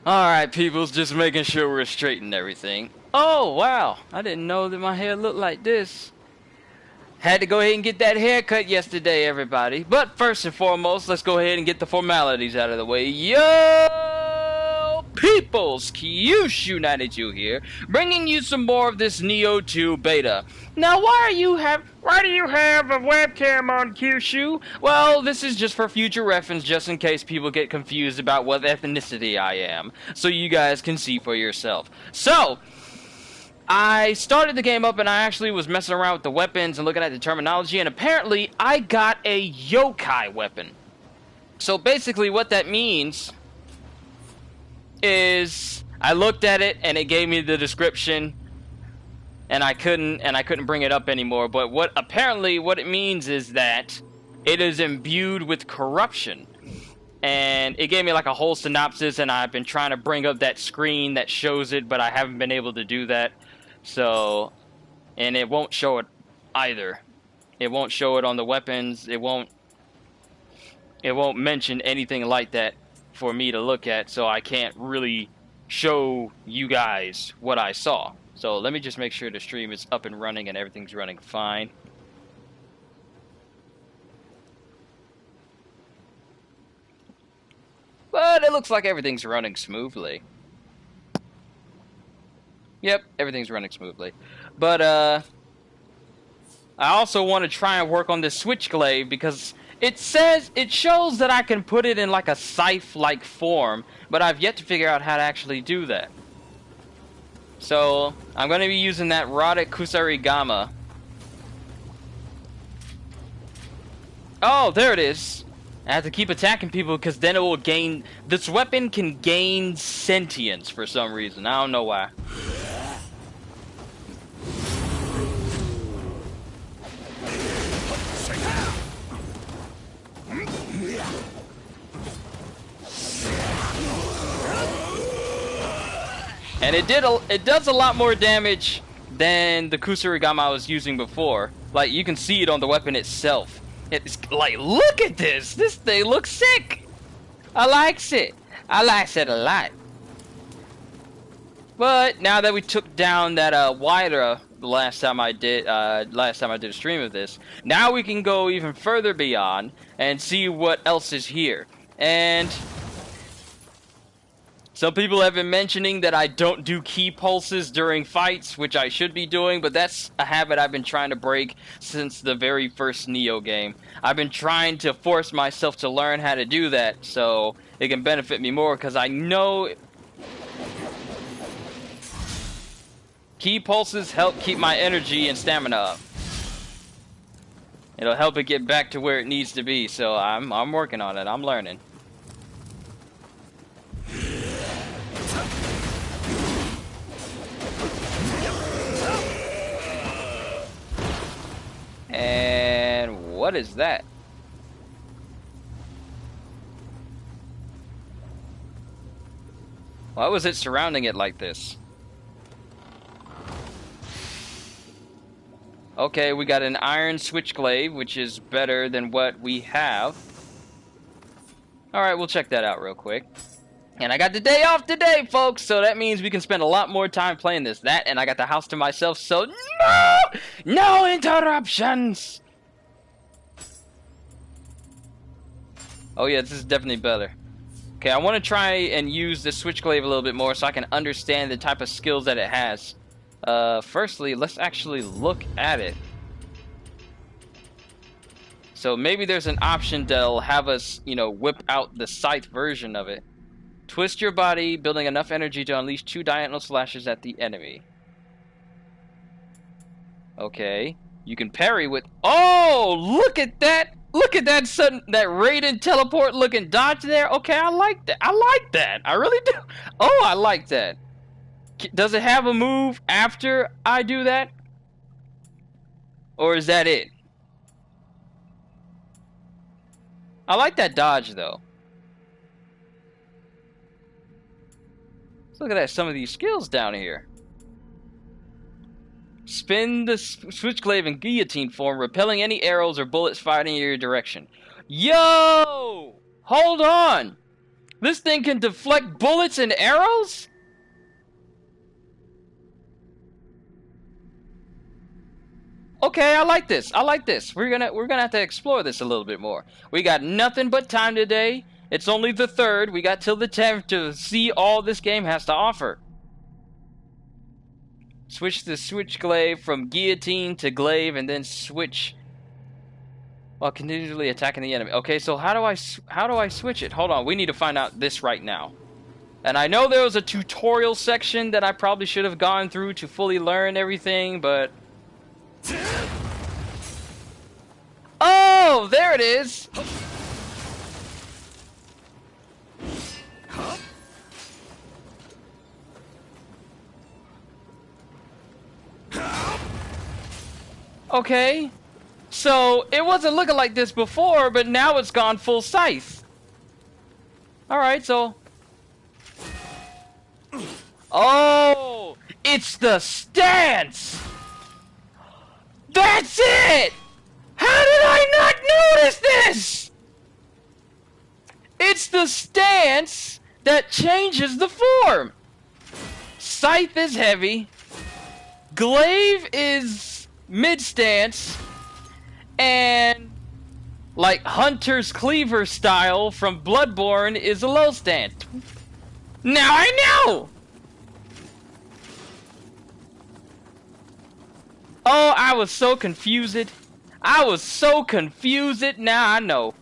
Alright, peoples, just making sure we're straight and everything. Oh, wow. I didn't know that my hair looked like this. Had to go ahead and get that haircut yesterday, everybody. But first and foremost, let's go ahead and get the formalities out of the way. Yo, peoples, Kyushu 92 here, bringing you some more of this Nioh 2 beta. Now, why do you have a webcam on, Kyushu? Well, this is just for future reference, just in case people get confused about what ethnicity I am, so you guys can see for yourself. So, I started the game up and I actually was messing around with the weapons and looking at the terminology, and apparently I got a yokai weapon. So basically what that means is I looked at it and it gave me the description and I couldn't bring it up anymore, but what it means is that it is imbued with corruption. And it gave me like a whole synopsis, and I've been trying to bring up that screen that shows it, but I haven't been able to do that. So, and it won't show it either. It won't show it on the weapons. It won't mention anything like that for me to look at, so I can't really show you guys what I saw. So let me just make sure the stream is up and running and everything's running fine. But it looks like everything's running smoothly. Yep, everything's running smoothly. But, I also want to try and work on this switchblade because it shows that I can put it in like a scythe-like form, but I've yet to figure out how to actually do that. So, I'm going to be using that Rodic Kusarigama. Oh, there it is. I have to keep attacking people because then it will gain... This weapon can gain sentience for some reason. I don't know why. And it does a lot more damage than the Kusarigama I was using before. Like, you can see it on the weapon itself. It's like, look at this! This thing looks sick! I likes it. I likes it a lot. But now that we took down that Wydra the last time I did a stream of this, now we can go even further beyond and see what else is here. And some people have been mentioning that I don't do key pulses during fights, which I should be doing, but that's a habit I've been trying to break since the very first Nioh game. I've been trying to force myself to learn how to do that so it can benefit me more, because I know key pulses help keep my energy and stamina up. It'll help it get back to where it needs to be, so I'm working on it. I'm learning. And what is that? Why was it surrounding it like this? Okay, we got an iron switchblade, which is better than what we have. Alright, we'll check that out real quick. And I got the day off today, folks, so that means we can spend a lot more time playing this. That, and I got the house to myself, so no! No interruptions! Oh yeah, this is definitely better. Okay, I want to try and use the switchblade a little bit more so I can understand the type of skills that it has. Firstly, let's actually look at it. So maybe there's an option that'll have us, you know, whip out the scythe version of it. Twist your body, building enough energy to unleash 2 diagonal slashes at the enemy. Okay. You can parry with... Oh! Look at that! Look at that sudden... That Raiden teleport looking dodge there. Okay, I like that. I like that. I really do. Oh, I like that. Does it have a move after I do that? Or is that it? I like that dodge, though. Look at that, some of these skills down here. Spin the switchblade in guillotine form, repelling any arrows or bullets fired in your direction. Yo! Hold on! This thing can deflect bullets and arrows? Okay, I like this. I like this. We're gonna have to explore this a little bit more. We got nothing but time today. It's only the 3rd. We got till the 10th to see all this game has to offer. Switch the switch glaive from guillotine to glaive, and then switch while continually attacking the enemy. Okay, so how do I switch it? Hold on, we need to find out this right now. And I know there was a tutorial section that I probably should have gone through to fully learn everything, but oh, there it is. Okay. So, it wasn't looking like this before, but now it's gone full scythe. Alright, so... Oh! It's the stance! That's it! How did I not notice this? It's the stance that changes the form. Scythe is heavy. Glaive is mid-stance. And, like, Hunter's Cleaver style from Bloodborne is a low stance. Now I know! Oh, I was so confused. I was so confused. Now I know.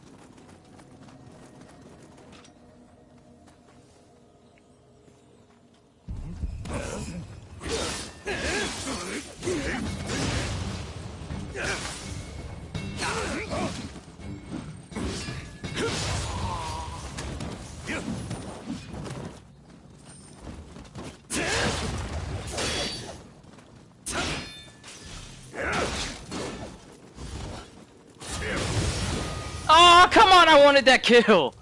Oh, come on, I wanted that kill.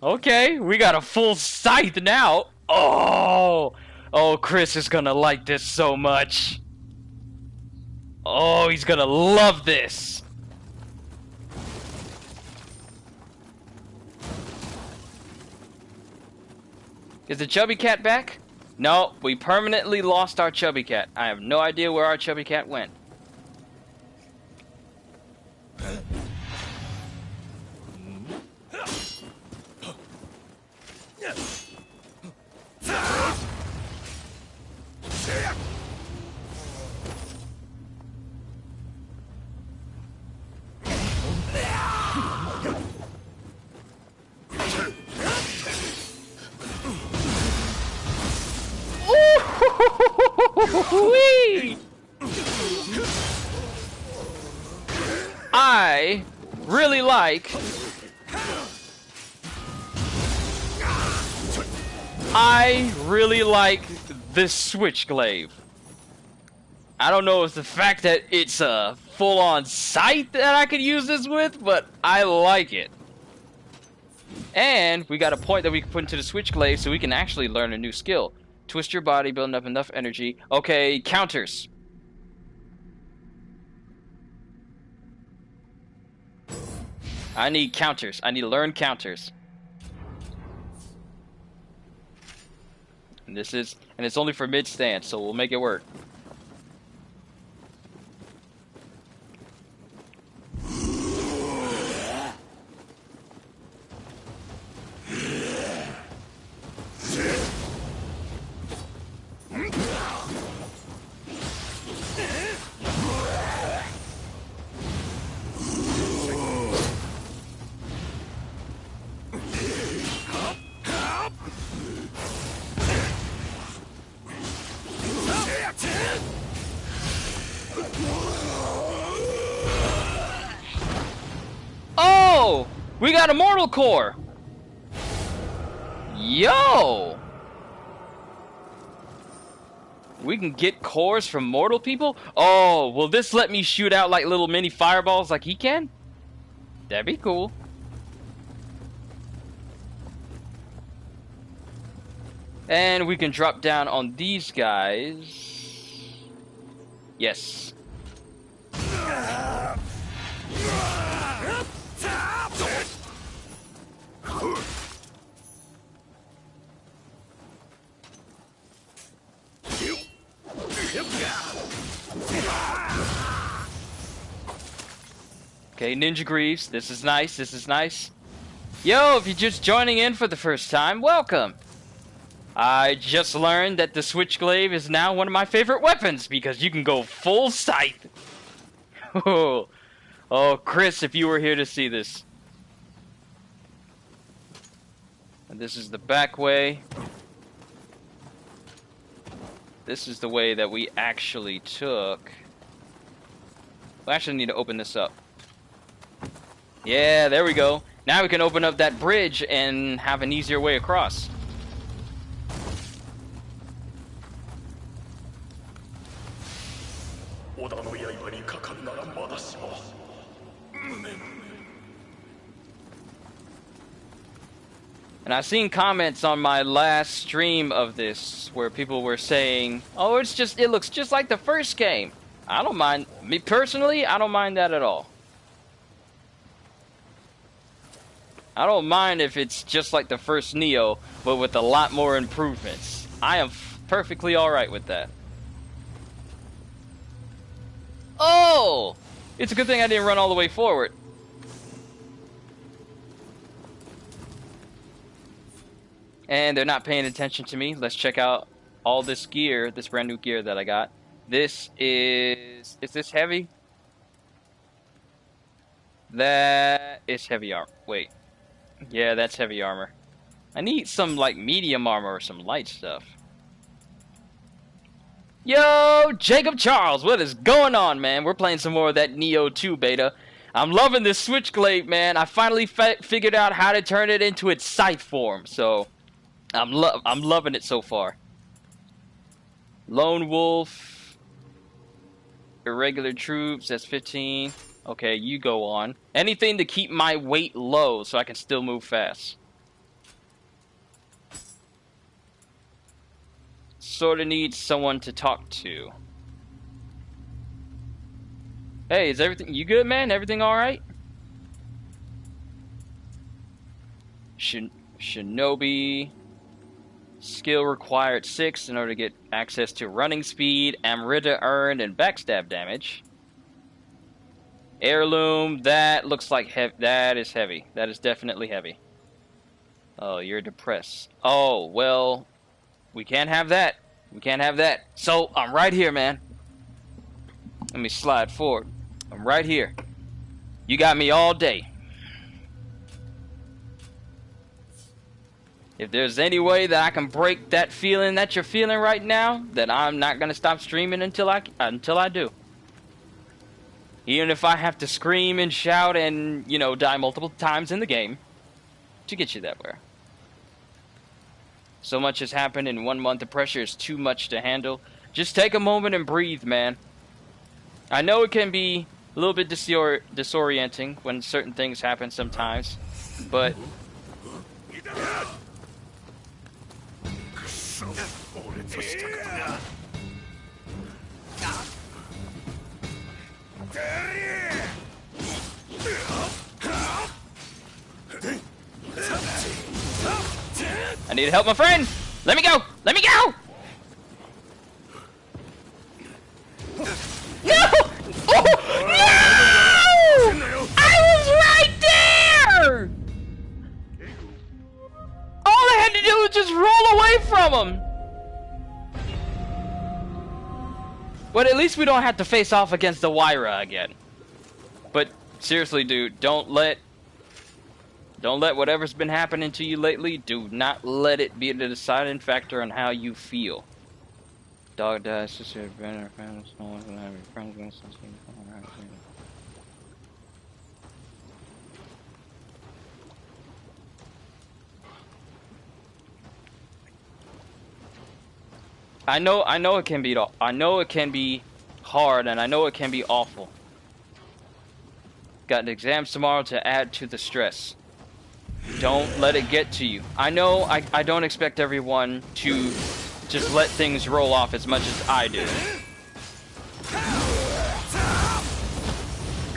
Okay, we got a full scythe now. Oh, Chris is gonna like this so much. Oh, he's gonna love this. Is the chubby cat back? No, we permanently lost our chubby cat. I have no idea where our chubby cat went. I really like this switch glaive. I don't know if it's the fact that it's a full-on scythe that I could use this with, but I like it. And we got a point that we can put into the switch glaive so we can actually learn a new skill. Twist your body, building up enough energy. Okay, counters. I need counters. I need to learn counters. And it's only for mid stance, so we'll make it work. Oh! We got a mortal core! Yo! We can get cores from mortal people? Oh, will this let me shoot out like little mini fireballs like he can? That'd be cool. And we can drop down on these guys. Yes. Okay, Ninja Greaves. This is nice. This is nice. Yo, if you're just joining in for the first time, welcome. I just learned that the Switchblade is now one of my favorite weapons because you can go full scythe. Oh, Chris, if you were here to see this. And this is the back way. This is the way that we actually took. We actually need to open this up. Yeah, there we go. Now we can open up that bridge and have an easier way across. And I've seen comments on my last stream of this where people were saying, "Oh, it looks just like the first game." I don't mind. Me personally, I don't mind that at all. I don't mind if it's just like the first Nioh, but with a lot more improvements. I am perfectly alright with that. Oh! It's a good thing I didn't run all the way forward. And they're not paying attention to me. Let's check out all this gear, this brand new gear that I got. This is this heavy? That is heavy armor. Wait. Yeah, that's heavy armor. I need some, like, medium armor or some light stuff. Yo, Jacob Charles, what is going on, man? We're playing some more of that Nioh 2 beta. I'm loving this Switchblade, man. I finally figured out how to turn it into its scythe form, so I'm loving it so far. Lone Wolf. Irregular troops, that's 15. Okay, you go on. Anything to keep my weight low so I can still move fast. Sorta need someone to talk to. Hey, is everything... You good, man? Everything alright? Shinobi... Skill required 6 in order to get access to running speed, Amrita earned, and backstab damage. Heirloom, that looks like that is heavy. That is definitely heavy. Oh, you're depressed. Oh, well, we can't have that. We can't have that. So, I'm right here, man. Let me slide forward. I'm right here. You got me all day. If there's any way that I can break that feeling that you're feeling right now, then I'm not gonna stop streaming until I do. Even if I have to scream and shout and, you know, die multiple times in the game to get you that way. So much has happened in 1 month. The pressure is too much to handle. Just take a moment and breathe, man. I know it can be a little bit disorienting when certain things happen sometimes, but I need to help my friend. Let me go. Let me go. No! Oh, no! I was right there! All I had to do was just roll away from him. But at least we don't have to face off against the Wyra again. But seriously, dude, don't let whatever's been happening to you lately, do not let it be the deciding factor on how you feel. Dog dies, sister, brother, friends, no one's gonna have your friends gonna see you. I know it can be hard, and I know it can be awful. Got exams tomorrow to add to the stress. Don't let it get to you. I know I don't expect everyone to just let things roll off as much as I do.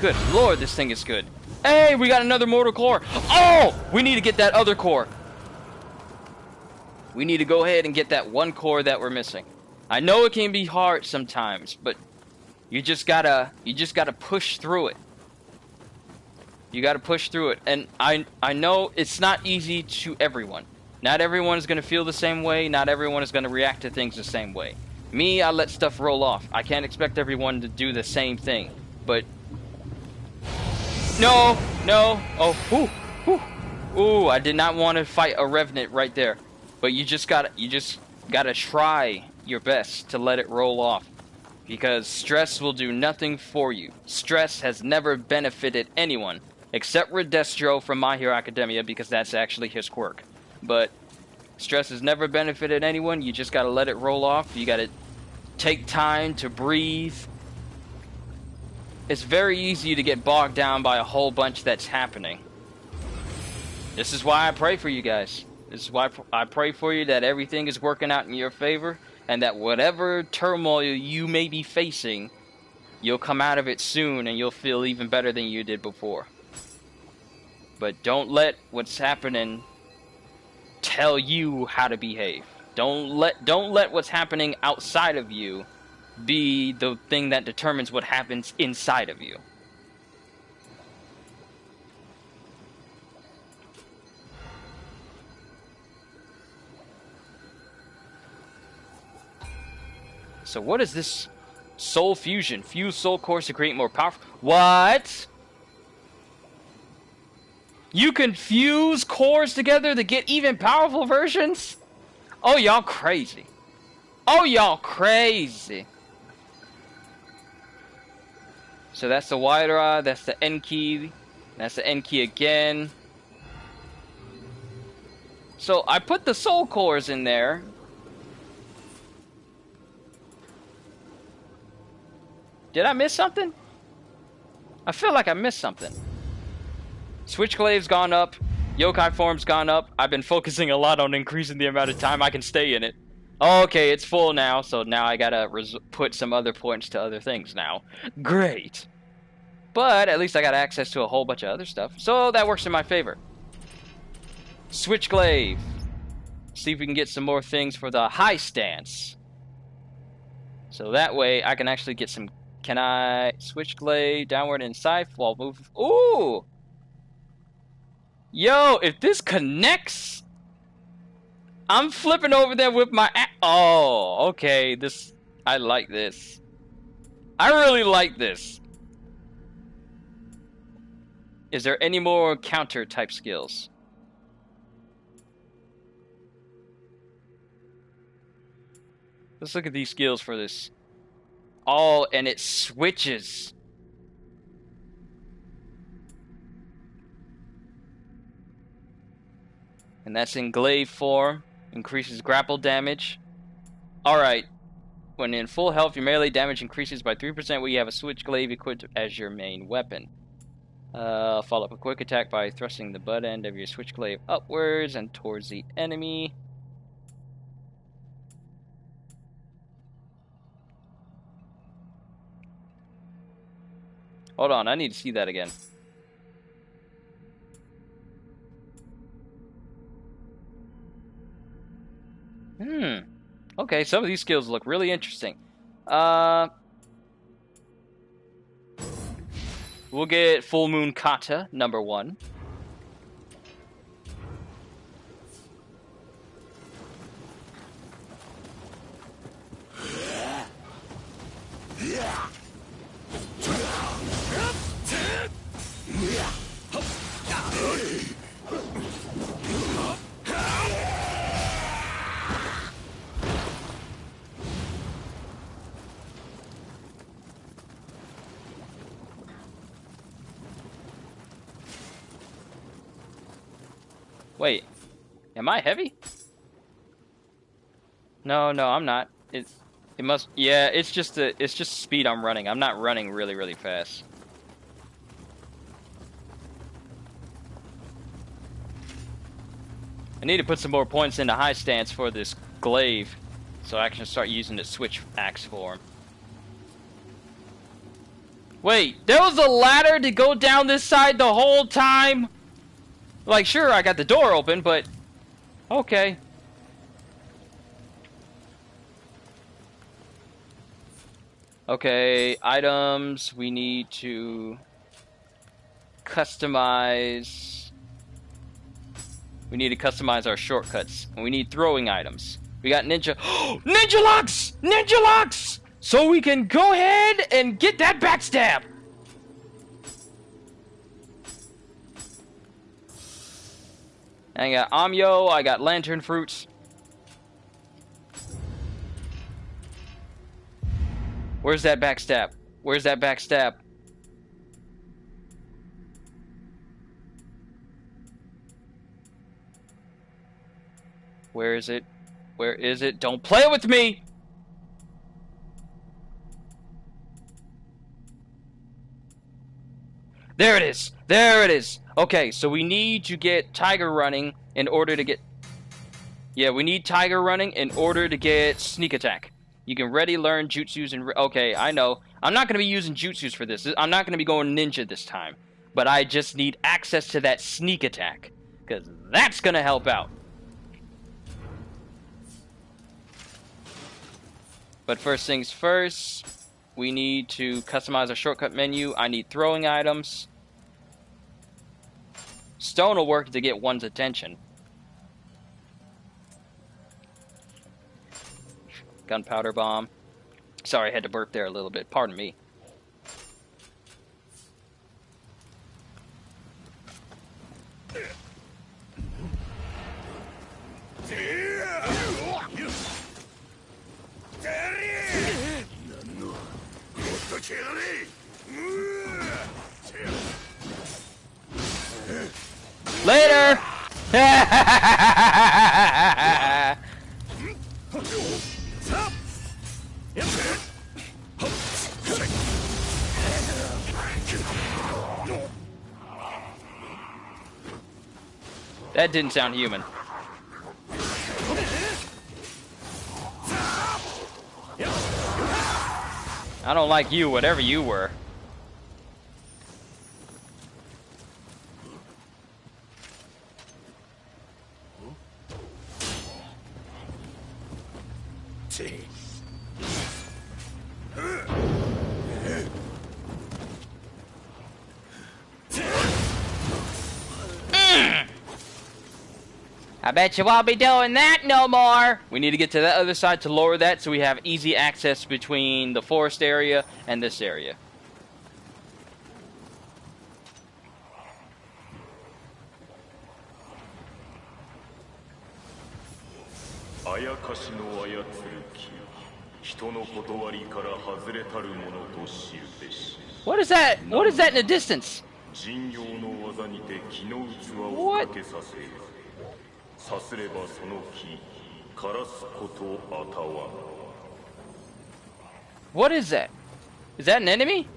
Good lord, this thing is good. Hey, we got another mortal core. Oh, we need to get that other core. We need to go ahead and get that one core that we're missing. I know it can be hard sometimes, but you just gotta push through it. You got to push through it. And I know it's not easy to everyone. Not everyone is going to feel the same way. Not everyone is going to react to things the same way. Me, I let stuff roll off. I can't expect everyone to do the same thing. But no, no. Oh, whew, whew. Ooh, I did not want to fight a revenant right there. But you just gotta try your best to let it roll off. Because stress will do nothing for you. Stress has never benefited anyone. Except Redestro from My Hero Academia, because that's actually his quirk. But stress has never benefited anyone. You just gotta let it roll off. You gotta take time to breathe. It's very easy to get bogged down by a whole bunch that's happening. This is why I pray for you guys. This is why I pray for you that everything is working out in your favor, and that whatever turmoil you may be facing, you'll come out of it soon and you'll feel even better than you did before. But don't let what's happening tell you how to behave. Don't let what's happening outside of you be the thing that determines what happens inside of you. So what is this soul fusion? Fuse soul cores to create more powerful. What? You can fuse cores together to get even powerful versions? Oh, y'all crazy. Oh, y'all crazy. So that's the wider eye, that's the N key, that's the N key again. So I put the soul cores in there. Did I miss something? I feel like I missed something. Switchclave's gone up. Yokai form's gone up. I've been focusing a lot on increasing the amount of time I can stay in it. Okay, it's full now, so now I gotta put some other points to other things now. Great. But at least I got access to a whole bunch of other stuff, so that works in my favor. Switchclave. See if we can get some more things for the high stance. So that way I can actually get some... Can I switchclave downward and side while moving? Ooh! Yo, if this connects, I'm flipping over there with my... Oh, okay. I like this. I really like this. Is there any more counter type skills? Let's look at these skills for this. Oh, and it switches. And that's in glaive form. Increases grapple damage. Alright. When in full health, your melee damage increases by 3% when you have a switch glaive equipped as your main weapon. Follow up a quick attack by thrusting the butt end of your switch glaive upwards and towards the enemy. Hold on, I need to see that again. Okay, some of these skills look really interesting. We'll get Full Moon Kata, number 1. Wait, am I heavy? No, I'm not. It must. Yeah, it's just speed I'm running. I'm not running really fast. I need to put some more points into high stance for this glaive, so I can start using the switch axe form. Wait, there was a ladder to go down this side the whole time? Like, sure, I got the door open, but... Okay. Okay, items, we need to... customize. We need to customize our shortcuts. And we need throwing items. We got ninja. Ninja locks! Ninja locks! So we can go ahead and get that backstab. I got Amyo. I got lantern fruits. Where's that backstab? Where's that backstab? Where is it? Where is it? Don't play with me! There it is! There it is! Okay, so we need to get Tiger running in order to get... Yeah, we need Tiger running in order to get Sneak Attack. You can ready learn jutsus and... Okay, I know. I'm not going to be using jutsus for this. I'm not going to be going ninja this time. But I just need access to that Sneak Attack. Because that's going to help out. But first things first, we need to customize our shortcut menu. I need throwing items. Stone will work to get one's attention. Gunpowder bomb. Sorry, I had to burp there a little bit. Pardon me. Later! That didn't sound human. I don't like you, whatever you were. I bet you won't be doing that no more. We need to get to that other side to lower that so we have easy access between the forest area and this area. What is that? What is that in the distance? What? What is that? Is that an enemy?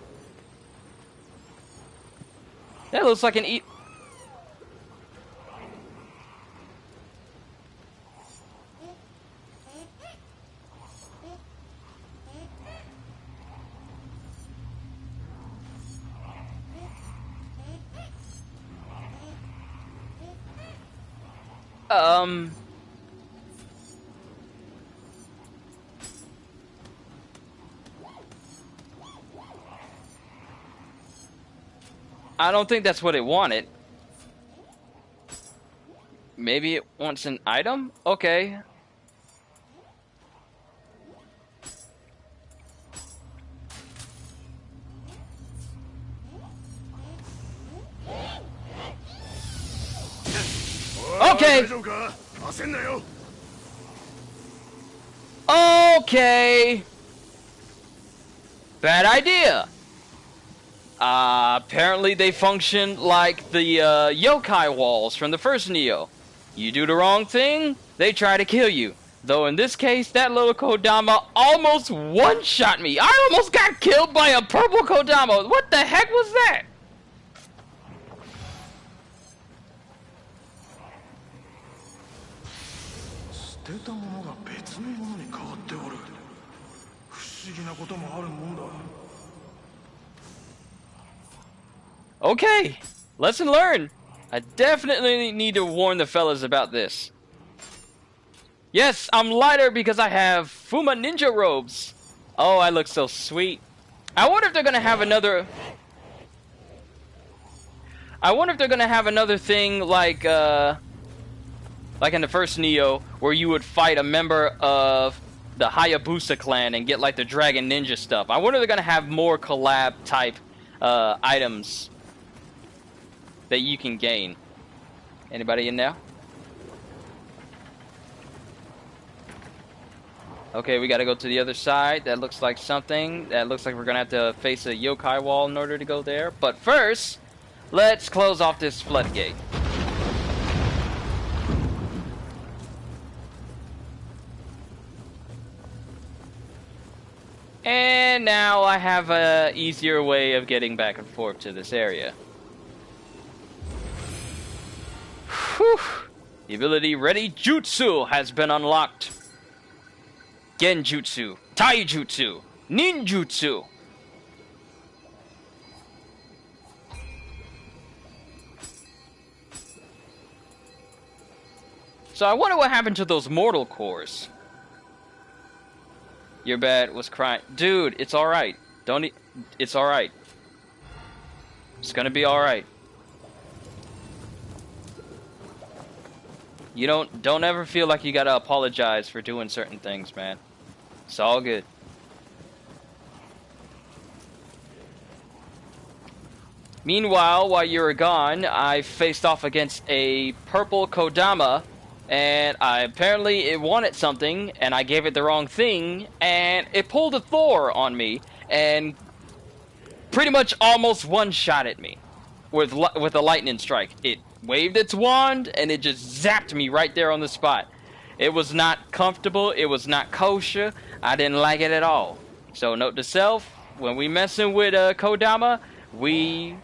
That looks like an I don't think that's what it wanted. Maybe it wants an item? Okay. Okay. Okay. Bad idea. Apparently they function like the yokai walls from the first Nioh. You do the wrong thing, they try to kill you. Though in this case, that little Kodama almost one-shot me. I almost got killed by a purple Kodama. What the heck was that? Okay, lesson learned. I definitely need to warn the fellas about this. Yes, I'm lighter because I have Fuma Ninja robes. Oh, I look so sweet. I wonder if they're gonna have another... I wonder if they're gonna have another thing like in the first Nioh, where you would fight a member of the Hayabusa clan and get like the Dragon Ninja stuff. I wonder if they're gonna have more collab type items that you can gain. Anybody in there? Okay, we gotta go to the other side. That looks like something. That looks like we're gonna have to face a yokai wall in order to go there. But first, let's close off this floodgate. And now I have a easier way of getting back and forth to this area. Whew. The ability Ready Jutsu has been unlocked. Genjutsu, Taijutsu, Ninjutsu. So I wonder what happened to those mortal cores. Your bad was crying. Dude, it's alright. It's alright. It's gonna be alright. You don't ever feel like you gotta apologize for doing certain things, man. It's all good. Meanwhile, while you were gone, I faced off against a purple Kodama, and apparently it wanted something, and I gave it the wrong thing, and it pulled a Thor on me, and pretty much almost one-shotted me with a lightning strike. It waved its wand, and it just zapped me right there on the spot. It was not comfortable. It was not kosher. I didn't like it at all. So note to self, when we messing with Kodama, we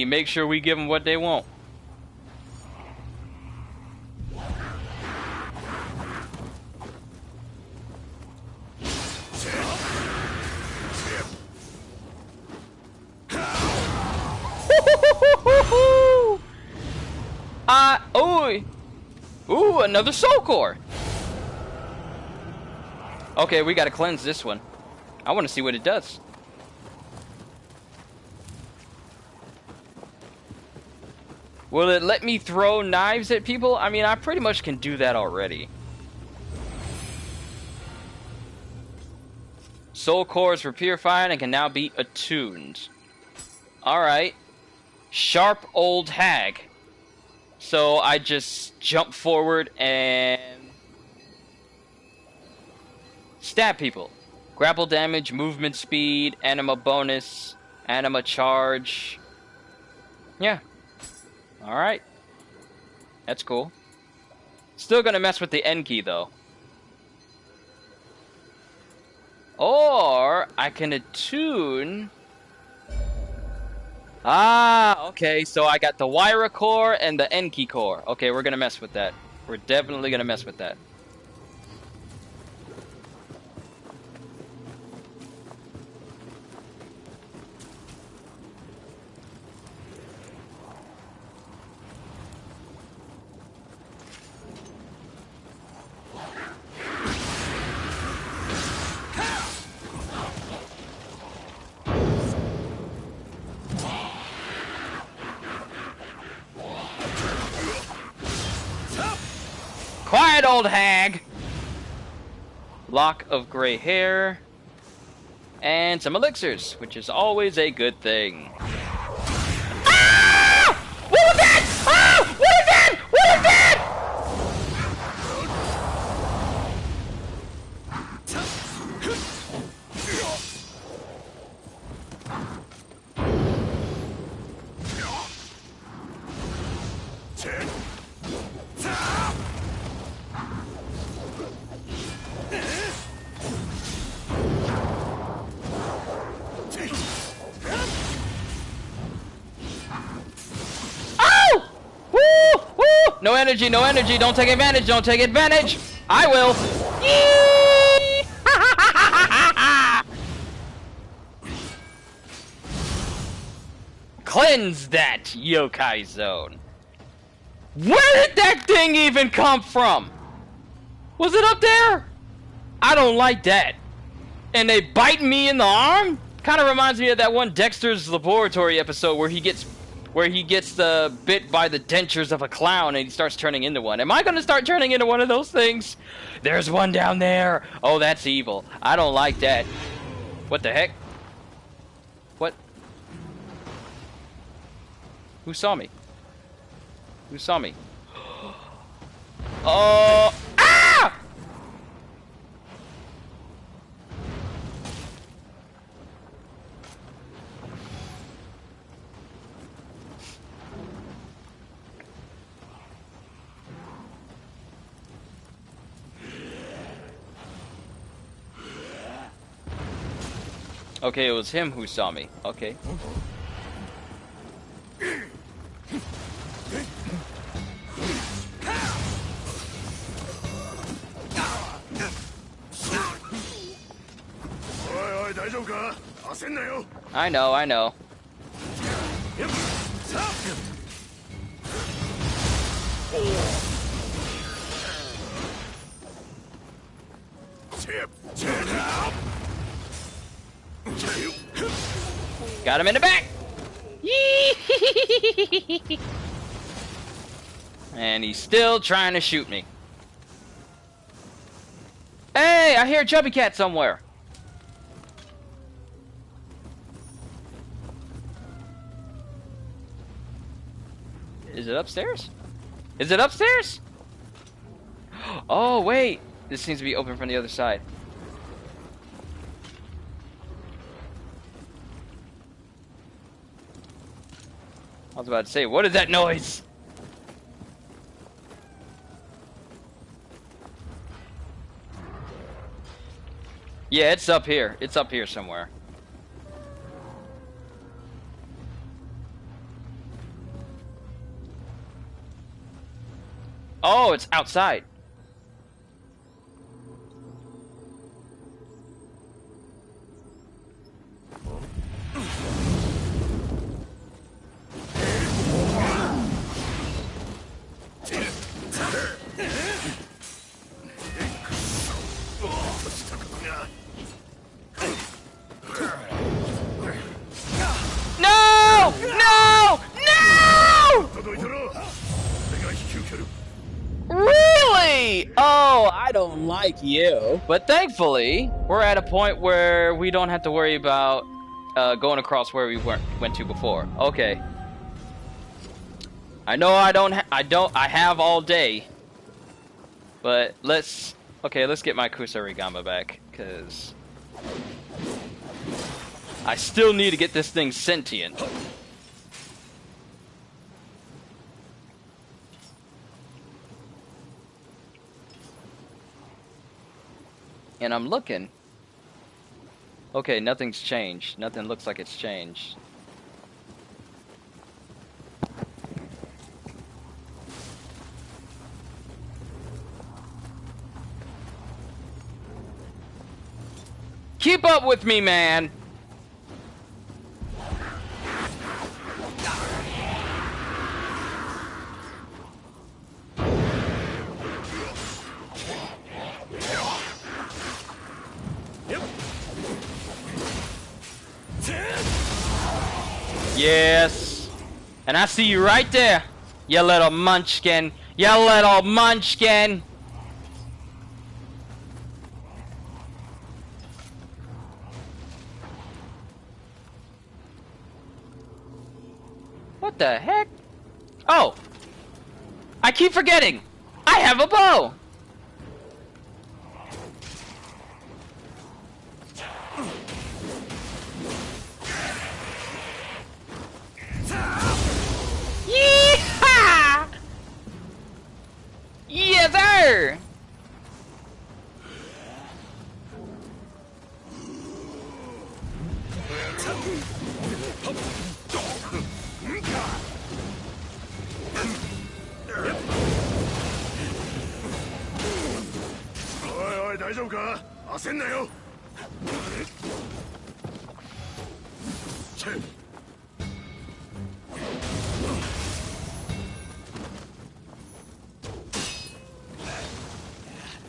make sure we give them what they want. Ooh, another soul core. Okay, we gotta cleanse this one. I want to see what it does. Will it let me throw knives at people? I mean, I pretty much can do that already. Soul cores were purified and can now be attuned. Alright. Sharp old hag. So I just jump forward and stab people. Grapple damage, movement speed, anima bonus, anima charge. Yeah. Alright. That's cool. Still gonna mess with the N key though. Or I can attune. Ah, okay, so I got the Wyra core and the Enki core. Okay, we're gonna mess with that. We're definitely gonna mess with that. Quiet, old hag! Lock of gray hair. And some elixirs, which is always a good thing. Ah! What was that? Ah! What is that? What is that? No energy, no energy, don't take advantage, don't take advantage! I will! Cleanse that yokai zone. Where did that thing even come from? Was it up there? I don't like that. And they bite me in the arm? Kind of reminds me of that one Dexter's Laboratory episode where he gets bit by the dentures of a clown and he starts turning into one. Am I going to start turning into one of those things? There's one down there. Oh, that's evil. I don't like that. What the heck? What? Who saw me? Who saw me? Oh! Ah! Okay, it was him who saw me. Okay. I know, I know. Got him in the back! And he's still trying to shoot me. Hey, I hear a chubby cat somewhere. Is it upstairs? Is it upstairs? Oh, wait. This seems to be open from the other side. I was about to say, what is that noise? Yeah, it's up here. It's up here somewhere. Oh, it's outside. No! No! No! Really? Oh, I don't like you. But thankfully, we're at a point where we don't have to worry about going across where we went to before. Okay. I know I have all day. But let's get my Kusarigama back, cuz I still need to get this thing sentient. And I'm looking. Okay, nothing's changed. Nothing looks like it's changed. Keep up with me, man! Yes! And I see you right there, you little munchkin! You little munchkin! What the heck? Oh! I keep forgetting! I have a bow! Yeehaw! Yes, sir!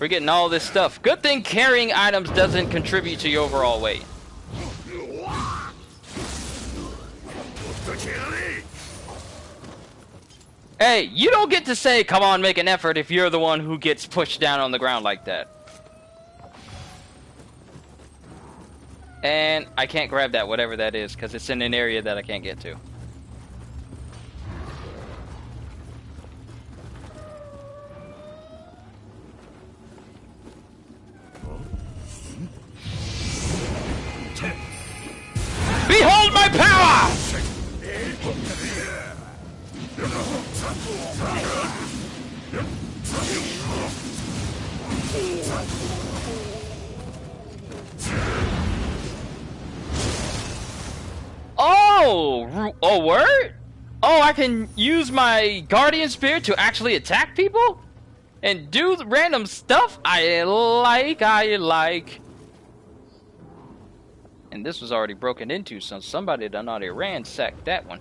We're getting all this stuff. Good thing carrying items doesn't contribute to your overall weight. Hey, you don't get to say, come on, make an effort if you're the one who gets pushed down on the ground like that. And I can't grab that, whatever that is, because it's in an area that I can't get to. Behold my power! Oh, word? Oh, I can use my guardian spirit to actually attack people? And do random stuff? I like. And this was already broken into, so somebody done already ransacked that one.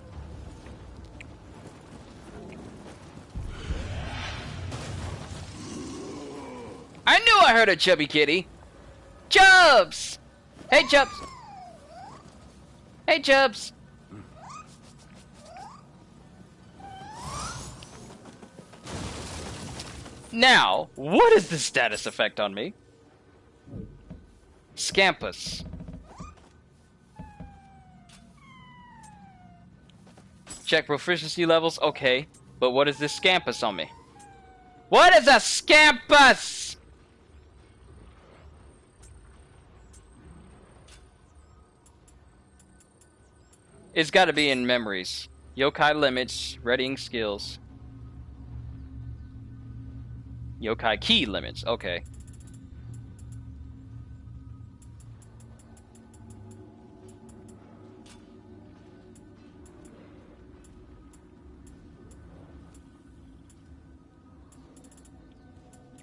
I knew I heard a chubby kitty. Chubs! Hey, Chubs! Hey, Chubs! Now, what is the status effect on me? Scampus. Check proficiency levels, okay. But what is this Scampus on me? What is a Scampus? It's gotta be in memories. Yokai limits, readying skills. Yokai key limits, okay.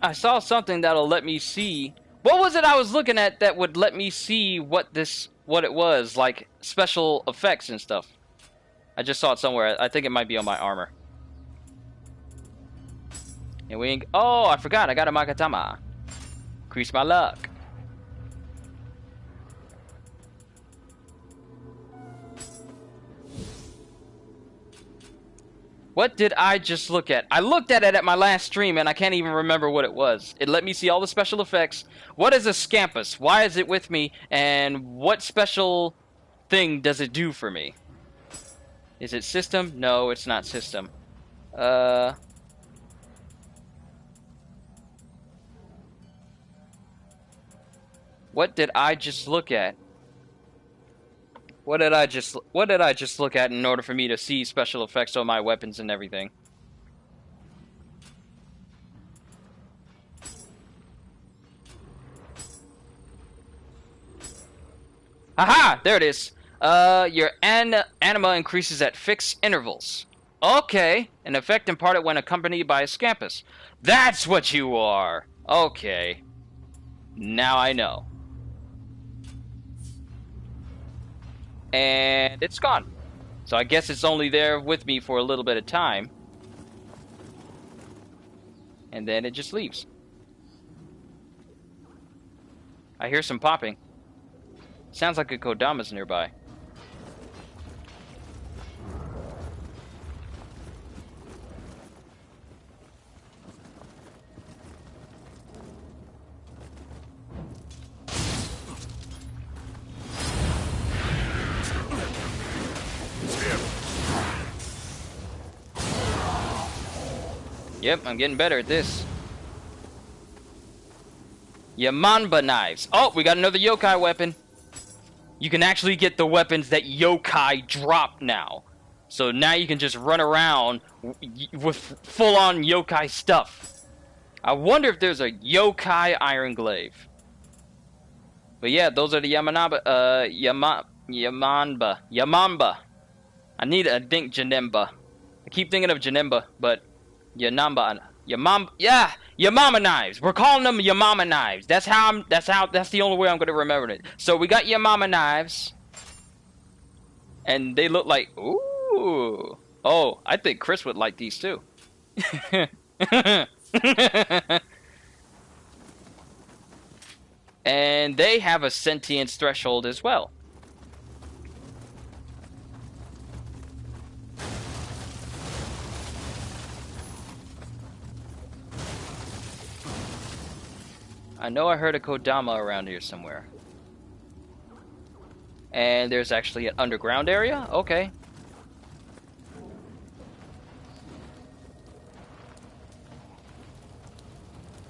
I saw something that'll let me see. What was it I was looking at that would let me see what it was, like special effects and stuff? I just saw it somewhere. I think it might be on my armor. And we ain't... Oh, I forgot. I got a Magatama. Increase my luck. What did I just look at? I looked at it at my last stream and I can't even remember what it was. It let me see all the special effects. What is a Scampus? Why is it with me? And what special thing does it do for me? Is it system? No, it's not system. What did I just look at? What did I just look at in order for me to see special effects on my weapons and everything? Haha! There it is. Your anima increases at fixed intervals. Okay. An effect imparted when accompanied by a Scampus. That's what you are! Okay. Now I know. And it's gone. So I guess it's only there with me for a little bit of time. And then it just leaves. I hear some popping. Sounds like a Kodama's nearby. Yep, I'm getting better at this. Yamanba knives. Oh, we got another yokai weapon. You can actually get the weapons that yokai drop now. So now you can just run around with full-on yokai stuff. I wonder if there's a yokai iron glaive. But yeah, those are the Yamamba. I think Janemba. I keep thinking of Janemba, but Yamama knives. We're calling them Yamama knives. That's the only way I'm gonna remember it. So we got Yamama knives. And they look like, ooh. Oh, I think Chris would like these too. And they have a sentience threshold as well. I know I heard a Kodama around here somewhere. And there's actually an underground area? Okay.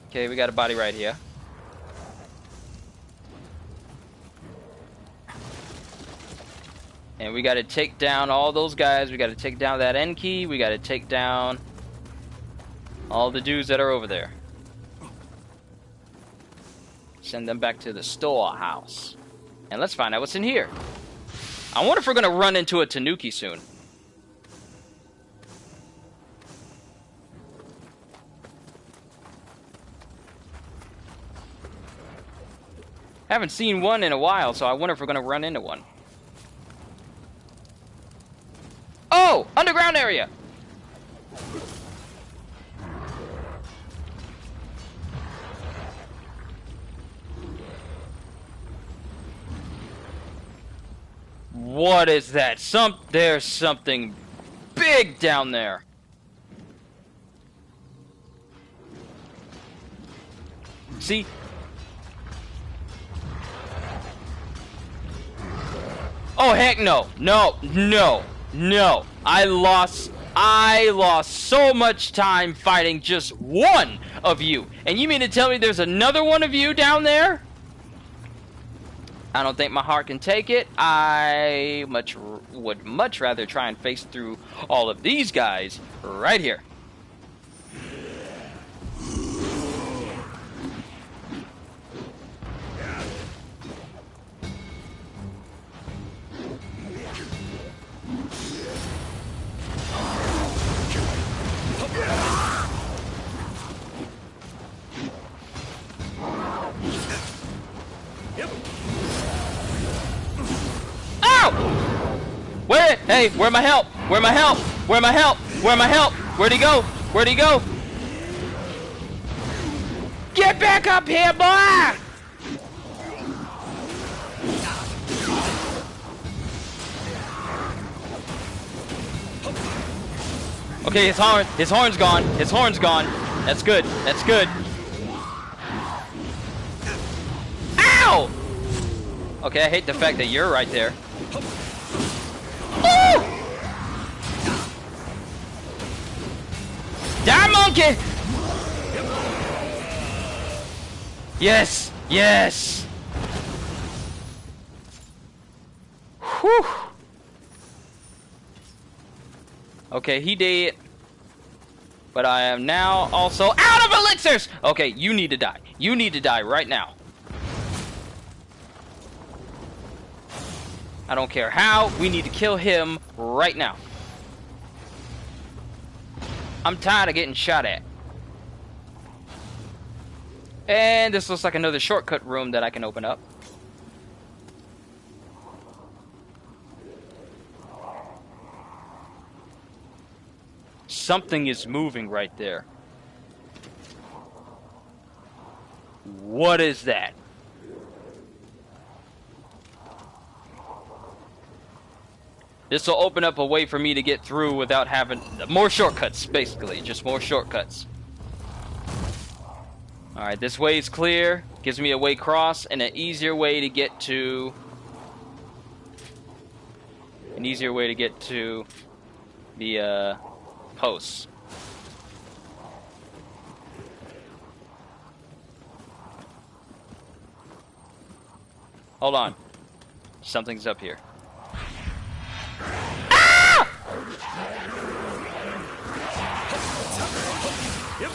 Okay, we got a body right here. And we gotta take down all those guys. We gotta take down that N key. We gotta take down all the dudes that are over there. Send them back to the storehouse. And let's find out what's in here. I wonder if we're gonna run into a Tanuki soon. Haven't seen one in a while, so I wonder if we're gonna run into one. Oh! Underground area! What is that? There's something big down there. See? Oh heck no. No. No. No. I lost so much time fighting just one of you. And you mean to tell me there's another one of you down there? I don't think my heart can take it. I would much rather try and face through all of these guys right here. Hey, where my help? Where my help? Where my help? Where my help? Where'd he go? Where'd he go? Get back up here, boy! Okay, his horn's gone. His horn's gone. That's good. That's good. Ow! Okay, I hate the fact that you're right there. Woo! Die, monkey! Yes! Yes! Whew! Okay, he did. But I am now also out of elixirs! Okay, you need to die. You need to die right now. I don't care how, we need to kill him right now. I'm tired of getting shot at. And this looks like another shortcut room that I can open up. Something is moving right there. What is that? This will open up a way for me to get through without having more shortcuts, basically. Just more shortcuts. Alright, this way is clear. Gives me a way across and an easier way to get to... the, posts. Hold on. Something's up here. Ah! Yep.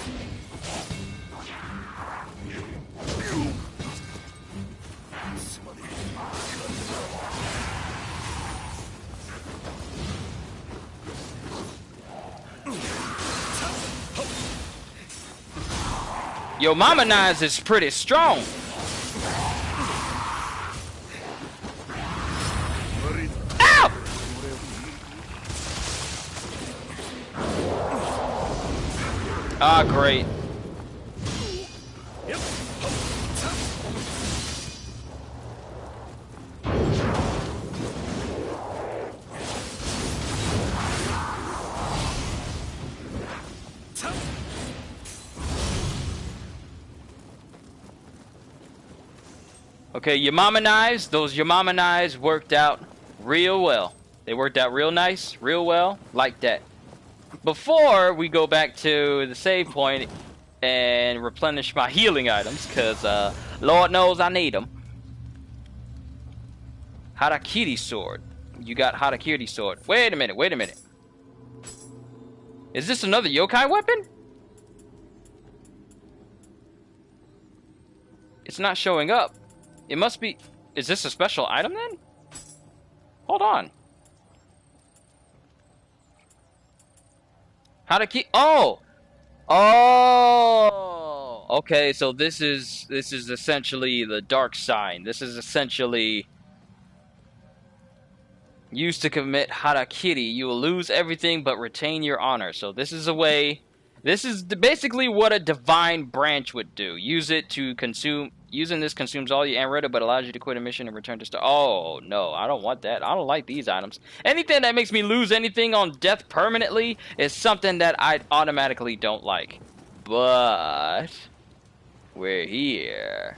Yo, Mama Nines is pretty strong. Ow! Ah, great. Okay, your mama knives. Those your mama knives worked out real well. They worked out real nice, real well, like that. Before we go back to the save point and replenish my healing items, because Lord knows I need them. Harakiri sword. You got Harakiri sword. Wait a minute, wait a minute. Is this another yokai weapon? It's not showing up. It must be... Is this a special item then? Hold on. Harakiri... Oh! Oh! Okay, so this is essentially the dark sign. This is essentially... Used to commit harakiri, you will lose everything but retain your honor. So this is a way... This is basically what a divine branch would do. Use it to consume... Using this consumes all your Amrita, but allows you to quit a mission and return to star. Oh, no, I don't want that. I don't like these items. Anything that makes me lose anything on death permanently is something that I automatically don't like. But... We're here.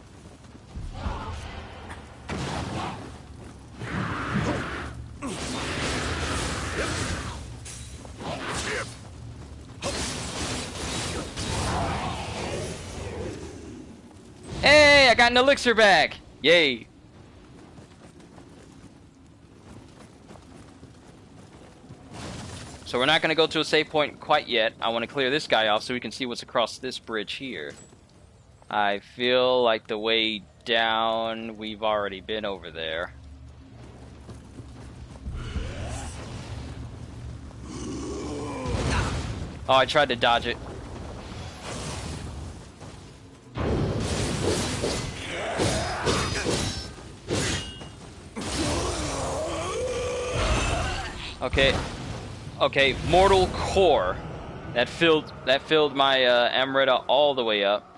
Hey, I got an elixir back! Yay! So we're not going to go to a save point quite yet. I want to clear this guy off so we can see what's across this bridge here. I feel like the way down, we've already been over there. Oh, I tried to dodge it. Okay, okay, Mortal Core. That filled my Amrita all the way up.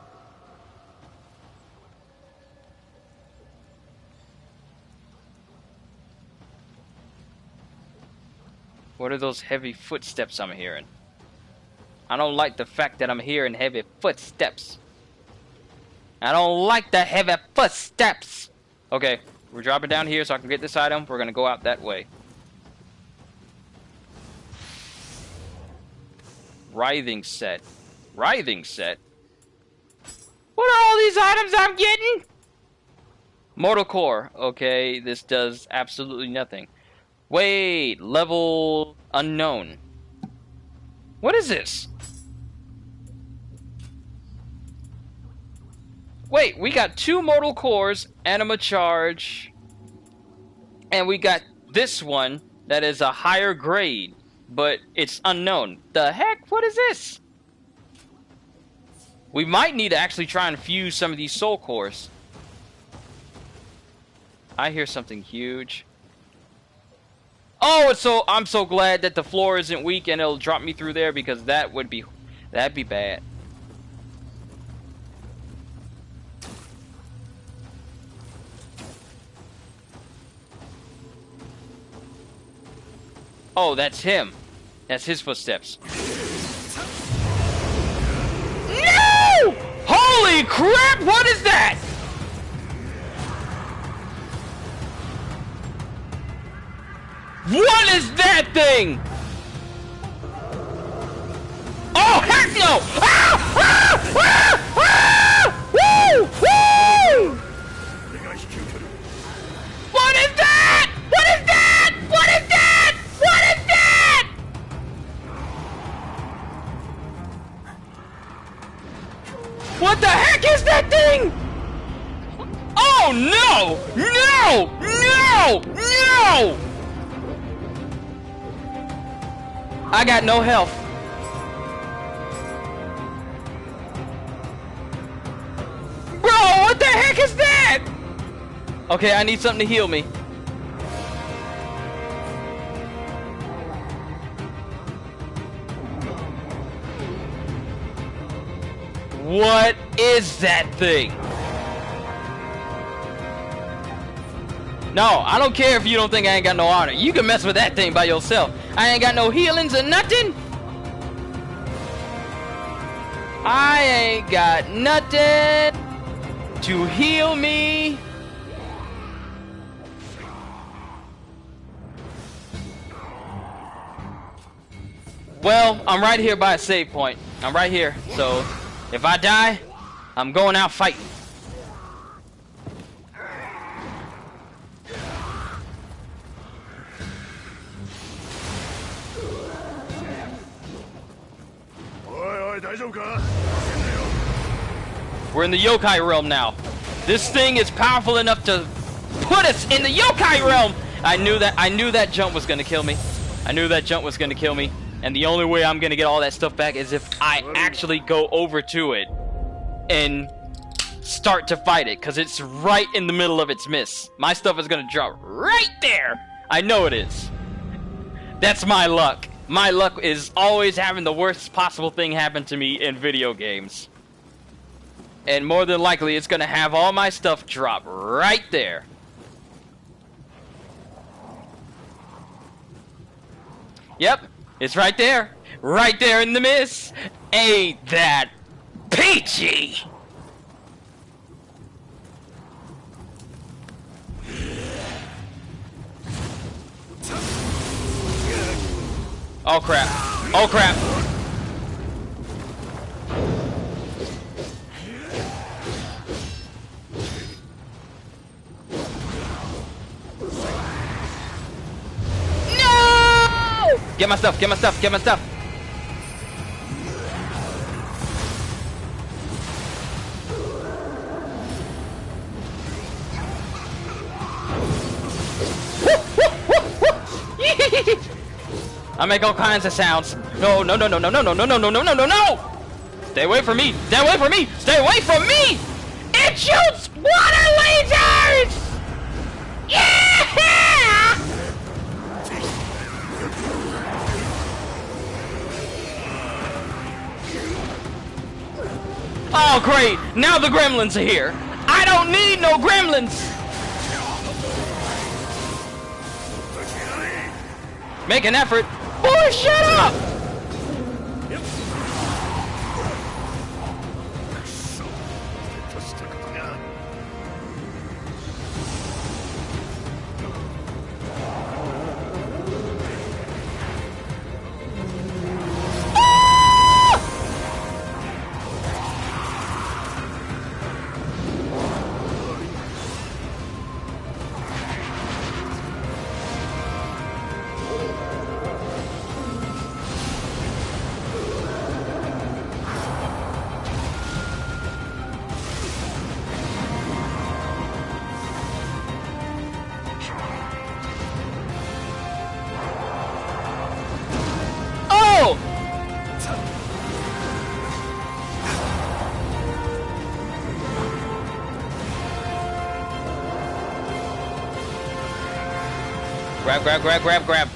What are those heavy footsteps I'm hearing? I don't like the fact that I'm hearing heavy footsteps. I don't like the heavy footsteps. Okay, we're dropping down here so I can get this item. We're gonna go out that way. Writhing set. Writhing set? What are all these items I'm getting? Mortal Core. Okay, this does absolutely nothing. Wait, level unknown. What is this? Wait, we got 2 Mortal Cores, Anima Charge, and we got this one that is a higher grade. But it's unknown. The heck? What is this? We might need to actually try and fuse some of these soul cores. I hear something huge. Oh, I'm so glad that the floor isn't weak and it'll drop me through there, because that'd be bad. Oh, that's him. That's his footsteps. No! Holy crap! What is that? What is that thing? Oh, heck no! Ah! Ah! Ah! Ah! Woo! Woo! What is that? What is that? What is that? What is that? What the heck is that thing? Oh no! No! No! No! I got no health. Bro, what the heck is that? Okay, I need something to heal me. What is that thing? No, I don't care if you don't think I ain't got no honor. You can mess with that thing by yourself. I ain't got no healings or nothing. I ain't got nothing to heal me Well, I'm right here by a save point. I'm right here. So, if I die, I'm going out fighting. We're in the yokai realm now. This thing is powerful enough to put us in the yokai realm. I knew that jump was gonna kill me. I knew that jump was gonna kill me. And the only way I'm gonna get all that stuff back is if I actually go over to it and start to fight it, because it's right in the middle of its miss. My stuff is gonna drop right there. I know it is. That's my luck. My luck is always having the worst possible thing happen to me in video games. And more than likely, it's gonna have all my stuff drop right there. Yep, it's right there. Right there in the miss. Ain't that peachy? Oh crap. Oh crap. No! Get my stuff, get my stuff, get my stuff. I make all kinds of sounds. No, no, no, no, no, no, no, no, no, no, no, no, no, no! Stay away from me! Stay away from me! Stay away from me! It shoots water lasers! Yeah! Oh, great! Now the gremlins are here! I don't need no gremlins! Make an effort. Boy, shut up! Grab, grab, grab, grab, grab.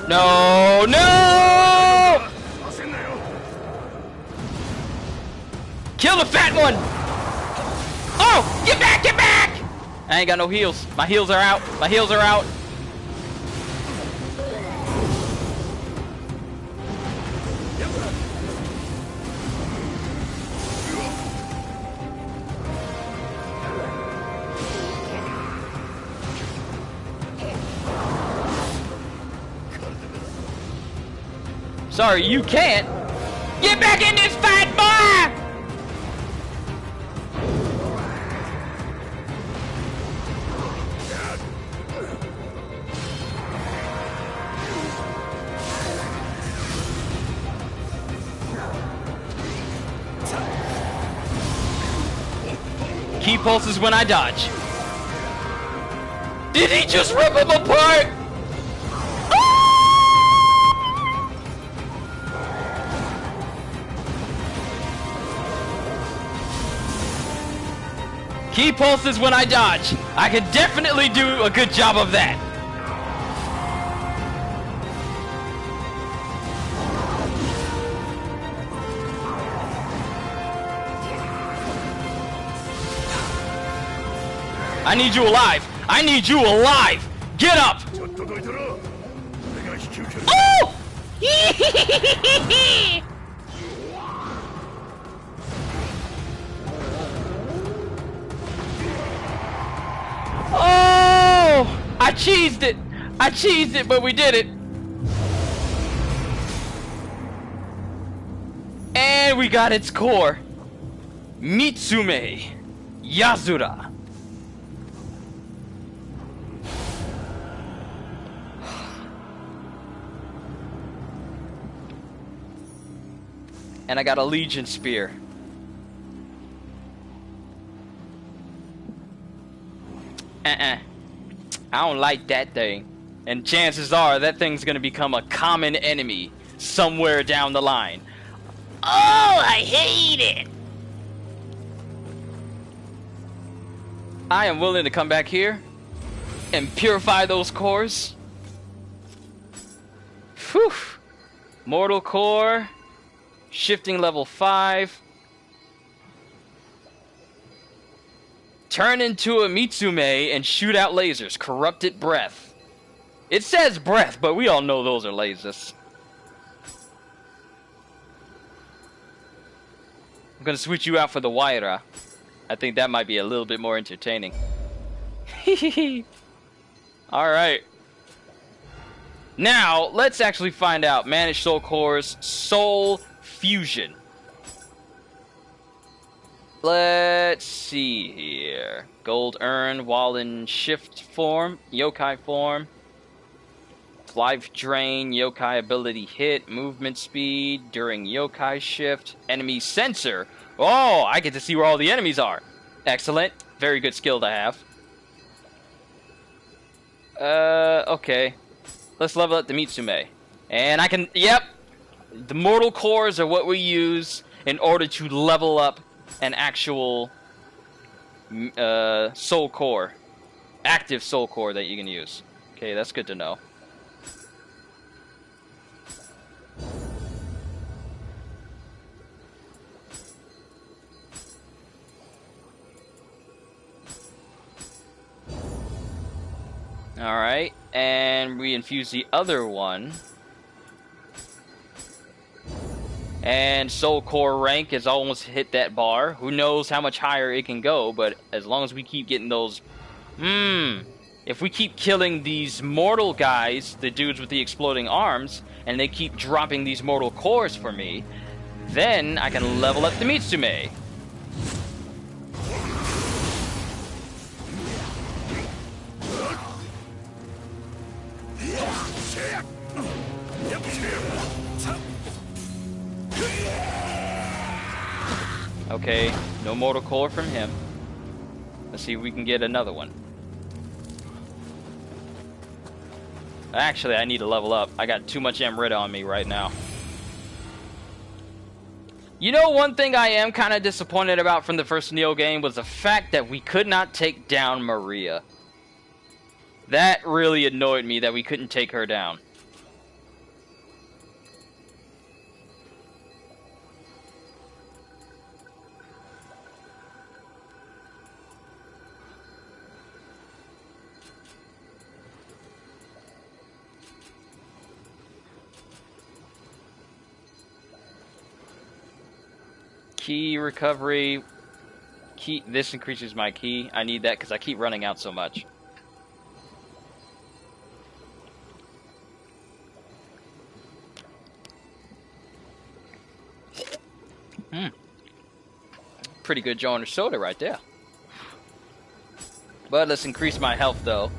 No, no! Kill the fat one! Oh, get back, get back! I ain't got no heals. My heals are out. My heals are out. Sorry, you can't. Get back in this fight, boy! Key pulses when I dodge. Did he just rip him apart? Key pulses when I dodge. I could definitely do a good job of that. I need you alive. I need you alive. Get up. Oh! Oh! I cheesed it! I cheesed it, but we did it! And we got its core. Mitsume Yazura. And I got a Legion Spear. I don't like that thing. And chances are that thing's gonna become a common enemy somewhere down the line. Oh, I hate it! I am willing to come back here and purify those cores. Whew. Mortal Core. Shifting level 5. Turn into a Mitsume and shoot out lasers. Corrupted breath. It says breath, but we all know those are lasers. I'm gonna switch you out for the Waira. I think that might be a little bit more entertaining. Alright. Now, let's actually find out. Manage Soul Cores, Soul Fusion. Let's see here. Gold Urn while in shift form, yokai form. Life Drain, yokai ability hit, movement speed during yokai shift, enemy sensor. Oh, I get to see where all the enemies are. Excellent. Very good skill to have. Okay. Let's level up the Mitsume. And I can, yep. The mortal cores are what we use in order to level up an actual soul core. Active soul core that you can use. Okay, that's good to know. Alright, and we infuse the other one. And Soul Core rank has almost hit that bar. Who knows how much higher it can go, but as long as we keep getting those... If we keep killing these mortal guys, the dudes with the exploding arms, and they keep dropping these mortal cores for me, then I can level up the Mitsume. Okay, no mortal core from him. Let's see if we can get another one. Actually, I need to level up. I got too much Amrita on me right now. You know, one thing I am kind of disappointed about from the first Nioh game was the fact that we could not take down Maria. That really annoyed me that we couldn't take her down. Key recovery. Key. This increases my key. I need that because I keep running out so much. Pretty good Joe soda right there. But let's increase my health though,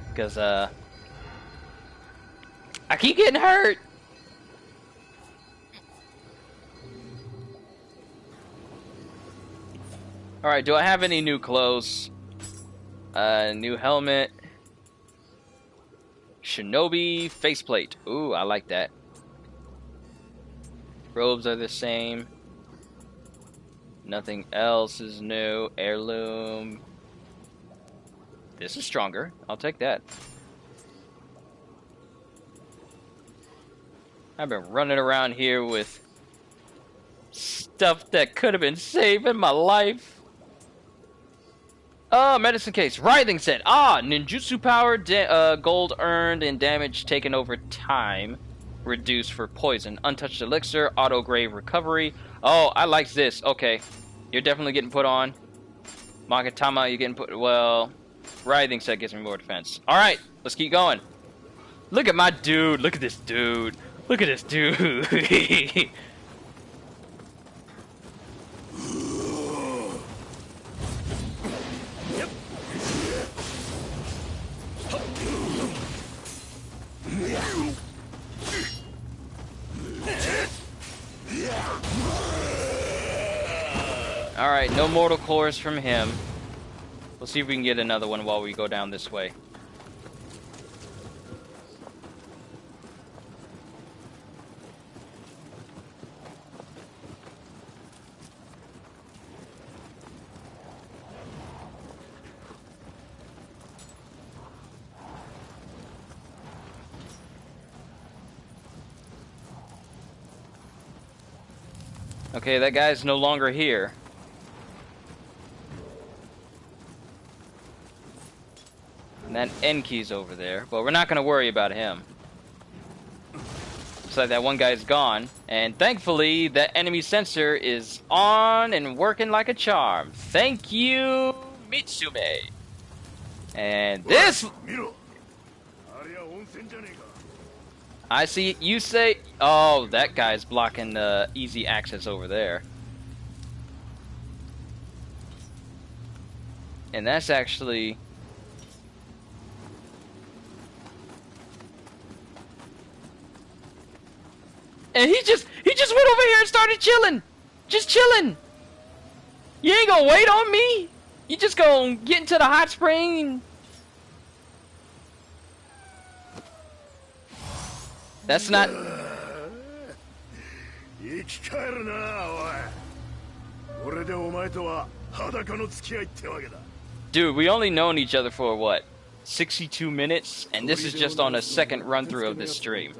because I keep getting hurt. Alright, do I have any new clothes? New helmet. Shinobi faceplate. Ooh, I like that. Robes are the same. Nothing else is new. Heirloom. This is stronger. I'll take that. I've been running around here with stuff that could have been saving my life. Medicine case. Writhing set. Ninjutsu power, gold earned and damage taken over time. Reduced for poison. Untouched elixir, auto grave recovery. Oh, I like this. Okay. You're definitely getting put on. Magatama, you're getting put... Well, writhing set gives me more defense. Alright, let's keep going. Look at my dude. Look at this dude. Look at this dude. Alright, no mortal cores from him. We'll see if we can get another one while we go down this way. Okay, that guy's no longer here. And that Enki's over there, but we're not going to worry about him. Looks like that one guy's gone, and thankfully that enemy sensor is on and working like a charm. Thank you, Mitsume. And this... I see, you say... Oh, that guy's blocking the easy access over there. And that's actually... And he just went over here and started chilling. Just chilling. You ain't gonna wait on me. You just gonna get into the hot spring. That's not... Dude, we only known each other for what? 62 minutes? And this is just on a second run through of this stream.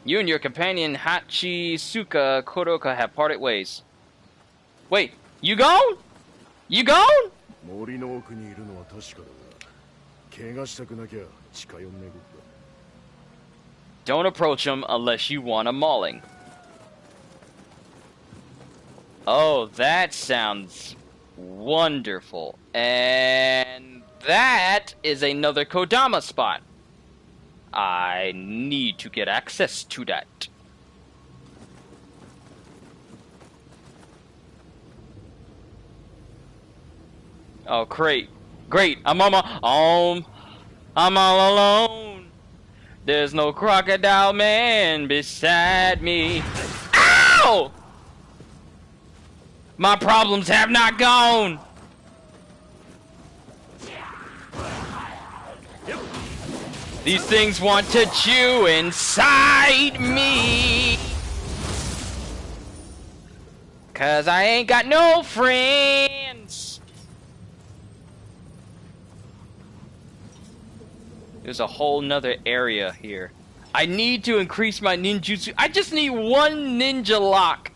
You and your companion Hachisuka Koroka have parted ways. Wait, you gone? You gone? Don't approach him unless you want a mauling. Oh, that sounds wonderful. And that is another Kodama spot. I need to get access to that. Oh, great. Great. I'm all alone. There's no crocodile man beside me. Ow! My problems have not gone. These things want to chew inside me. 'Cause I ain't got no friends. There's a whole nother area here. I need to increase my ninjutsu. I just need one ninja lock.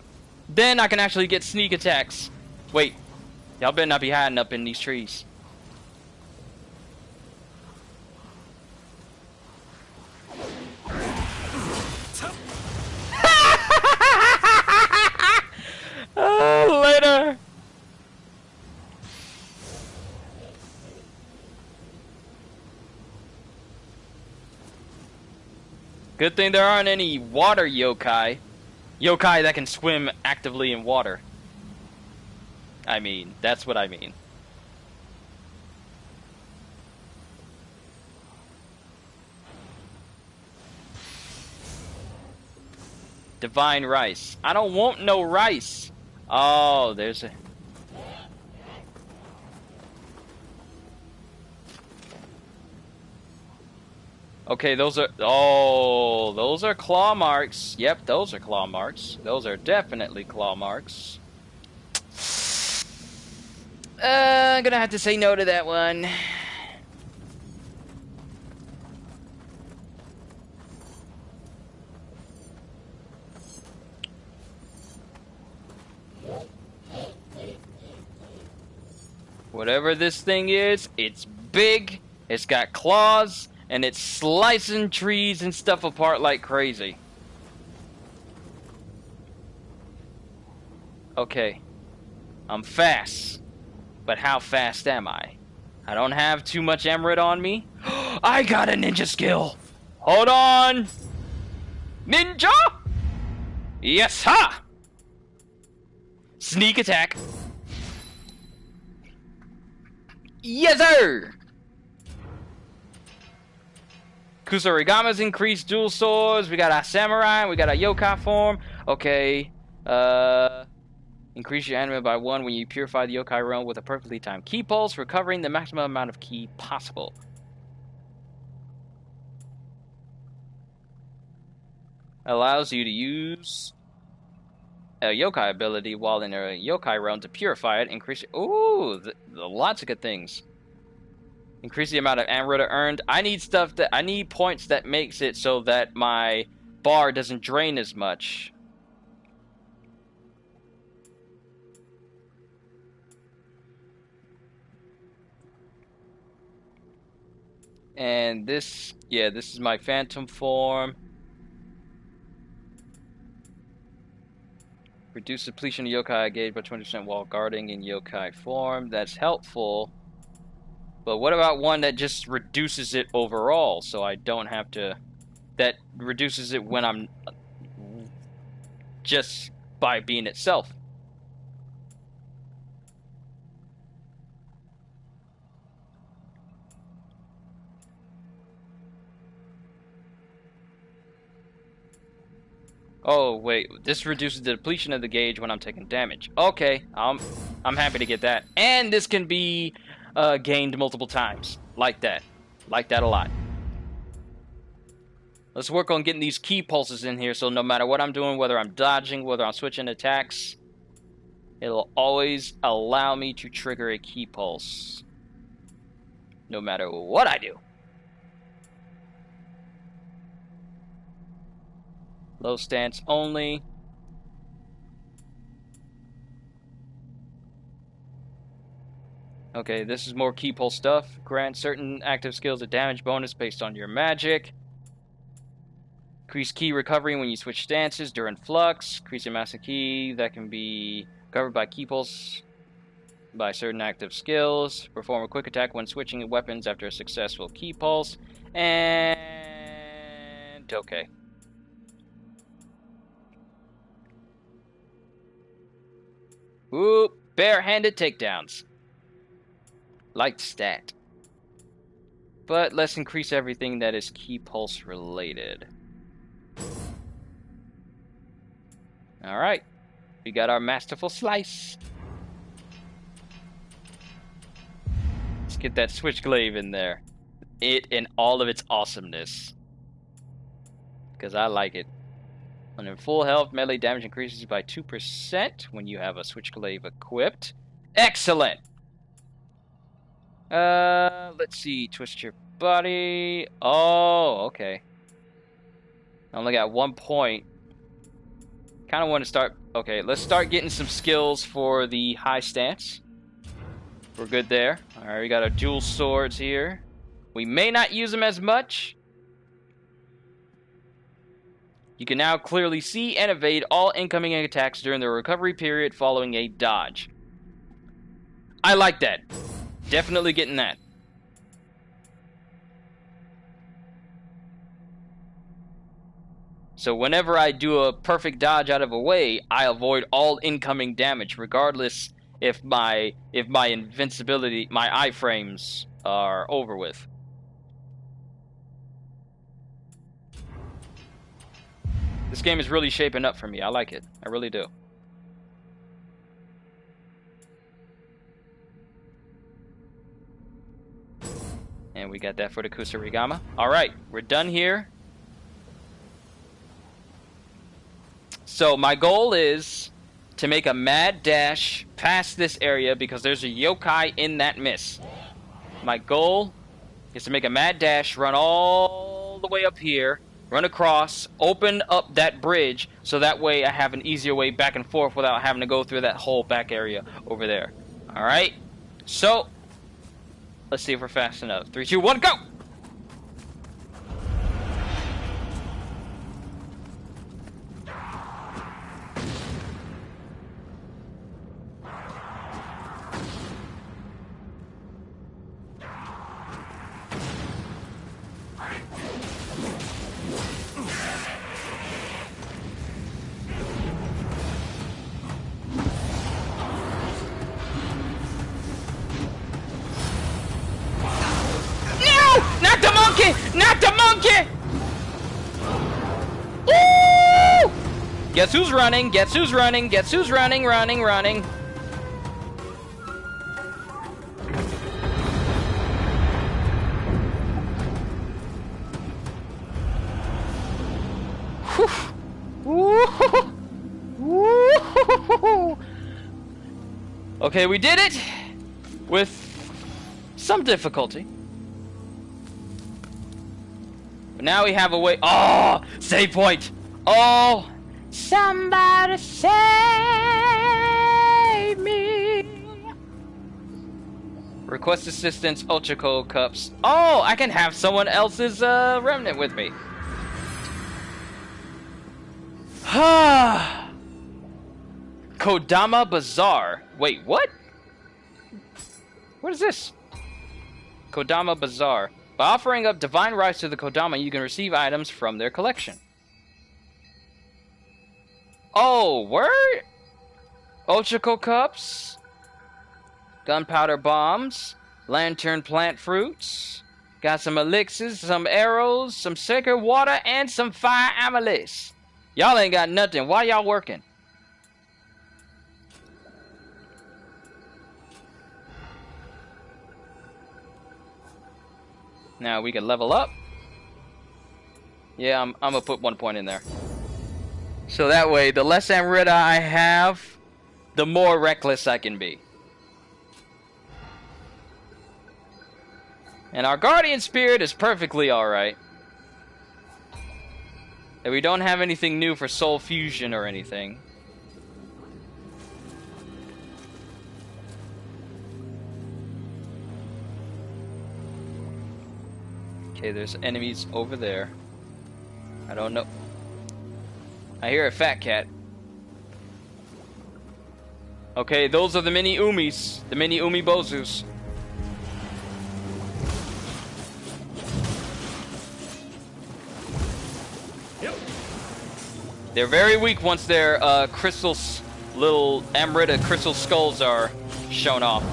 Then I can actually get sneak attacks. Wait. Y'all better not be hiding up in these trees. Oh, later. Good thing there aren't any water yokai. Yokai that can swim actively in water. I mean, that's what I mean. Divine rice. I don't want no rice. Oh, there's a... Okay, those are... Oh, those are claw marks. Yep, those are claw marks. Those are definitely claw marks. I'm gonna have to say no to that one. Whatever this thing is, it's big, it's got claws, and it's slicing trees and stuff apart like crazy. Okay. I'm fast. But how fast am I? I don't have too much emerald on me. I got a ninja skill! Hold on! Ninja! Yes, ha! Sneak attack. Yes, sir! Kusarigama's increased dual swords. We got our samurai. We got our yokai form. Okay. Increase your anima by 1 when you purify the yokai realm with a perfectly timed ki pulse, recovering the maximum amount of ki possible. Allows you to use a yokai ability while in a yokai realm to purify it. Increase. Ooh, lots of good things. Increase the amount of Amrita earned. I need points that makes it so that my bar doesn't drain as much. And this is my phantom form. Reduce depletion of yokai gauge by 20% while guarding in yokai form. That's helpful. But what about one that just reduces it overall, so I don't have to... That reduces it when I'm... just by being itself. Oh, wait. This reduces the depletion of the gauge when I'm taking damage. Okay, I'm happy to get that. And this can be gained multiple times. Like that. Like that a lot. Let's work on getting these ki pulses in here, so no matter what I'm doing, whether I'm dodging, whether I'm switching attacks, it'll always allow me to trigger a ki pulse. No matter what I do. Low stance only. Okay, this is more ki pulse stuff. Grant certain active skills a damage bonus based on your magic. Increase ki recovery when you switch stances during flux. Increase the amount of ki that can be covered by ki pulse by certain active skills. Perform a quick attack when switching weapons after a successful ki pulse. And... okay. Ooh, barehanded takedowns. Like stat. But let's increase everything that is ki pulse related. Alright. We got our masterful slice. Let's get that switchglaive in there. It in all of its awesomeness. Because I like it. When in full health, melee damage increases by 2% when you have a switchglaive equipped. Excellent! Let's see. Twist your body. Oh, okay. I only got 1 point. Kind of want to start... okay, let's start getting some skills for the high stance. We're good there. Alright, we got our dual swords here. We may not use them as much. You can now clearly see and evade all incoming attacks during the recovery period following a dodge. I like that. Definitely getting that. So whenever I do a perfect dodge out of a way, I avoid all incoming damage, regardless if my invincibility, my iframes are over with. This game is really shaping up for me. I like it. I really do. And we got that for the Kusarigama. Alright, we're done here. So my goal is to make a mad dash past this area because there's a yokai in that miss. My goal is to make a mad dash, run all the way up here, run across, open up that bridge, so that way I have an easier way back and forth without having to go through that whole back area over there. Alright? So, let's see if we're fast enough. 3, 2, 1, go! Not the monkey! Not the monkey! Woo! Guess who's running? Guess who's running? Guess who's running? Running. Okay, we did it with some difficulty. But now we have a way. Oh, save point. Oh, somebody save me. Request assistance, Ultra Cold Cups. Oh, I can have someone else's remnant with me. Kodama Bazaar. Wait, what? What is this? Kodama Bazaar. By offering up divine rights to the Kodama, you can receive items from their collection. Oh, word? Ochako cups, gunpowder bombs, lantern plant fruits, got some elixirs, some arrows, some sacred water, and some fire amethyst. Y'all ain't got nothing. Why y'all working? Now we can level up. Yeah, I'm gonna put 1 point in there. So that way, the less Amrita I have, the more reckless I can be. And our Guardian Spirit is perfectly alright. And we don't have anything new for Soul Fusion or anything. Okay, there's enemies over there. I don't know. I hear a fat cat. Okay, those are the mini Umis. The mini Umi Bozus. Yep. They're very weak once their crystals, little Amrita crystal skulls are shown off.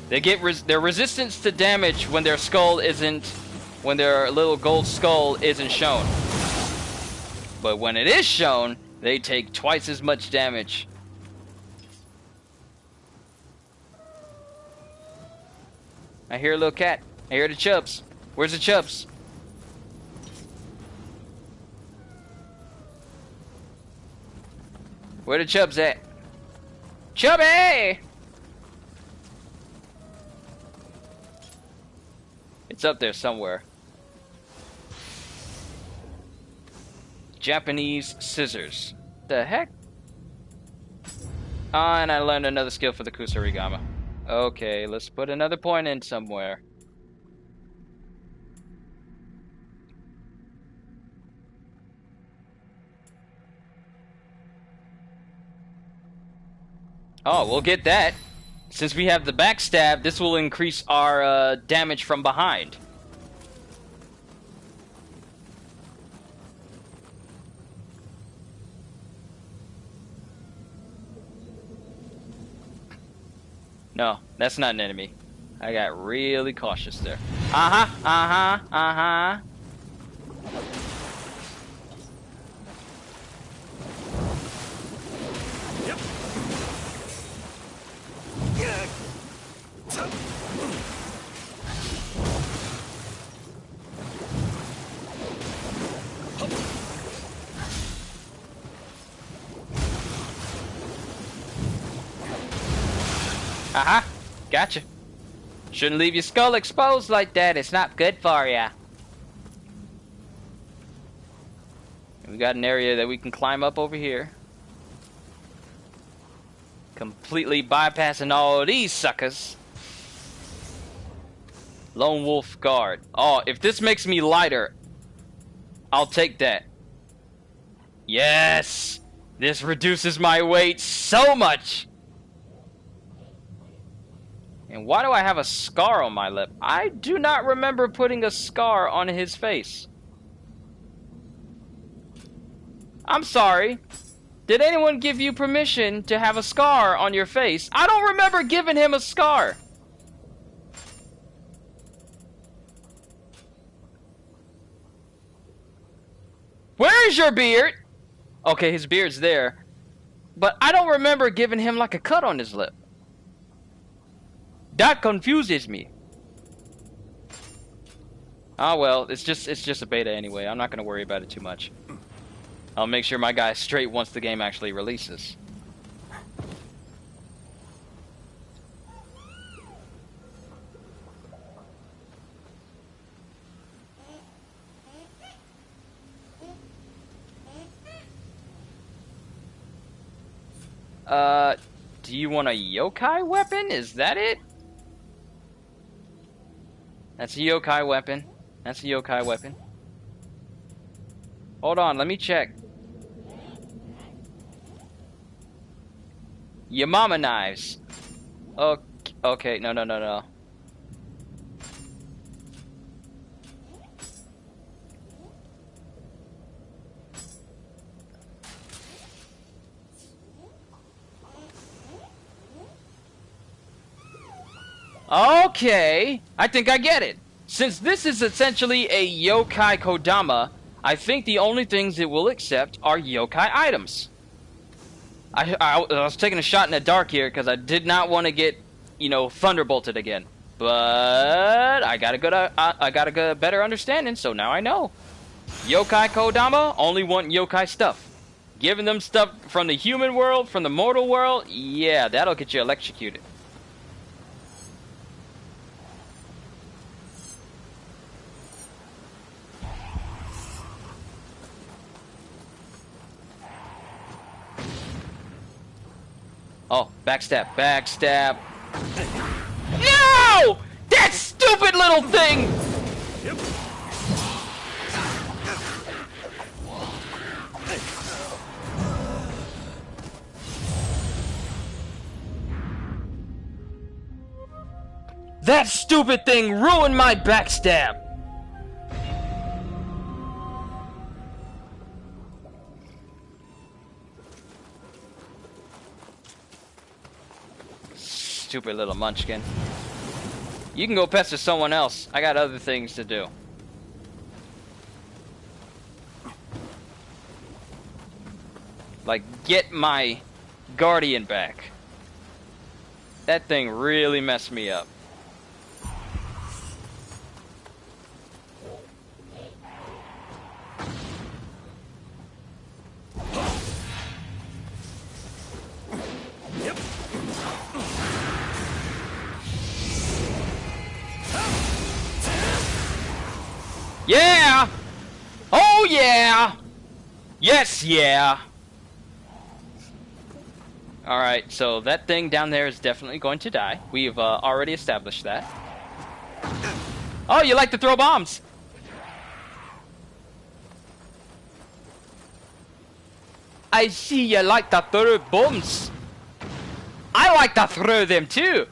They get their resistance to damage when their skull isn't, when their little gold skull isn't shown. But when it is shown, they take twice as much damage. I hear a little cat. I hear the chubs. Where's the chubs? Where the chubs at? Chubby! It's up there somewhere. Japanese scissors. The heck? Ah, and I learned another skill for the Kusarigama. Okay, let's put another point in somewhere. Oh, we'll get that. Since we have the backstab, this will increase our damage from behind. No, that's not an enemy. I got really cautious there. Uh-huh, uh-huh, uh-huh. Gotcha. Shouldn't leave your skull exposed like that. It's not good for ya. We got an area that we can climb up over here. Completely bypassing all of these suckers. Lone Wolf Guard. Oh, if this makes me lighter, I'll take that. Yes! This reduces my weight so much! And why do I have a scar on my lip? I do not remember putting a scar on his face. I'm sorry. Did anyone give you permission to have a scar on your face? I don't remember giving him a scar. Where is your beard? Okay, his beard's there. But I don't remember giving him like a cut on his lip. That confuses me. Ah, well, it's just a beta anyway. I'm not going to worry about it too much. I'll make sure my guy's straight once the game actually releases. Do you want a yokai weapon? Is that it? That's a yokai weapon. That's a yokai weapon. Hold on, let me check. Yamama knives. Okay, no. Okay, I think I get it. Since this is essentially a yokai kodama, I think the only things it will accept are yokai items. I was taking a shot in the dark here because I did not want to get, thunderbolted again. But I got a good better understanding, so now I know. Yokai kodama only want yokai stuff. Giving them stuff from the human world, from the mortal world, yeah, that'll get you electrocuted. Oh, backstab. No! That stupid little thing! That stupid thing ruined my backstab! Stupid little munchkin. You can go pester someone else. I got other things to do. Like, get my guardian back. That thing really messed me up. Yeah! Oh yeah! Yes, yeah! Alright, so that thing down there is definitely going to die. We've already established that. Oh, you like to throw bombs! I see you like to throw bombs. I like to throw them too.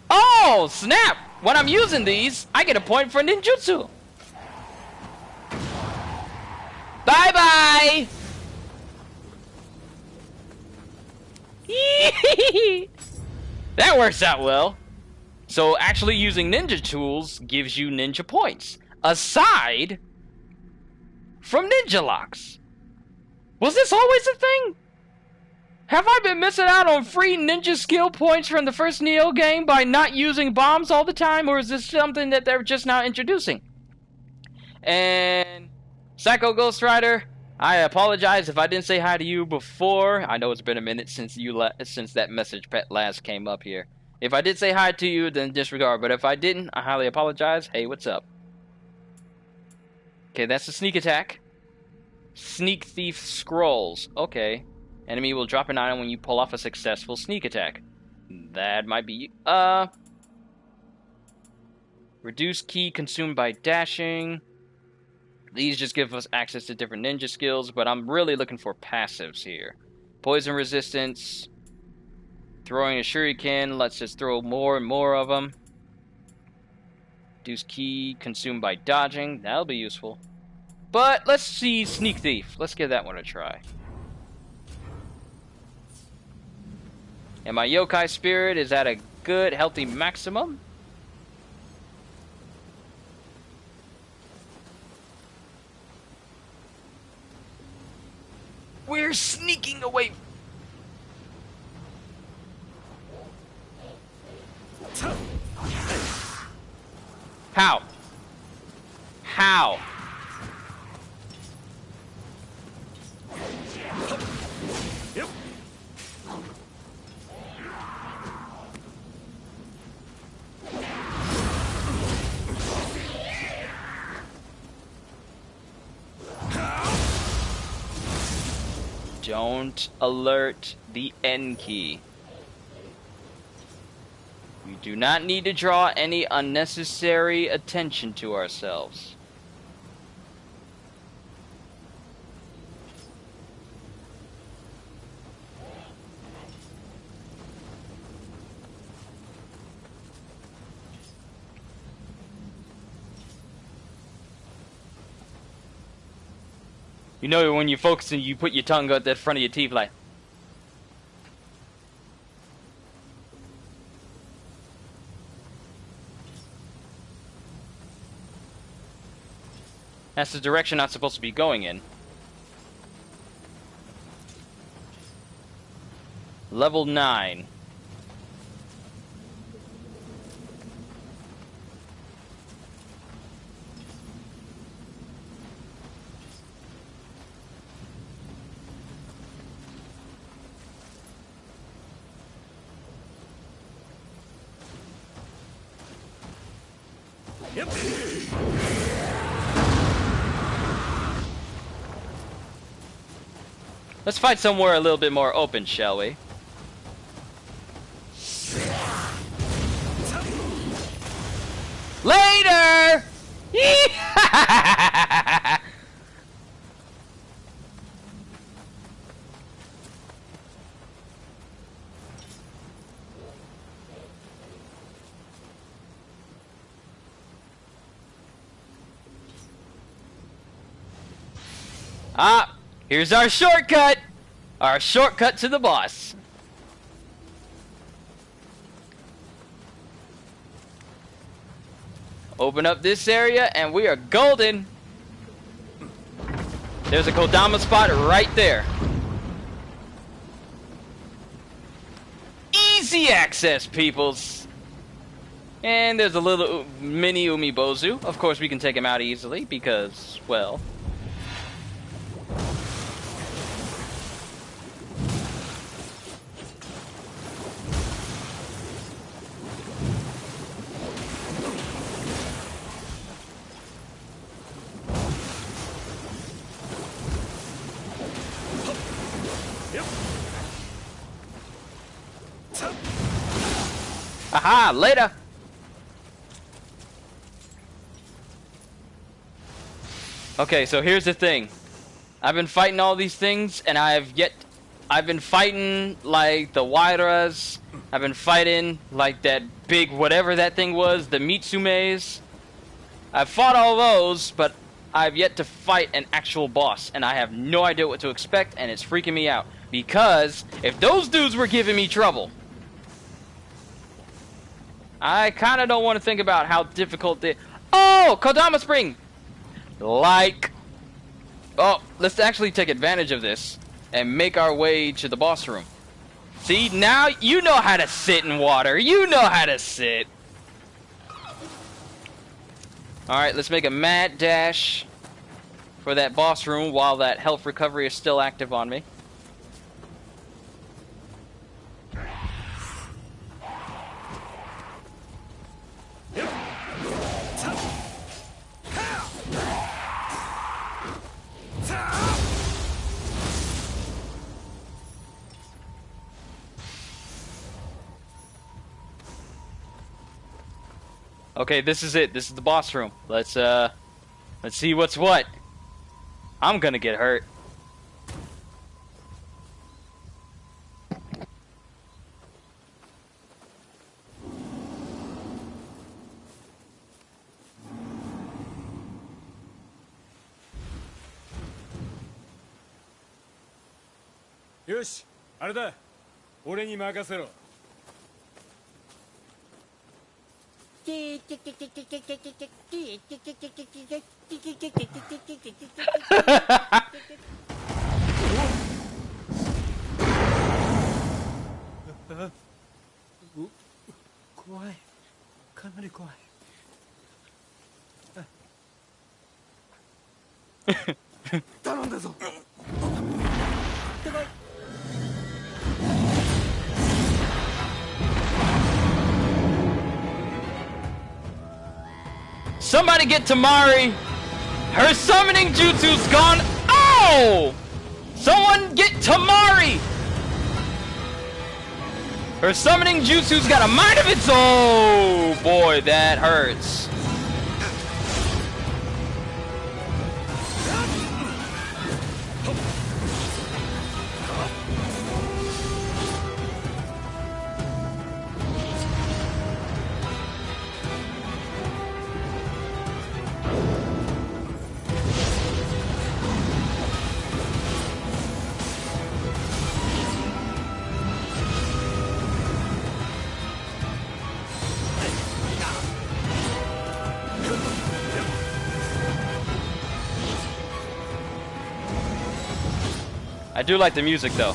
Oh, snap! When I'm using these, I get a point for ninjutsu. Bye-bye! That works out well. So actually using ninja tools gives you ninja points. Aside from ninja locks. Was this always a thing? Have I been missing out on free ninja skill points from the first Nioh game by not using bombs all the time? Or is this something that they're just now introducing? And Psycho Ghost Rider, I apologize if I didn't say hi to you before. I know it's been a minute since since that message last came up here. If I did say hi to you, then disregard. But if I didn't, I highly apologize. Hey, what's up? Okay, that's the sneak attack. Sneak Thief Scrolls. Okay. Enemy will drop an item when you pull off a successful sneak attack. That might be... Reduce key consumed by dashing. These just give us access to different ninja skills, but I'm really looking for passives here. Poison resistance. Throwing a shuriken. Let's just throw more and more of them. Reduce key consumed by dodging. That'll be useful. But let's see Sneak Thief. Let's give that one a try. And my yokai spirit is at a good, healthy maximum. We're sneaking away. How? How? Yep. Don't alert the N key. We do not need to draw any unnecessary attention to ourselves. You know when you focus and you put your tongue out the front of your teeth like... That's the direction I'm supposed to be going in. Level 9. Yep. Let's fight somewhere a little bit more open, shall we? Later! Ah, here's our shortcut! Our shortcut to the boss. Open up this area and we are golden. There's a Kodama spot right there. Easy access, peoples. And there's a little mini Umibozu. Of course we can take him out easily because, well... Aha, later! Okay, so here's the thing. I've been fighting all these things, and I've been fighting, like, the Wairas. I've been fighting, like, that big whatever that thing was, the Mitsumes. I've fought all those, but I've yet to fight an actual boss, and I have no idea what to expect, and it's freaking me out. Because, if those dudes were giving me trouble... I kind of don't want to think about how difficult they... Oh! Kodama Spring! Like... Oh, let's actually take advantage of this and make our way to the boss room. See, now you know how to sit in water. You know how to sit. Alright, let's make a mad dash for that boss room while that health recovery is still active on me. Okay, this is it. This is the boss room. Let's see what's what. I'm gonna get hurt.よし、あれだ。俺に任せろ。怖い。かなり怖い。頼んだぞ。 Somebody get Tamari! Her summoning jutsu's gone. Oh! Someone get Tamari! Her summoning jutsu's got a mind of its own. Oh boy, that hurts. I do like the music though.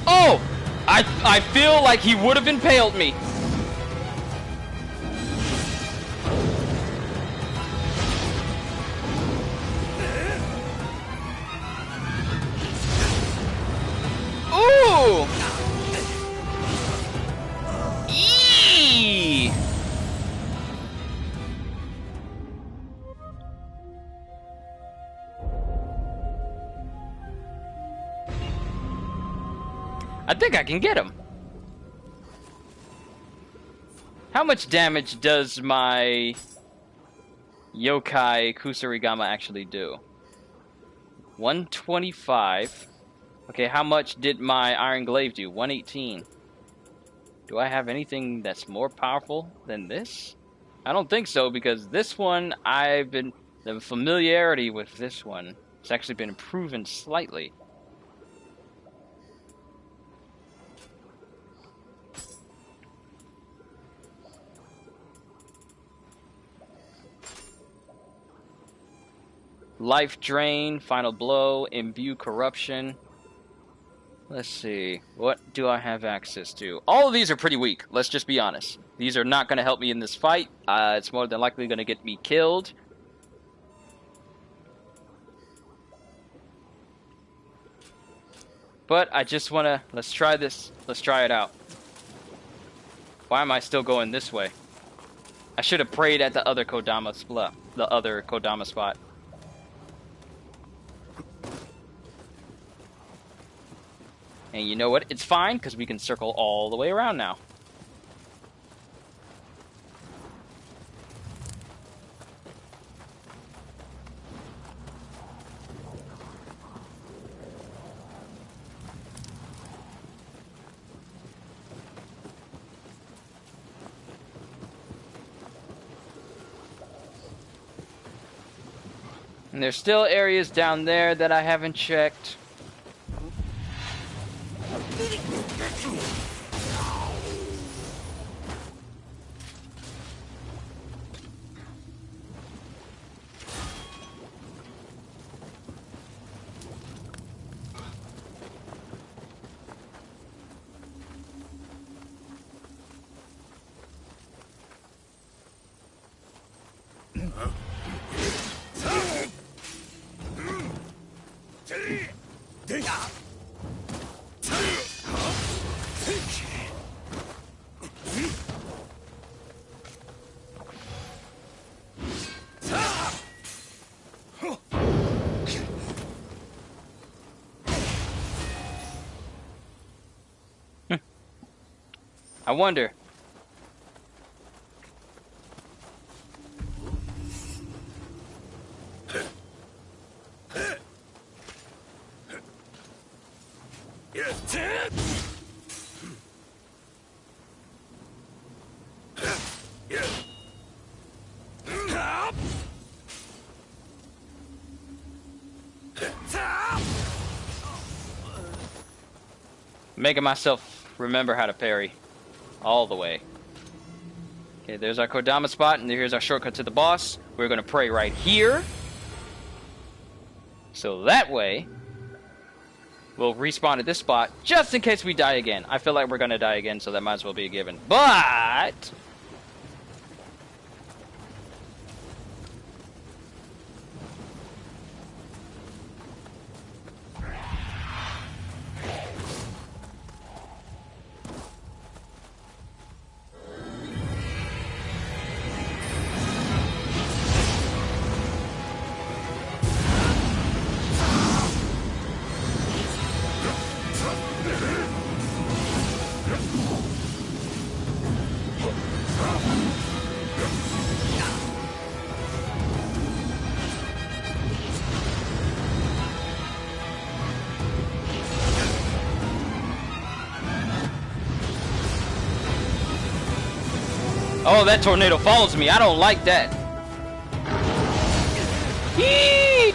Oh! I feel like he would have impaled me. Ooh! Eee! I think I can get him. How much damage does my Yokai Kusarigama actually do? 125. Okay, how much did my Iron Glaive do? 118. Do I have anything that's more powerful than this? I don't think so, because this one, the familiarity with this one has actually been proven slightly. Life Drain, Final Blow, Imbue Corruption. Let's see. What do I have access to? All of these are pretty weak. Let's just be honest. These are not going to help me in this fight. It's more than likely going to get me killed. But I just want to... Let's try this. Let's try it out. Why am I still going this way? I should have prayed at the other Kodama spot. And you know what? It's fine, because we can circle all the way around now. And there's still areas down there that I haven't checked. I wonder. Making myself remember how to parry all the way. Okay, there's our Kodama spot, and here's our shortcut to the boss. We're gonna pray right here. So that way, we'll respawn at this spot, just in case we die again. I feel like we're gonna die again, so that might as well be a given. But... oh, that tornado follows me. I don't like that. Yee!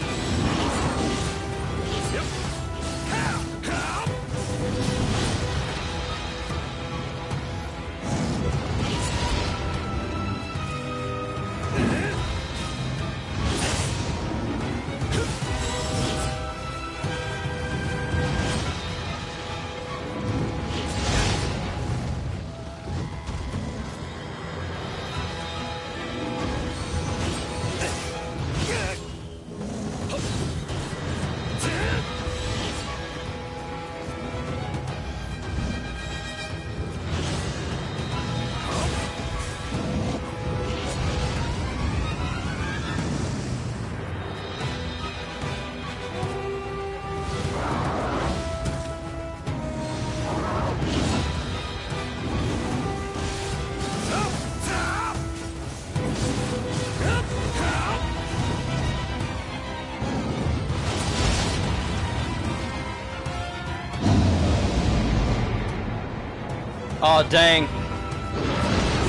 Oh, dang.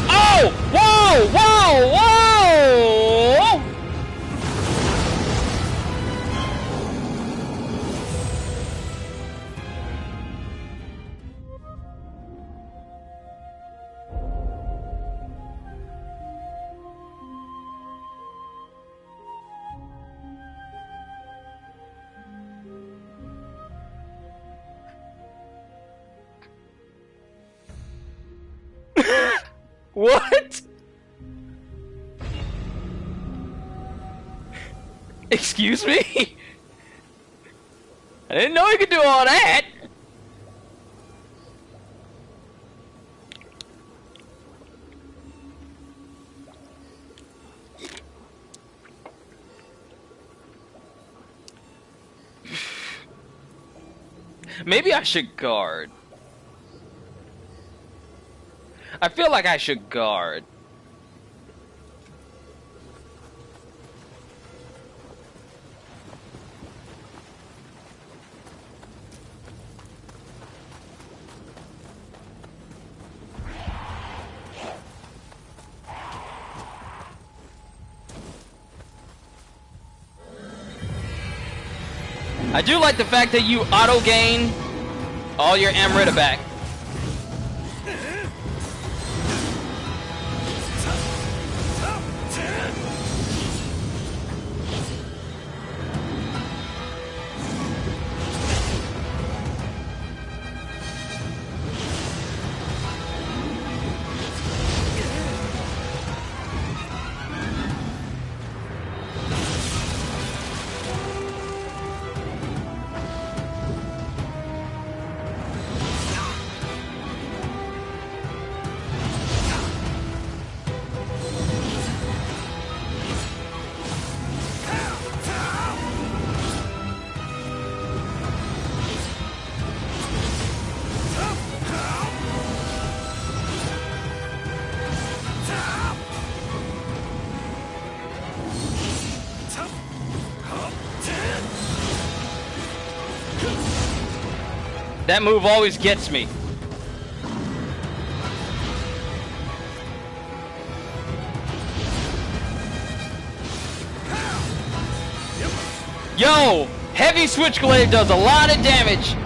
Oh! Whoa! Whoa! Whoa! What? Excuse me? I didn't know he could do all that. Maybe I should guard. I feel like I should guard. I do like the fact that you auto-gain all your Amrita back. That move always gets me. Yo! Heavy Switchblade does a lot of damage!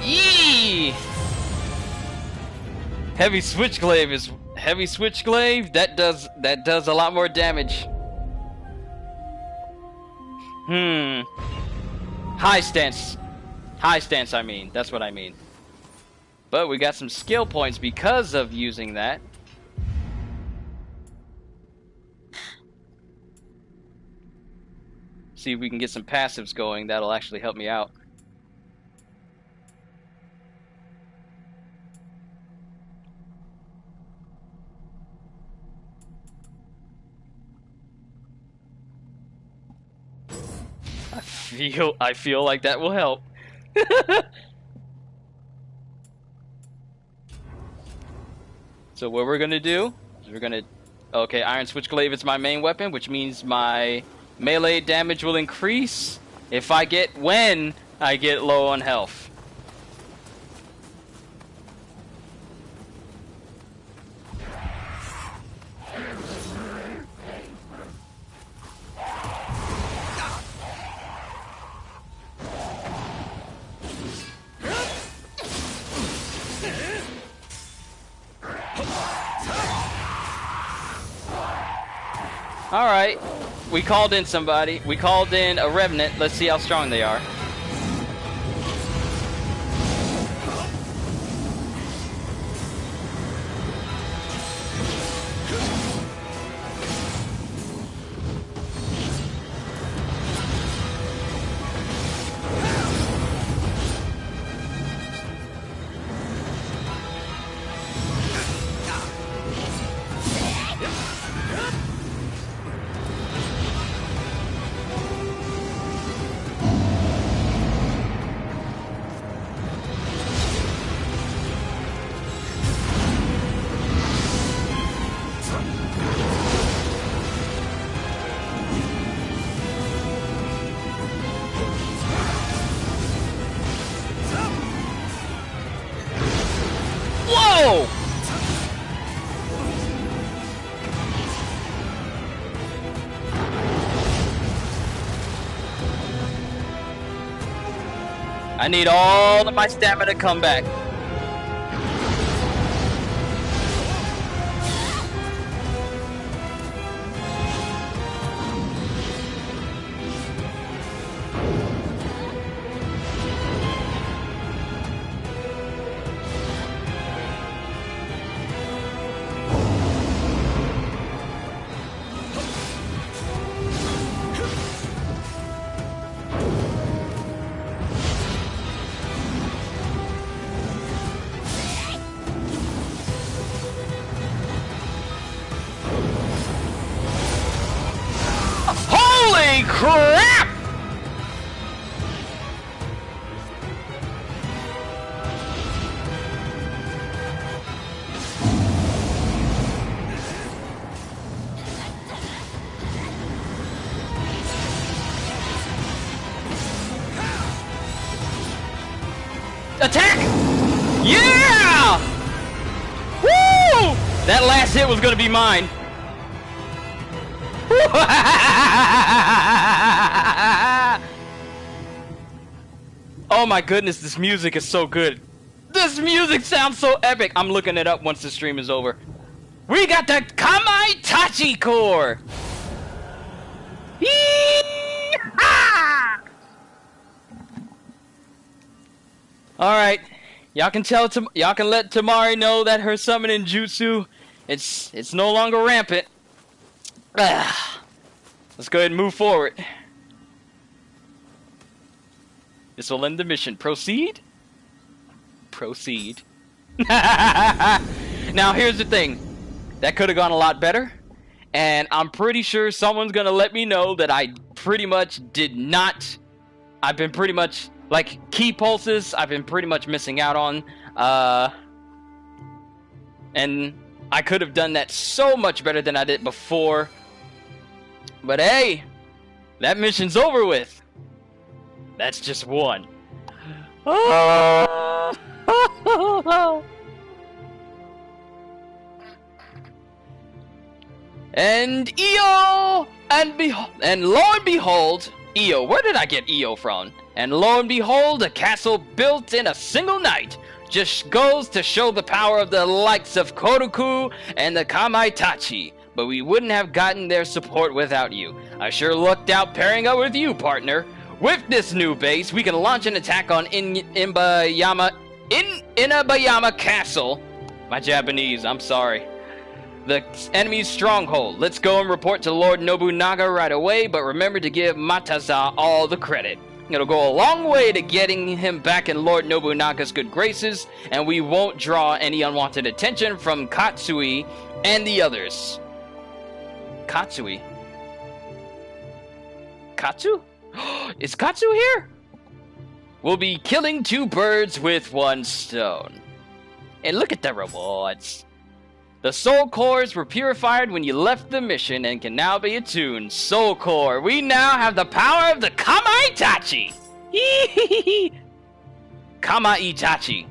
Yee! Heavy Switchblade is Heavy Switchblade. That does a lot more damage. High stance. High stance, I mean. That's what I mean. But we got some skill points because of using that. See if we can get some passives going. That'll actually help me out. I feel like that will help. So what we're gonna do is we're gonna... Okay, Iron Switchblade is my main weapon, which means my melee damage will increase when I get low on health. Alright, we called in somebody. We called in a Revenant. Let's see how strong they are. Whoa! I need all of my stamina to come back. Holy crap! Attack! Yeah! Woo! That last hit was gonna be mine. Oh my goodness, this music is so good. This music sounds so epic. I'm looking it up once the stream is over. We got the Kamaitachi core. Yee-haw! All right, y'all can let Tamari know that her summoning jutsu, it's no longer rampant. Let's go ahead and move forward. This will end the mission. Proceed? Proceed. Now, here's the thing. That could have gone a lot better. And I'm pretty sure someone's going to let me know that I pretty much did not... I've been pretty much... Like, key pulses, I've been pretty much missing out on. And I could have done that so much better than I did before. But hey, that mission's over with. That's just one. And Nioh! And lo and behold, Nioh, where did I get Nioh from? And lo and behold, a castle built in a single night just goes to show the power of the likes of Kodoku and the Kamaitachi. But we wouldn't have gotten their support without you. I sure lucked out pairing up with you, partner. With this new base, we can launch an attack on Inabayama Castle. My Japanese, I'm sorry. The enemy's stronghold. Let's go and report to Lord Nobunaga right away, but remember to give Mataza all the credit. It'll go a long way to getting him back in Lord Nobunaga's good graces, and we won't draw any unwanted attention from Katsui and the others. Katsui? Katsu? Is Katsu here? We'll be killing two birds with one stone. And look at the rewards. The soul cores were purified when you left the mission and can now be attuned. Soul core. We now have the power of the Kamaitachi. Kamaitachi.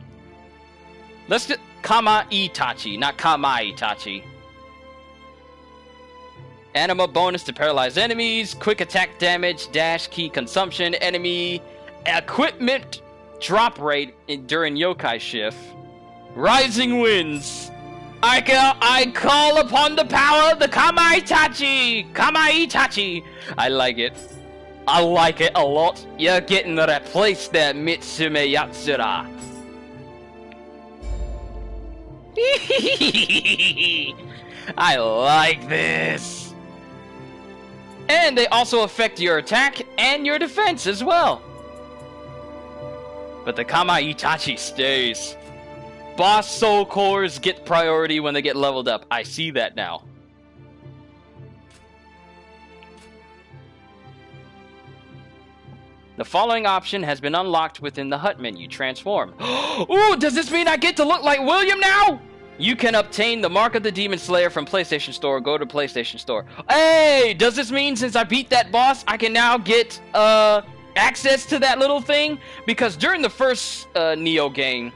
Let's do Kamaitachi, not Kamaitachi. Anima bonus to paralyze enemies, quick attack damage, dash key consumption, enemy equipment drop rate during yokai shift. Rising winds. I call upon the power of the Kamaitachi! Kamaitachi! I like it. I like it a lot. You're getting to replace that Mitsume Yatsura. I like this. And they also affect your attack and your defense as well. But the Kamaitachi stays. Boss soul cores get priority when they get leveled up. I see that now. The following option has been unlocked within the hut menu. Transform. Ooh, does this mean I get to look like William now? You can obtain the Mark of the Demon Slayer from PlayStation Store. Go to PlayStation Store. Hey, does this mean since I beat that boss, I can now get access to that little thing? Because during the first Nioh game,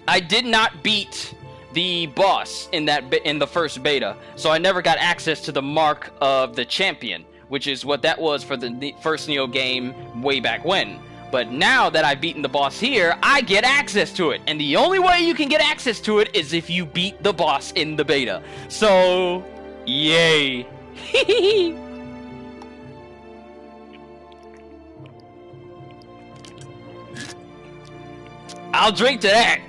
I did not beat the boss in the first beta, so I never got access to the Mark of the Champion, which is what that was for the first Nioh game way back when. But now that I've beaten the boss here, I get access to it, and the only way you can get access to it is if you beat the boss in the beta. So, yay. I'll drink to that.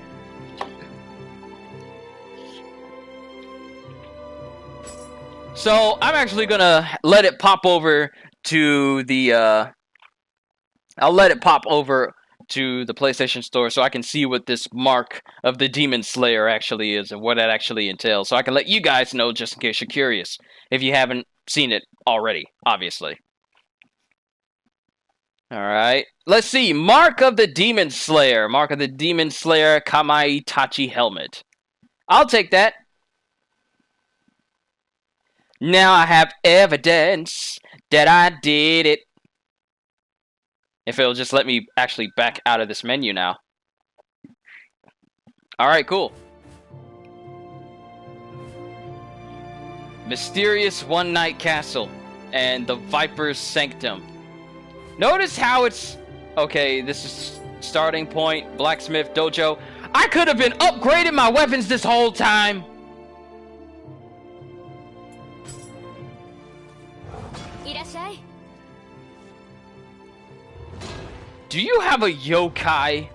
So, I'm actually gonna let it pop over to the, I'll let it pop over to the PlayStation Store so I can see what this Mark of the Demon Slayer actually is and what that actually entails. So I can let you guys know just in case you're curious, if you haven't seen it already, obviously. Alright, let's see. Mark of the Demon Slayer. Mark of the Demon Slayer Kamaitachi Helmet. I'll take that. Now I have evidence that I did it. If it'll just let me actually back out of this menu now. Alright, cool. Mysterious One Night Castle and the Viper's Sanctum. Notice how it's... Okay, this is starting point, blacksmith dojo. I could have been upgrading my weapons this whole time. Do you have a yokai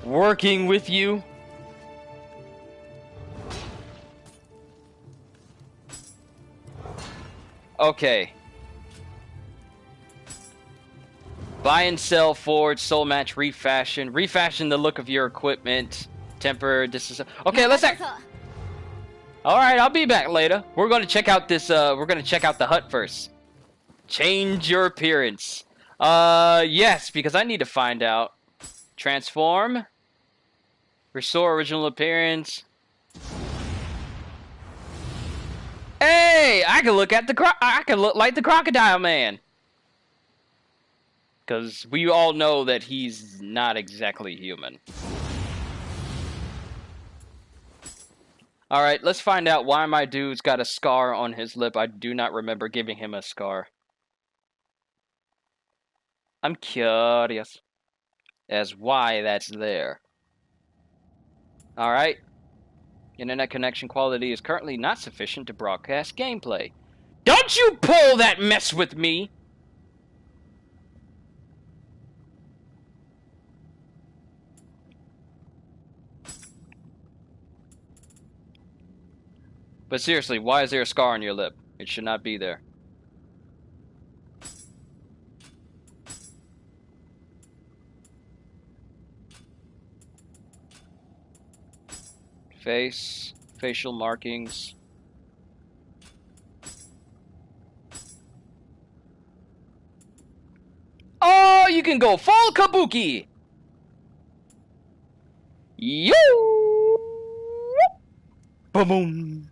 working with you? Okay. Buy and sell, forge, soul match, refashion. Refashion the look of your equipment. Temper, okay, let's act. Alright, I'll be back later. We're gonna check out this, we're gonna check out the hut first. Change your appearance. Yes, because I need to find out. Transform. Restore original appearance. Hey, I can look at I can look like the Crocodile Man. Because we all know that he's not exactly human. Alright, let's find out why my dude's got a scar on his lip. I do not remember giving him a scar. I'm curious as why that's there. Alright. Internet connection quality is currently not sufficient to broadcast gameplay. Don't you pull that mess with me! But seriously, why is there a scar on your lip? It should not be there. Face, facial markings. Oh, you can go full kabuki! Yo! Boom boom!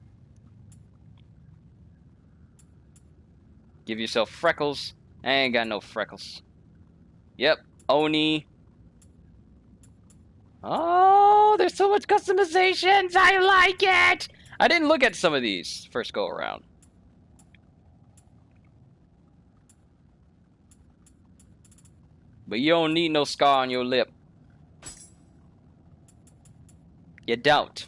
Give yourself freckles. I ain't got no freckles. Yep, Oni. Oh, there's so much customizations! I like it! I didn't look at some of these first go around. But you don't need no scar on your lip. You don't.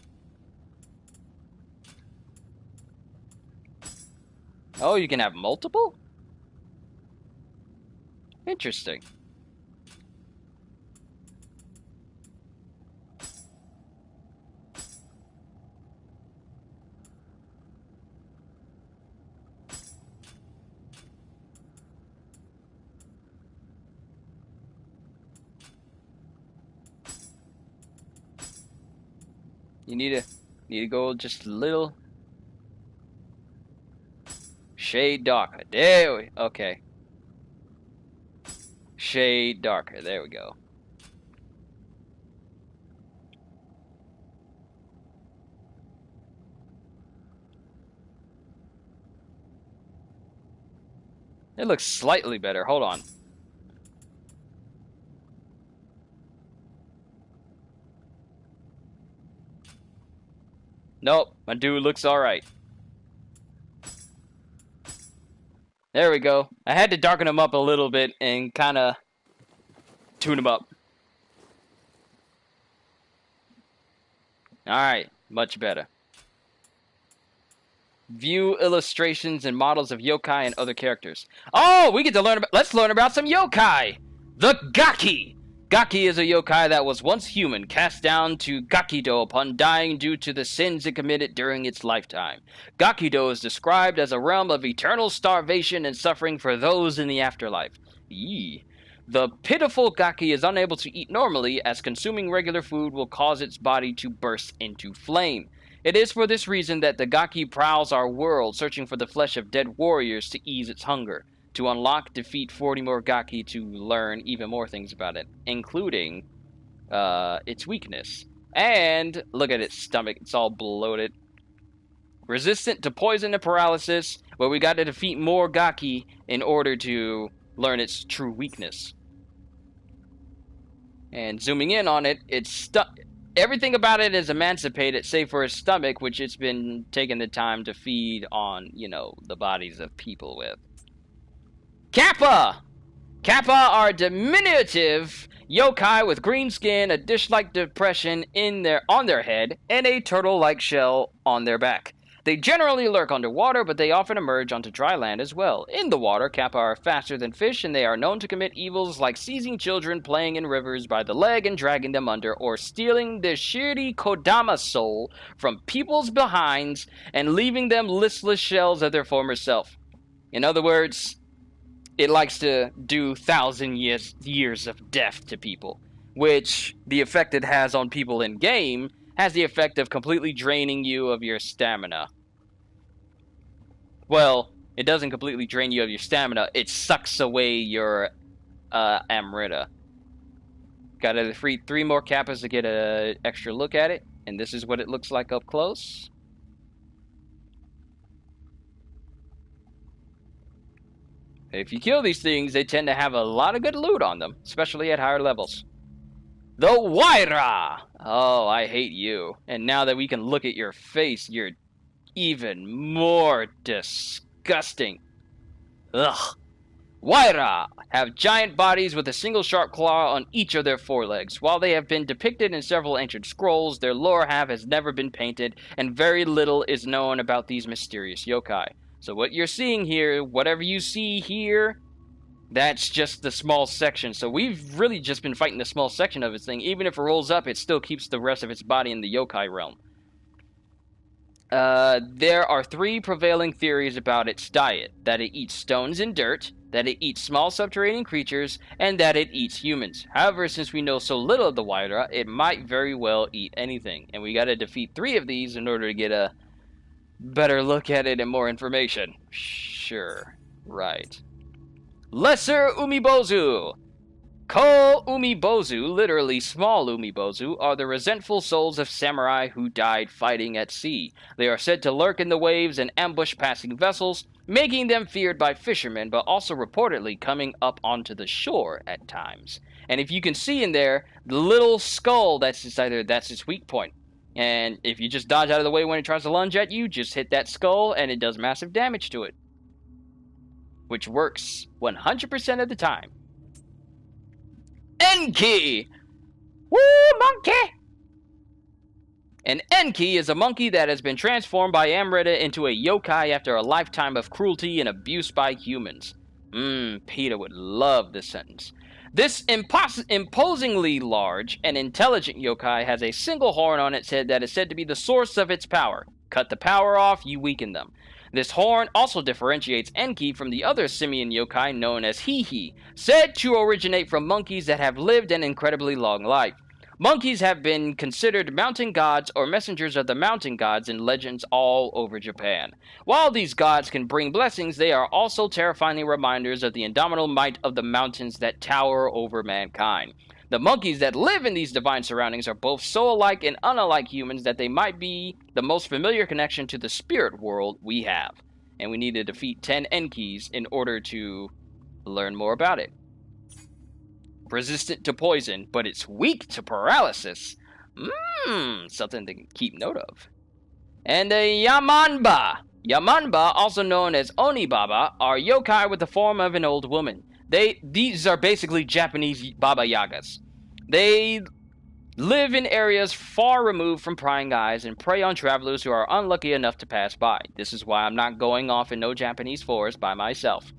Oh, you can have multiple? Interesting. You need to go just a little shade darker. There we okay. Shade darker. There we go. It looks slightly better. Hold on. Nope, my dude looks alright. There we go. I had to darken him up a little bit and kind of tune him up. Alright, much better. View illustrations and models of yokai and other characters. Oh, we get to learn about... Let's learn about some yokai! The Gaki! Gaki is a yokai that was once human, cast down to Gakido upon dying due to the sins it committed during its lifetime. Gakido is described as a realm of eternal starvation and suffering for those in the afterlife. Yee. The pitiful Gaki is unable to eat normally, as consuming regular food will cause its body to burst into flame. It is for this reason that the Gaki prowls our world, searching for the flesh of dead warriors to ease its hunger. To unlock, defeat 40 more Gaki to learn even more things about it, including its weakness. And look at its stomach, it's all bloated. Resistant to poison and paralysis, but we got to defeat more Gaki in order to learn its true weakness. And zooming in on it, everything about it is emancipated, save for its stomach, which it's been taking the time to feed on, you know, the bodies of people with. Kappa! Kappa are diminutive yokai with green skin, a dish-like depression on their head, and a turtle-like shell on their back. They generally lurk underwater, but they often emerge onto dry land as well. In the water, Kappa are faster than fish, and they are known to commit evils like seizing children playing in rivers by the leg and dragging them under, or stealing the Shiri Kodama soul from people's behinds and leaving them listless shells of their former self. In other words, it likes to do 1,000 years of death to people, which the effect it has on people in game has the effect of completely draining you of your stamina. Well, it doesn't completely drain you of your stamina, it sucks away your Amrita. Gotta defeat 3 more Kappas to get an extra look at it. And this is what it looks like up close. If you kill these things, they tend to have a lot of good loot on them, especially at higher levels. The Waira! Oh, I hate you. And now that we can look at your face, you're even more disgusting. Ugh. Waira have giant bodies with a single sharp claw on each of their forelegs. While they have been depicted in several ancient scrolls, their lower half has never been painted, and very little is known about these mysterious yokai. So what you're seeing here, whatever you see here, that's just the small section. So we've really just been fighting the small section of its thing. Even if it rolls up, it still keeps the rest of its body in the yokai realm. There are 3 prevailing theories about its diet. That it eats stones and dirt, that it eats small subterranean creatures, and that it eats humans. However, since we know so little of the Waira, it might very well eat anything. And we gotta defeat 3 of these in order to get a better look at it and more information. Sure. Right. Lesser Umibozu. Ko Umibozu, literally small Umibozu, are the resentful souls of samurai who died fighting at sea. They are said to lurk in the waves and ambush passing vessels, making them feared by fishermen, but also reportedly coming up onto the shore at times. And if you can see in there, the little skull, that's its weak point. And if you just dodge out of the way when it tries to lunge at you, just hit that skull and it does massive damage to it. Which works 100% of the time. Enki! Woo, monkey! An Enki is a monkey that has been transformed by Amrita into a yokai after a lifetime of cruelty and abuse by humans. Peter would love this sentence. This imposingly large and intelligent yokai has a single horn on its head that is said to be the source of its power. Cut the power off, you weaken them. This horn also differentiates Enki from the other simian yokai known as Hihi, said to originate from monkeys that have lived an incredibly long life. Monkeys have been considered mountain gods or messengers of the mountain gods in legends all over Japan. While these gods can bring blessings, they are also terrifying reminders of the indomitable might of the mountains that tower over mankind. The monkeys that live in these divine surroundings are both so alike and unalike humans that they might be the most familiar connection to the spirit world we have. And we need to defeat 10 Enkis in order to learn more about it. Resistant to poison, but it's weak to paralysis. Something to keep note of. And a Yamanba. Yamanba, also known as Onibaba, are yokai with the form of an old woman. These are basically Japanese Baba Yagas. They live in areas far removed from prying eyes and prey on travelers who are unlucky enough to pass by. This is why I'm not going off in no Japanese forest by myself.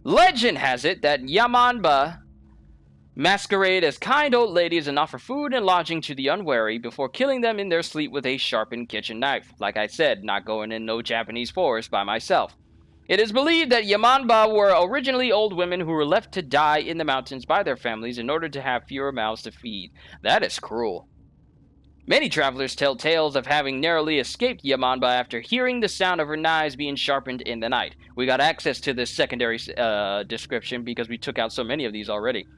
Legend has it that Yamanba masquerade as kind old ladies and offer food and lodging to the unwary before killing them in their sleep with a sharpened kitchen knife. Like I said, not going in no Japanese forest by myself. It is believed that Yamanba were originally old women who were left to die in the mountains by their families in order to have fewer mouths to feed. That is cruel. Many travelers tell tales of having narrowly escaped Yamanba after hearing the sound of her knives being sharpened in the night. We got access to this secondary description because we took out so many of these already.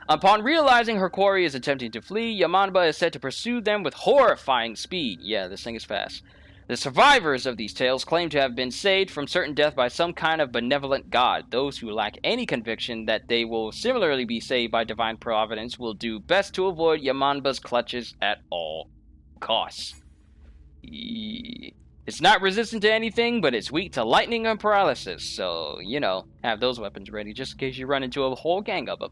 Upon realizing her quarry is attempting to flee, Yamanba is said to pursue them with horrifying speed. Yeah, this thing is fast. The survivors of these tales claim to have been saved from certain death by some kind of benevolent god. Those who lack any conviction that they will similarly be saved by divine providence will do best to avoid Yamanba's clutches at all costs. It's not resistant to anything, but it's weak to lightning and paralysis. So, have those weapons ready just in case you run into a whole gang of them.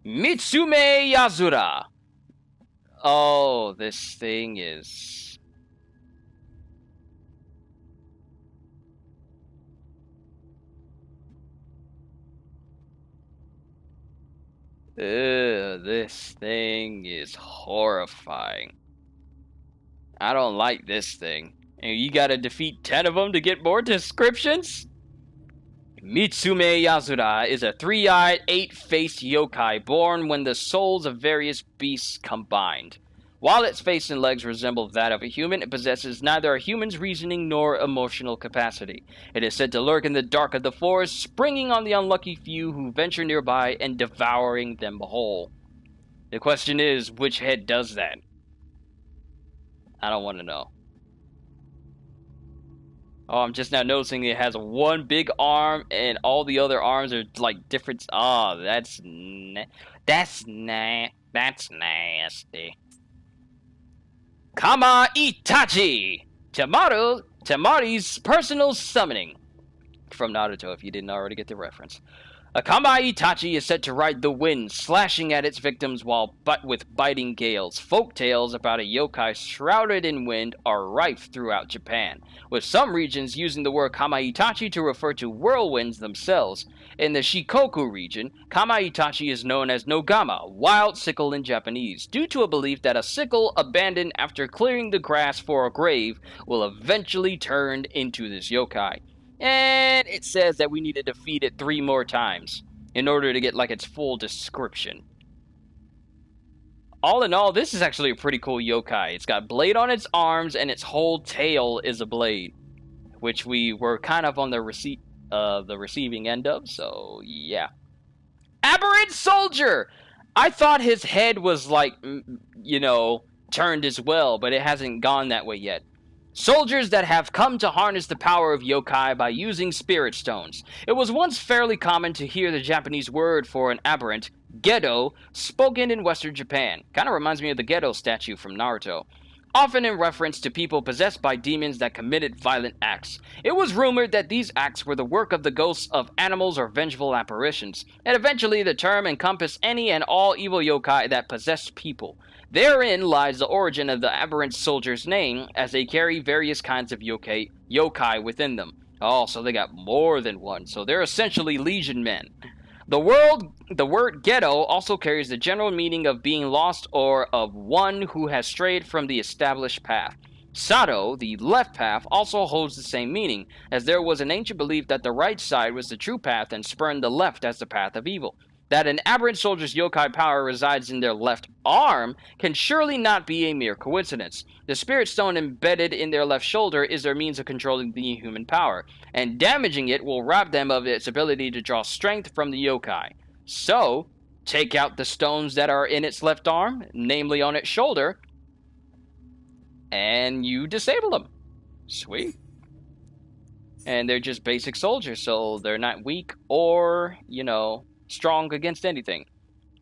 Mitsume Yazura. Oh, this thing is... this thing is horrifying. I don't like this thing. And you gotta defeat 10 of them to get more descriptions? Mitsume Yazura is a 3-eyed, 8-faced yokai born when the souls of various beasts combined. While its face and legs resemble that of a human, it possesses neither a human's reasoning nor emotional capacity. It is said to lurk in the dark of the forest, springing on the unlucky few who venture nearby and devouring them whole. The question is, which head does that? I don't want to know. Oh, I'm just now noticing it has one big arm and all the other arms are like different. Oh, that's nasty. Kama Itachi! Temari's personal summoning. From Naruto, if you didn't already get the reference. A Kama Itachi is said to ride the wind, slashing at its victims with biting gales. Folk tales about a yokai shrouded in wind are rife throughout Japan, with some regions using the word Kama Itachi to refer to whirlwinds themselves. In the Shikoku region, Kama Itachi is known as Nogama, wild sickle in Japanese, due to a belief that a sickle abandoned after clearing the grass for a grave will eventually turn into this yokai. And it says that we need to defeat it 3 more times in order to get like its full description. All in all, this is actually a pretty cool yokai. It's got blade on its arms and its whole tail is a blade, which we were kind of on the receiving end of, so yeah. Aberrant Soldier! I thought his head was like, turned as well, but it hasn't gone that way yet. Soldiers that have come to harness the power of yokai by using spirit stones. It was once fairly common to hear the Japanese word for an aberrant, Gedo, spoken in Western Japan. Kind of reminds me of the Gedo statue from Naruto. Often in reference to people possessed by demons that committed violent acts. It was rumored that these acts were the work of the ghosts of animals or vengeful apparitions, and eventually the term encompassed any and all evil yokai that possessed people. Therein lies the origin of the aberrant soldier's name, as they carry various kinds of yokai within them. Oh, so they got more than one, so they're essentially legion men. The word ghetto also carries the general meaning of being lost or of one who has strayed from the established path. Sado, the left path, also holds the same meaning, as there was an ancient belief that the right side was the true path and spurned the left as the path of evil. That an aberrant soldier's yokai power resides in their left arm can surely not be a mere coincidence. The spirit stone embedded in their left shoulder is their means of controlling the human power, and damaging it will rob them of its ability to draw strength from the yokai. So, take out the stones that are in its left arm, namely on its shoulder, and you disable them. Sweet. And they're just basic soldiers, so they're not weak or, strong against anything.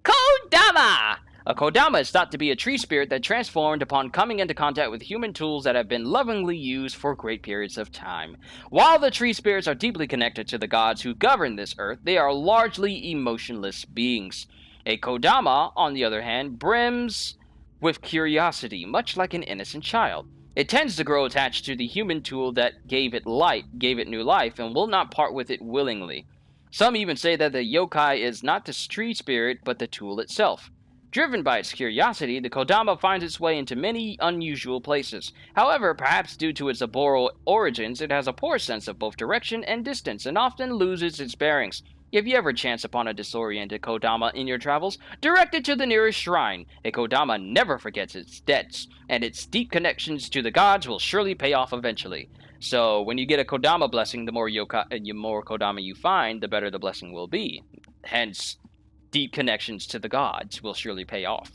Kodama! A Kodama is thought to be a tree spirit that transformed upon coming into contact with human tools that have been lovingly used for great periods of time. While the tree spirits are deeply connected to the gods who govern this earth, they are largely emotionless beings. A Kodama, on the other hand, brims with curiosity, much like an innocent child. It tends to grow attached to the human tool that gave it new life, and will not part with it willingly. Some even say that the yokai is not the tree spirit, but the tool itself. Driven by its curiosity, the Kodama finds its way into many unusual places. However, perhaps due to its arboreal origins, it has a poor sense of both direction and distance, and often loses its bearings. If you ever chance upon a disoriented Kodama in your travels, direct it to the nearest shrine. A Kodama never forgets its debts, and its deep connections to the gods will surely pay off eventually. So, when you get a Kodama blessing, the more Kodama you find, the better the blessing will be. Hence, deep connections to the gods will surely pay off.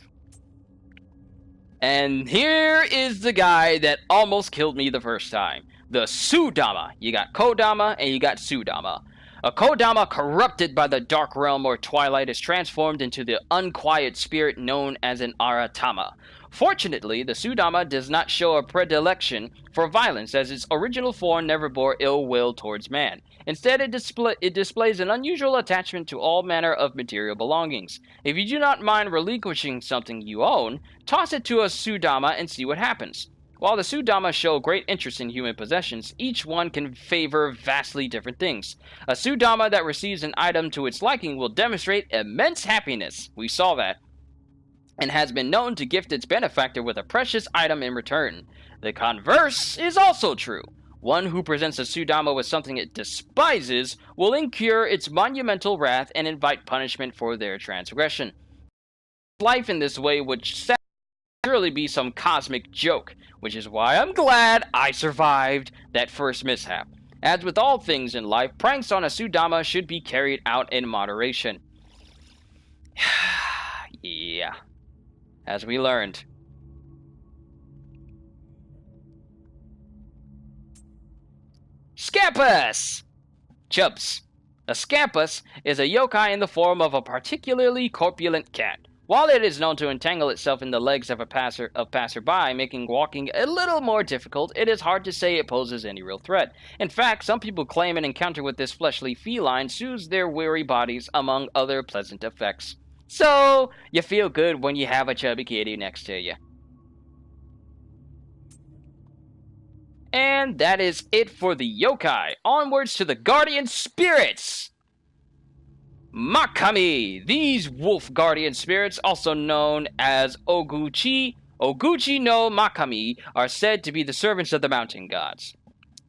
And here is the guy that almost killed me the first time. The Sudama. You got Kodama and you got Sudama. A Kodama corrupted by the dark realm or twilight is transformed into the unquiet spirit known as an Aratama. Fortunately, the Sudama does not show a predilection for violence, as its original form never bore ill will towards man. Instead, it displays an unusual attachment to all manner of material belongings. If you do not mind relinquishing something you own, toss it to a Sudama and see what happens. While the Sudama show great interest in human possessions, each one can favor vastly different things. A Sudama that receives an item to its liking will demonstrate immense happiness. We saw that. And has been known to gift its benefactor with a precious item in return. The converse is also true. One who presents a Sudama with something it despises will incur its monumental wrath and invite punishment for their transgression. Life in this way would surely be some cosmic joke, which is why I'm glad I survived that first mishap. As with all things in life, pranks on a Sudama should be carried out in moderation. Yeah, as we learned. Scampus! Chubs. A scampus is a yokai in the form of a particularly corpulent cat. While it is known to entangle itself in the legs of a passerby, making walking a little more difficult, it is hard to say it poses any real threat. In fact, some people claim an encounter with this fleshly feline soothes their weary bodies, among other pleasant effects. So, you feel good when you have a chubby kitty next to you. And that is it for the yokai. Onwards to the guardian spirits! Makami! These wolf guardian spirits, also known as Oguchi no Makami, are said to be the servants of the mountain gods.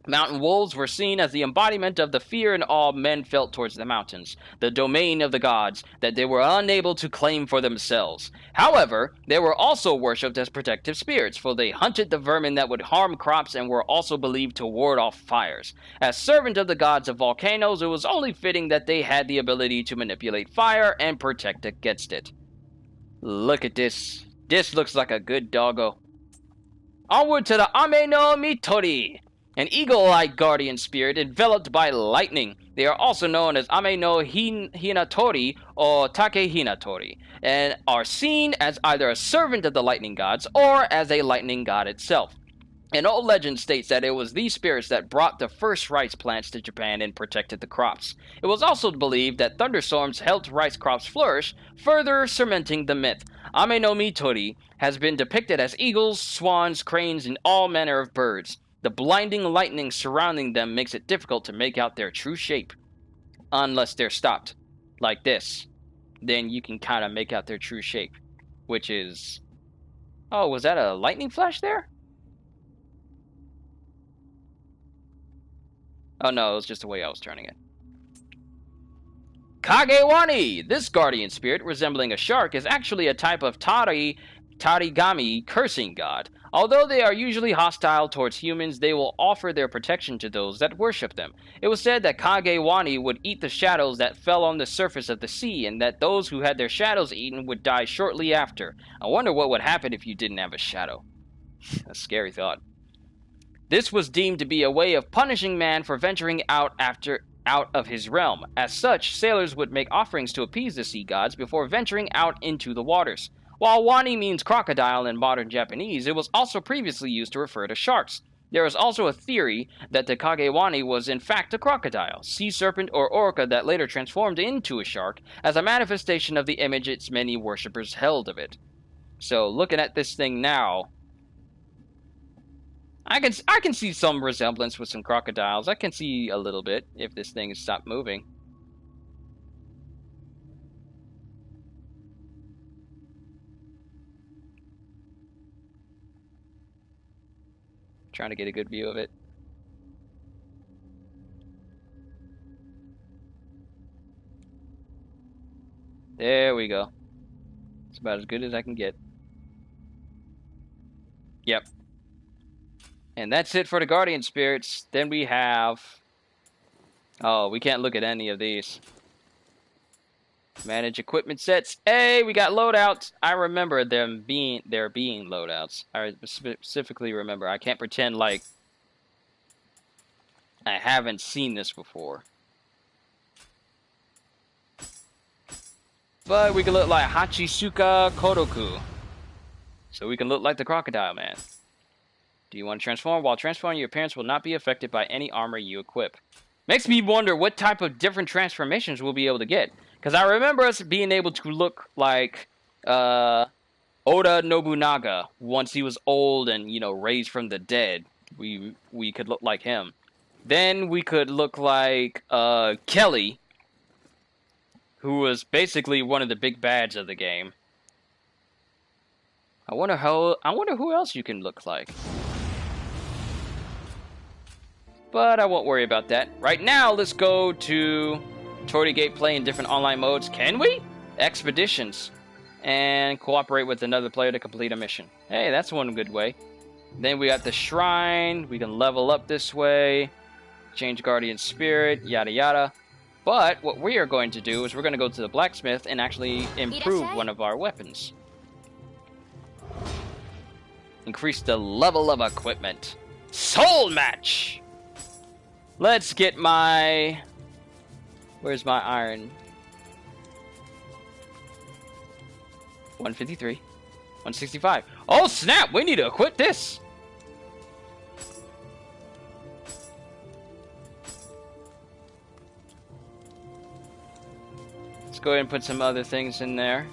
Mountain wolves were seen as the embodiment of the fear and awe men felt towards the mountains, the domain of the gods that they were unable to claim for themselves. However, they were also worshipped as protective spirits, for they hunted the vermin that would harm crops and were also believed to ward off fires. As servant of the gods of volcanoes, it was only fitting that they had the ability to manipulate fire and protect against it. Look at this. This looks like a good doggo. Onward to the Ame no Mitori, an eagle-eyed guardian spirit enveloped by lightning. They are also known as Ame no Hinatori or Take Hinatori, and are seen as either a servant of the lightning gods or as a lightning god itself. An old legend states that it was these spirits that brought the first rice plants to Japan and protected the crops. It was also believed that thunderstorms helped rice crops flourish, further cementing the myth. Ame no Mitori has been depicted as eagles, swans, cranes, and all manner of birds. The blinding lightning surrounding them makes it difficult to make out their true shape. Unless they're stopped, like this. Then you can kind of make out their true shape. Which is... Oh, was that a lightning flash there? Oh no, it was just the way I was turning it. Kagewani! This guardian spirit, resembling a shark, is actually a type of Tarigami cursing god. Although they are usually hostile towards humans, they will offer their protection to those that worship them. It was said that Kagewani would eat the shadows that fell on the surface of the sea, and that those who had their shadows eaten would die shortly after. I wonder what would happen if you didn't have a shadow. A scary thought. This was deemed to be a way of punishing man for venturing out of his realm. As such, sailors would make offerings to appease the sea gods before venturing out into the waters. While wani means crocodile in modern Japanese, it was also previously used to refer to sharks. There is also a theory that the Kagewani was in fact a crocodile, sea serpent, or orca that later transformed into a shark as a manifestation of the image its many worshippers held of it. So, looking at this thing now, I can see some resemblance with some crocodiles. I can see a little bit if this thing has stopped moving. Trying to get a good view of it. There we go. It's about as good as I can get. Yep. And that's it for the Guardian Spirits. Then we have... Oh, we can't look at any of these. Manage equipment sets. Hey, we got loadouts. I remember there being loadouts. I specifically remember. I can't pretend like I haven't seen this before. But we can look like Hachisuka Kodoku. So we can look like the Crocodile Man. Do you want to transform? While transforming, your appearance will not be affected by any armor you equip. Makes me wonder what type of different transformations we'll be able to get. Because I remember us being able to look like Oda Nobunaga once he was old and, you know, raised from the dead. We could look like him. Then we could look like Kelly, who was basically one of the big bads of the game. I wonder who else you can look like. But I won't worry about that. Right now, let's go to Torii Gate play in different online modes. Can we? Expeditions. And cooperate with another player to complete a mission. Hey, that's one good way. Then we got the shrine. We can level up this way. Change Guardian Spirit, yada yada. But what we are going to do is we're going to go to the blacksmith and actually improve one of our weapons. Increase the level of equipment. Soul match! Let's get my... Where's my iron? 153. 165. Oh snap! We need to equip this! Let's go ahead and put some other things in there.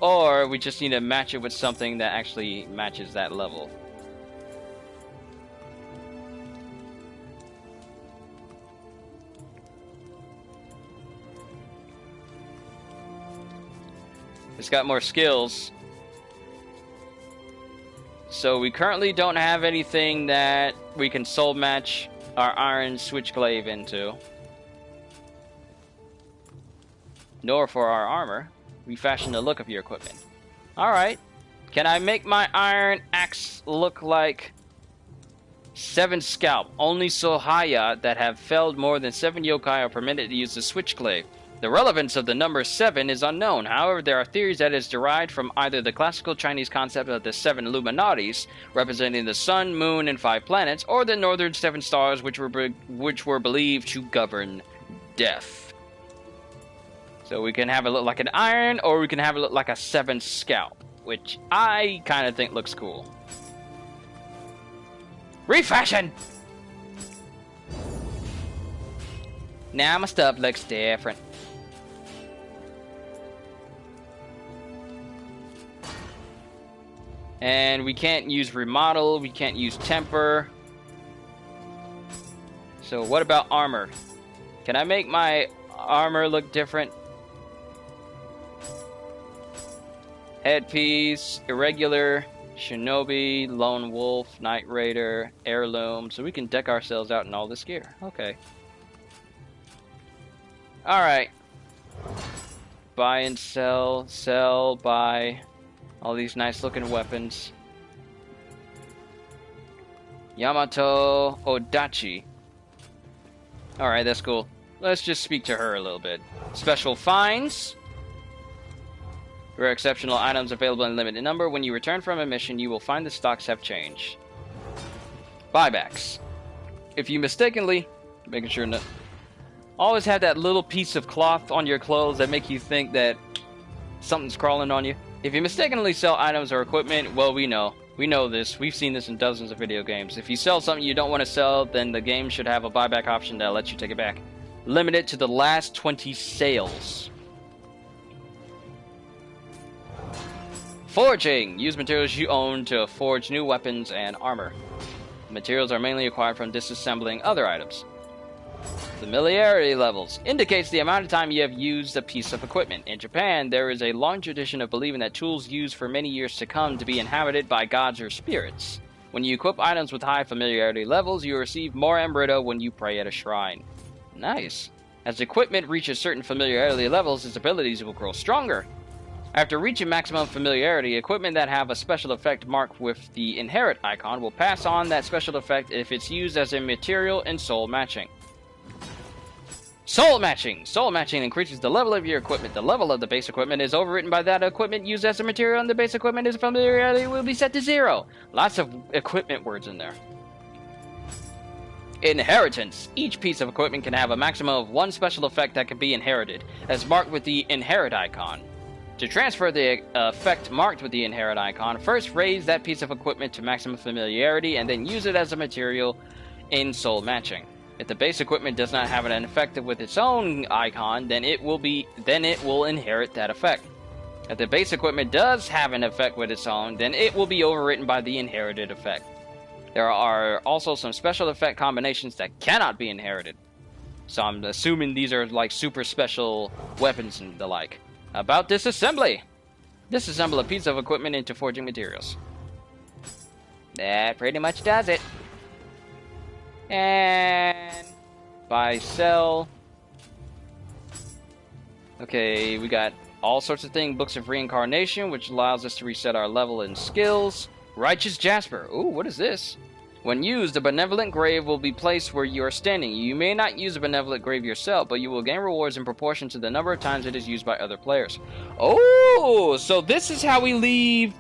Or we just need to match it with something that actually matches that level. It's got more skills. So we currently don't have anything that we can soul match our iron switchglaive into. Nor for our armor. Refashion the look of your equipment. Alright. Can I make my iron axe look like 7 scalp? Only Sohaya that have felled more than 7 yokai are permitted to use the switchglaive. The relevance of the number 7 is unknown. However, there are theories that it is derived from either the classical Chinese concept of the 7 Illuminatis, representing the sun, moon, and 5 planets, or the northern 7 stars, which were believed to govern death. So we can have it look like an iron, or we can have it look like a 7 scalp, which I kind of think looks cool. Refashion! Now my stuff looks different. And we can't use remodel, we can't use temper. So what about armor? Can I make my armor look different? Headpiece, irregular, shinobi, lone wolf, night raider, heirloom. So we can deck ourselves out in all this gear. Okay. Alright. Buy and sell, sell, buy. All these nice looking weapons. Yamato Odachi. Alright, that's cool. Let's just speak to her a little bit. Special finds. Rare exceptional items available in limited number. When you return from a mission, you will find the stocks have changed. Buybacks. If you mistakenly... Making sure not... Always have that little piece of cloth on your clothes that make you think that something's crawling on you. If you mistakenly sell items or equipment, well, we know. We know this. We've seen this in dozens of video games. If you sell something you don't want to sell, then the game should have a buyback option that lets you take it back. Limited to the last 20 sales. Forging! Use materials you own to forge new weapons and armor. The materials are mainly acquired from disassembling other items. Familiarity levels indicates the amount of time you have used a piece of equipment. In Japan, there is a long tradition of believing that tools used for many years to come to be inhabited by gods or spirits. When you equip items with high familiarity levels, you receive more Amrita when you pray at a shrine. Nice. As equipment reaches certain familiarity levels, its abilities will grow stronger. After reaching maximum familiarity, equipment that have a special effect marked with the inherit icon will pass on that special effect if it's used as a material in soul matching. Soul matching! Soul matching increases the level of your equipment. The level of the base equipment is overwritten by that equipment used as a material, and the base equipment is familiarity will be set to 0. Lots of equipment words in there. Inheritance. Each piece of equipment can have a maximum of 1 special effect that can be inherited, as marked with the inherit icon. To transfer the effect marked with the inherit icon, first raise that piece of equipment to maximum familiarity, and then use it as a material in soul matching. If the base equipment does not have an effect with its own icon, then it will inherit that effect. If the base equipment does have an effect with its own, then it will be overwritten by the inherited effect. There are also some special effect combinations that cannot be inherited. So I'm assuming these are like super special weapons and the like. About disassembly. Disassemble a piece of equipment into forging materials. That pretty much does it. And buy, sell. Okay, we got all sorts of things. Books of Reincarnation, which allows us to reset our level and skills. Righteous Jasper. Ooh, what is this? When used, a benevolent grave will be placed where you are standing. You may not use a benevolent grave yourself, but you will gain rewards in proportion to the number of times it is used by other players. Oh, so this is how we leave.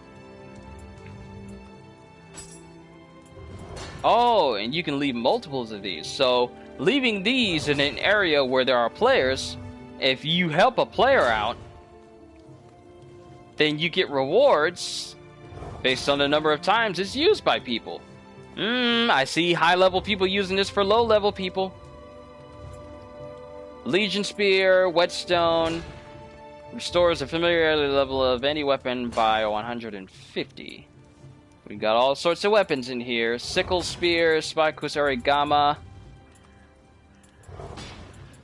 Oh, and you can leave multiples of these. So, leaving these in an area where there are players, if you help a player out, then you get rewards based on the number of times it's used by people. I see high-level people using this for low-level people. Legion Spear, Whetstone, restores the familiarity level of any weapon by 150. We got all sorts of weapons in here. Sickle Spear, Spy Kusari Gamma,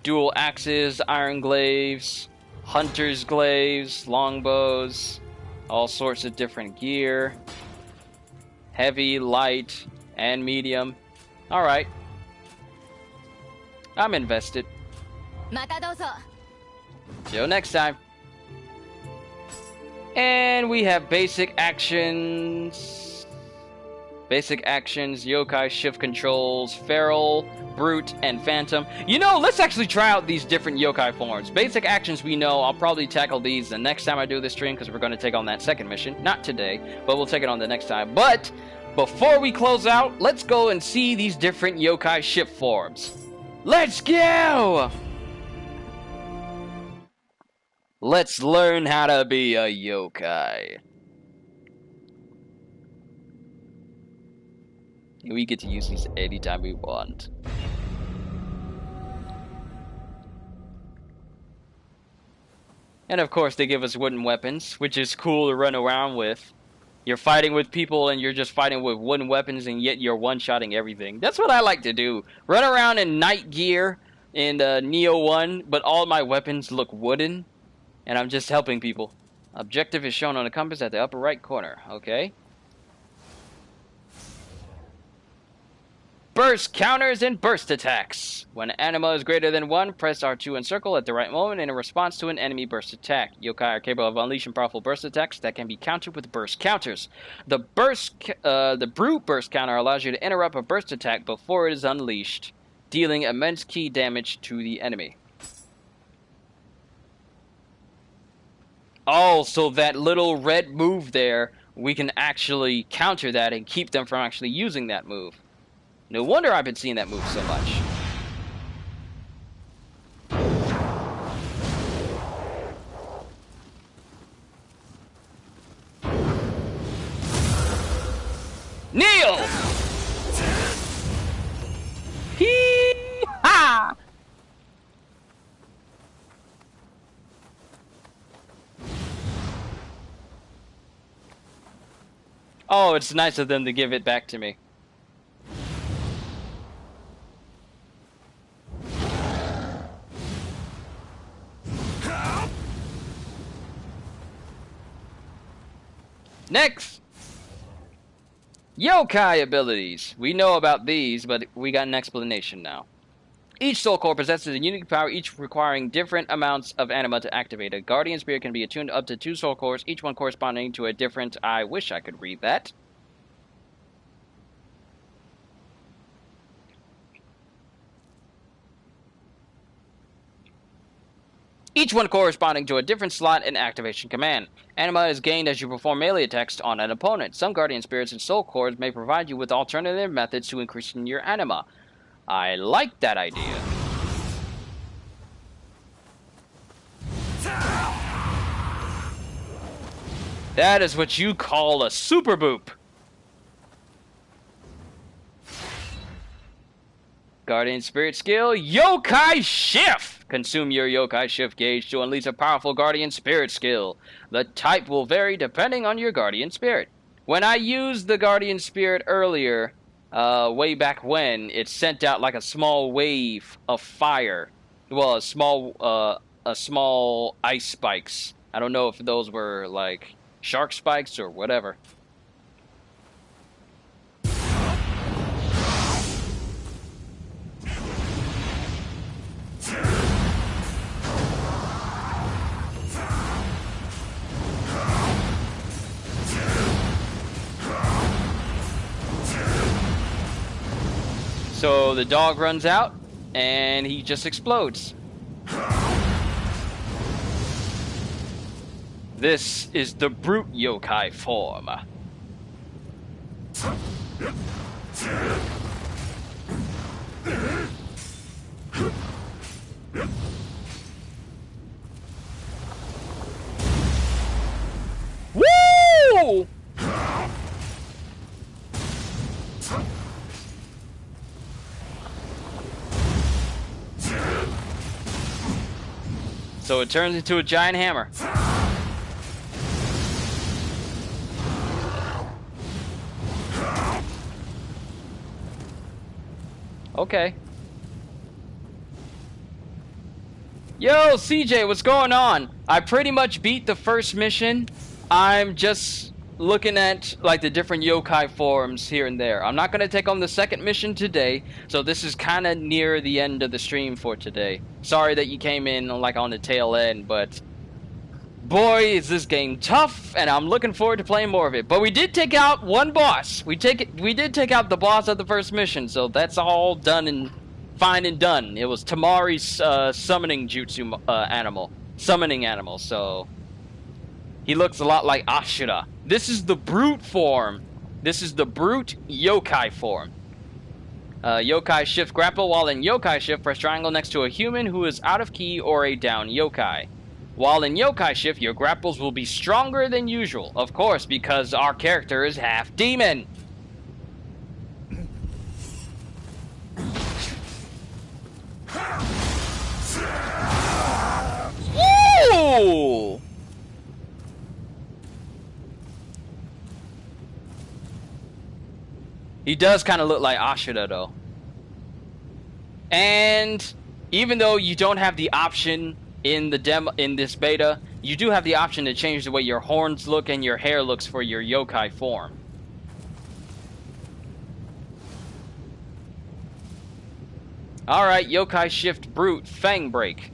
dual axes, iron glaives, hunter's glaives, longbows, all sorts of different gear. Heavy, light, and medium. Alright. I'm invested. See you next time. And we have basic actions. Basic actions, yokai shift controls, feral, brute, and phantom. You know, let's actually try out these different yokai forms. Basic actions we know, I'll probably tackle these the next time I do this stream because we're going to take on that second mission. Not today, but we'll take it on the next time. But before we close out, let's go and see these different yokai shift forms. Let's go! Let's learn how to be a yokai. We get to use these anytime we want. And of course they give us wooden weapons, which is cool to run around with. You're fighting with people and you're just fighting with wooden weapons and yet you're one-shotting everything. That's what I like to do. Run around in night gear in Nioh 1, but all my weapons look wooden. And I'm just helping people. Objective is shown on the compass at the upper right corner. Okay. Burst counters and burst attacks. When anima is greater than 1, press R2 and circle at the right moment in response to an enemy burst attack. Yokai are capable of unleashing powerful burst attacks that can be countered with burst counters. The brute burst counter allows you to interrupt a burst attack before it is unleashed, dealing immense key damage to the enemy. Oh, so that little red move there, we can actually counter that and keep them from actually using that move. No wonder I've been seeing that move so much. Nioh! Hee-ha! Oh, it's nice of them to give it back to me. Next! Yokai abilities. We know about these, but we got an explanation now. Each soul core possesses a unique power, each requiring different amounts of anima to activate. A guardian spirit can be attuned up to 2 soul cores, each one corresponding to a different... I wish I could read that. Each one corresponding to a different slot and activation command. Anima is gained as you perform melee attacks on an opponent. Some guardian spirits and soul cores may provide you with alternative methods to increasing your anima. I like that idea. That is what you call a super boop. Guardian Spirit skill, Yokai Shift! Consume your Yokai Shift gauge to unleash a powerful Guardian Spirit skill. The type will vary depending on your Guardian Spirit. When I used the Guardian Spirit earlier, way back when, it sent out like a small wave of fire. Well, a small ice spikes. I don't know if those were like shark spikes or whatever. So the dog runs out, and he just explodes. This is the brute yokai form. Woo! So it turns into a giant hammer. Okay. Yo, CJ, what's going on? I pretty much beat the first mission. I'm just looking at like the different yokai forms here and there. I'm not going to take on the second mission today, so this is kind of near the end of the stream for today. Sorry that you came in like on the tail end, but boy, is this game tough, and I'm looking forward to playing more of it. But we did take out one boss. We did take out the boss of the first mission, so that's all done and fine and done. It was Tamari's summoning jutsu summoning animal, so he looks a lot like Ashura. This is the brute form. This is the brute yokai form. Yokai shift grapple. While in yokai shift, press triangle next to a human who is out of key or a down yokai. While in yokai shift, your grapples will be stronger than usual. Of course, because our character is half demon. Ooh! He does kind of look like Ashura, though. And even though you don't have the option in the demo in this beta, you do have the option to change the way your horns look and your hair looks for your yokai form. Alright, yokai shift brute, Fang Break.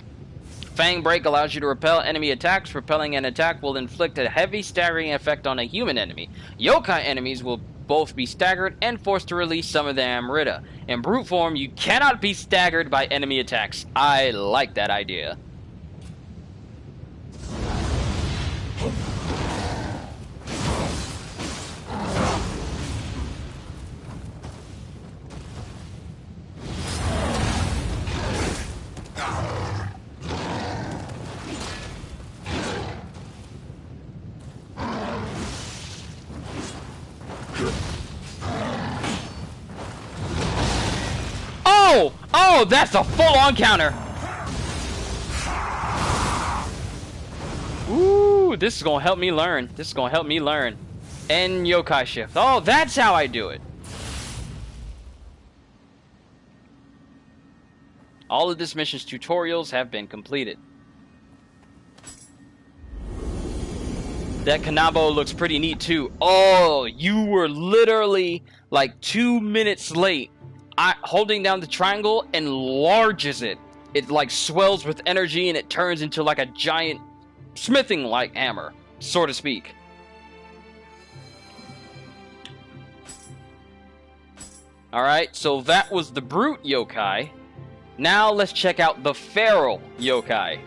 Fang Break allows you to repel enemy attacks. Repelling an attack will inflict a heavy staggering effect on a human enemy. Yokai enemies will both be staggered and forced to release some of their Amrita. In brute form, you cannot be staggered by enemy attacks. I like that idea. Oh, that's a full-on counter. Ooh, this is gonna help me learn. This is gonna help me learn. And yokai shift. Oh, that's how I do it. All of this mission's tutorials have been completed. That Kanabo looks pretty neat too. Oh, you were literally like 2 minutes late. Holding down the triangle enlarges it. It like swells with energy and it turns into like a giant smithing-like hammer, so to speak. Alright, so that was the brute yokai. Now let's check out the feral yokai.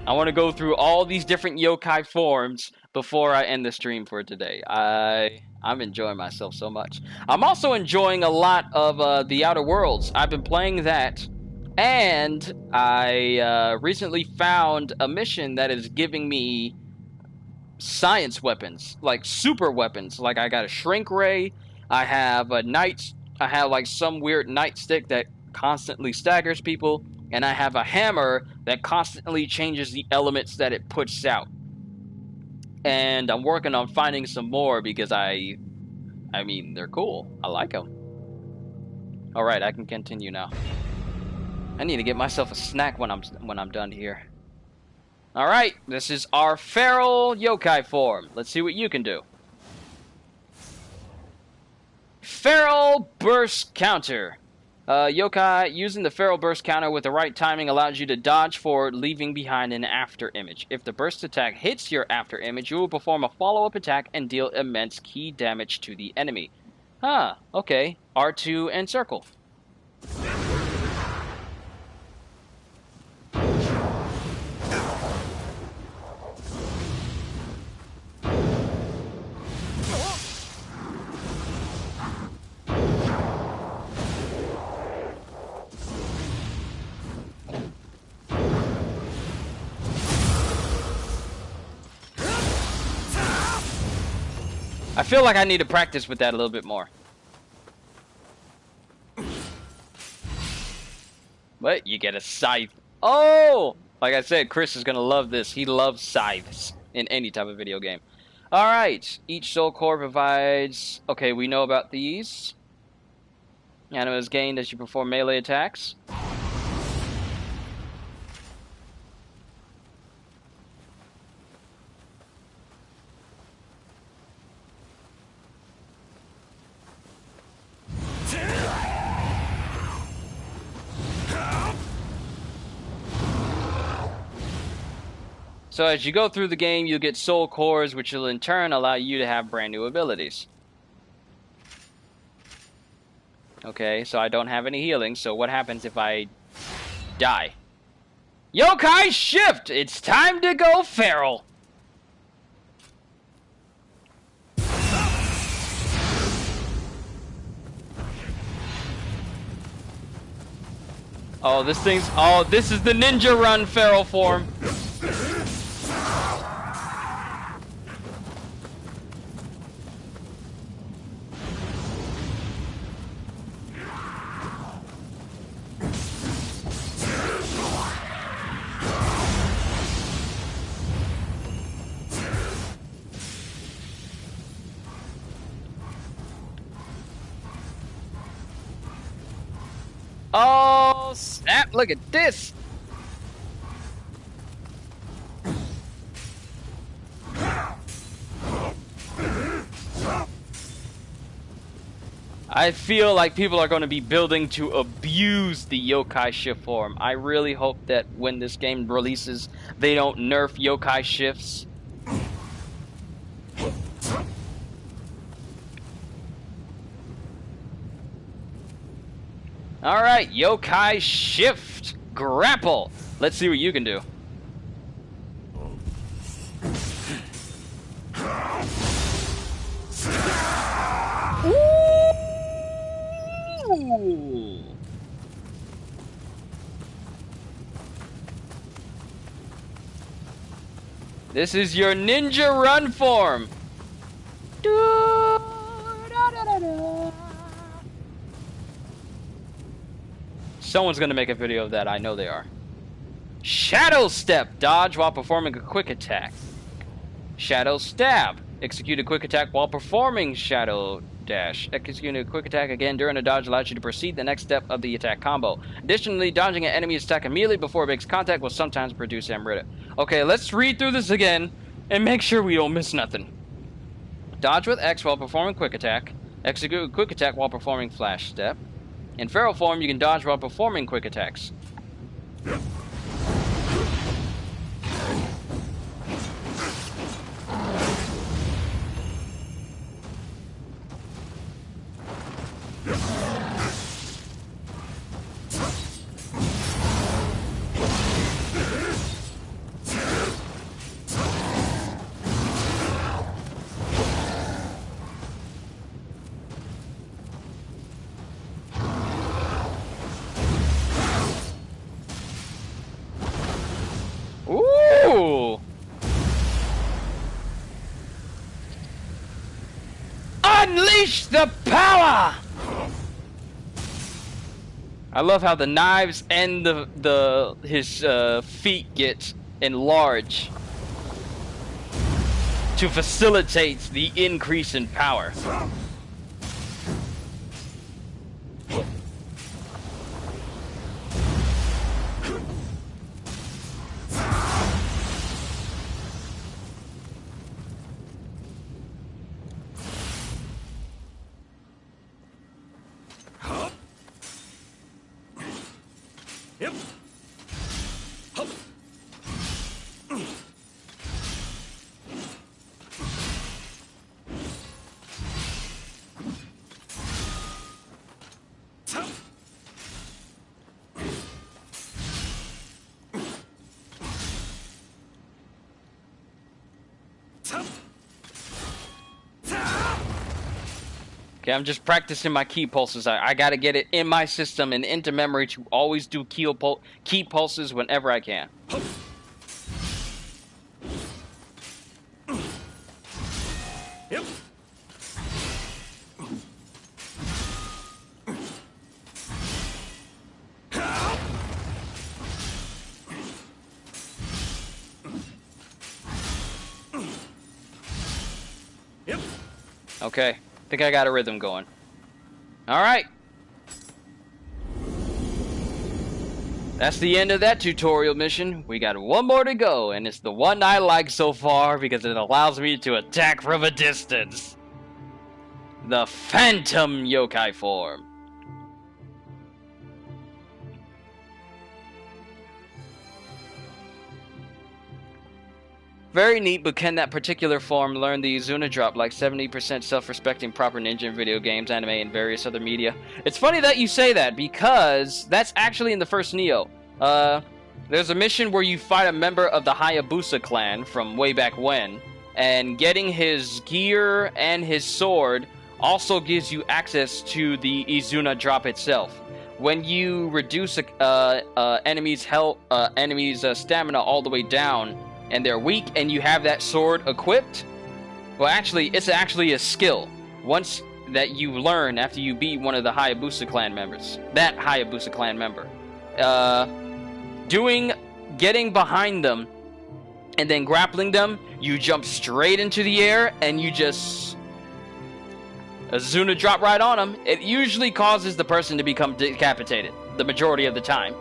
I want to go through all these different yokai forms before I end the stream for today. I'm enjoying myself so much. I'm also enjoying a lot of The Outer Worlds. I've been playing that, and I recently found a mission that is giving me science weapons, like super weapons. Like I got a shrink ray, I have like some weird nightstick that constantly staggers people, and I have a hammer that constantly changes the elements that it puts out. And I'm working on finding some more because I mean, they're cool. I like them. Alright, I can continue now. I need to get myself a snack when I'm done here. Alright, this is our feral yokai form. Let's see what you can do. Feral burst counter. Yokai, using the feral burst counter with the right timing allows you to dodge forward, leaving behind an after image. If the burst attack hits your after image, you will perform a follow-up attack and deal immense key damage to the enemy. Huh, okay. R2 and circle. I feel like I need to practice with that a little bit more. But you get a scythe. Oh! Like I said, Chris is going to love this. He loves scythes in any type of video game. Alright. Each soul core provides... Okay, we know about these. Anima is gained as you perform melee attacks. So as you go through the game, you'll get soul cores, which will in turn allow you to have brand new abilities. Okay, so I don't have any healing, so what happens if I die? Yokai shift! It's time to go feral! Oh, this thing's... Oh, this is the ninja run feral form. Oh, snap! Look at this! I feel like people are going to be building to abuse the yokai shift form. I really hope that when this game releases, they don't nerf yokai shifts. Alright, yokai shift. Grapple. Let's see what you can do. Ooh. This is your ninja run form. Someone's gonna make a video of that, I know they are. Shadow Step. Dodge while performing a quick attack. Shadow Stab. Execute a quick attack while performing Shadow Dash. Executing a quick attack again during a dodge allows you to proceed the next step of the attack combo. Additionally, dodging an enemy's attack immediately before it makes contact will sometimes produce Amrita. Okay, let's read through this again and make sure we don't miss nothing. Dodge with X while performing quick attack. Execute a quick attack while performing flash step. In feral form, you can dodge while performing quick attacks. Ooh! Unleash the power! I love how the knives and his feet get enlarged to facilitate the increase in power. Yep. Hup. Okay, I'm just practicing my key pulses. I gotta get it in my system and into memory to always do key pulses whenever I can. Yep. Okay, I think I got a rhythm going. Alright. That's the end of that tutorial mission. We got one more to go, and it's the one I like so far because it allows me to attack from a distance. The Phantom Yokai form. Very neat, but can that particular form learn the Izuna drop like 70% self-respecting proper ninja in video games, anime, and various other media? It's funny that you say that, because that's actually in the first Nioh. There's a mission where you fight a member of the Hayabusa clan from way back when, and getting his gear and his sword also gives you access to the Izuna drop itself. When you reduce enemies' health, stamina all the way down, and they're weak, and you have that sword equipped, well, actually, it's actually a skill. Once that you learn after you beat one of the Hayabusa clan members, that Hayabusa clan member, getting behind them and then grappling them, you jump straight into the air and you just Izuna drop right on them. It usually causes the person to become decapitated the majority of the time,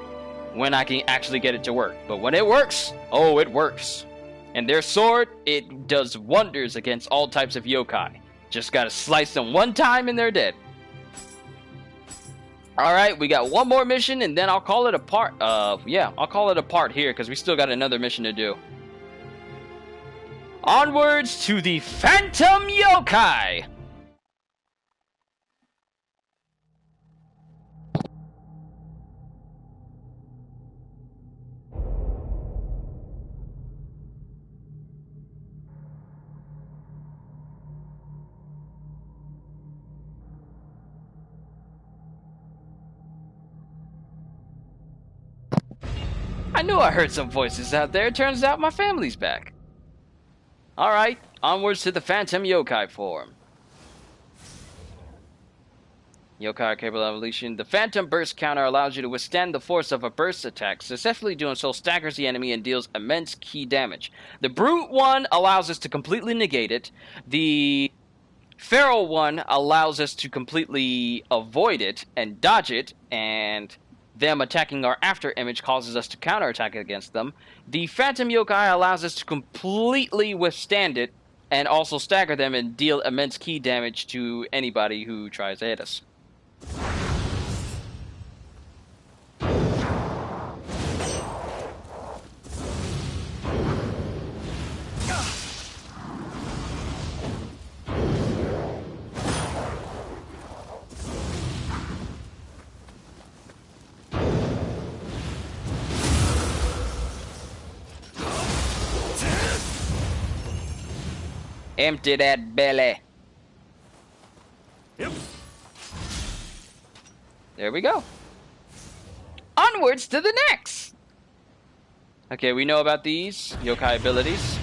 when I can actually get it to work. But when it works, oh, it works. And their sword, it does wonders against all types of yokai. Just gotta slice them one time and they're dead. Alright, we got one more mission and then I'll call it a part. I'll call it a part here because we still got another mission to do. Onwards to the Phantom Yokai! I knew I heard some voices out there. Turns out my family's back. Alright, onwards to the Phantom Yokai form. Yokai are capable of evolution. The Phantom Burst counter allows you to withstand the force of a burst attack. Successfully doing so staggers the enemy and deals immense key damage. The Brute one allows us to completely negate it. The Feral one allows us to completely avoid it and dodge it, and them attacking our after image causes us to counterattack against them. The Phantom Yokai allows us to completely withstand it and also stagger them and deal immense key damage to anybody who tries to hit us. Empty that belly. Yep. There we go. Onwards to the next! Okay, we know about these yokai abilities.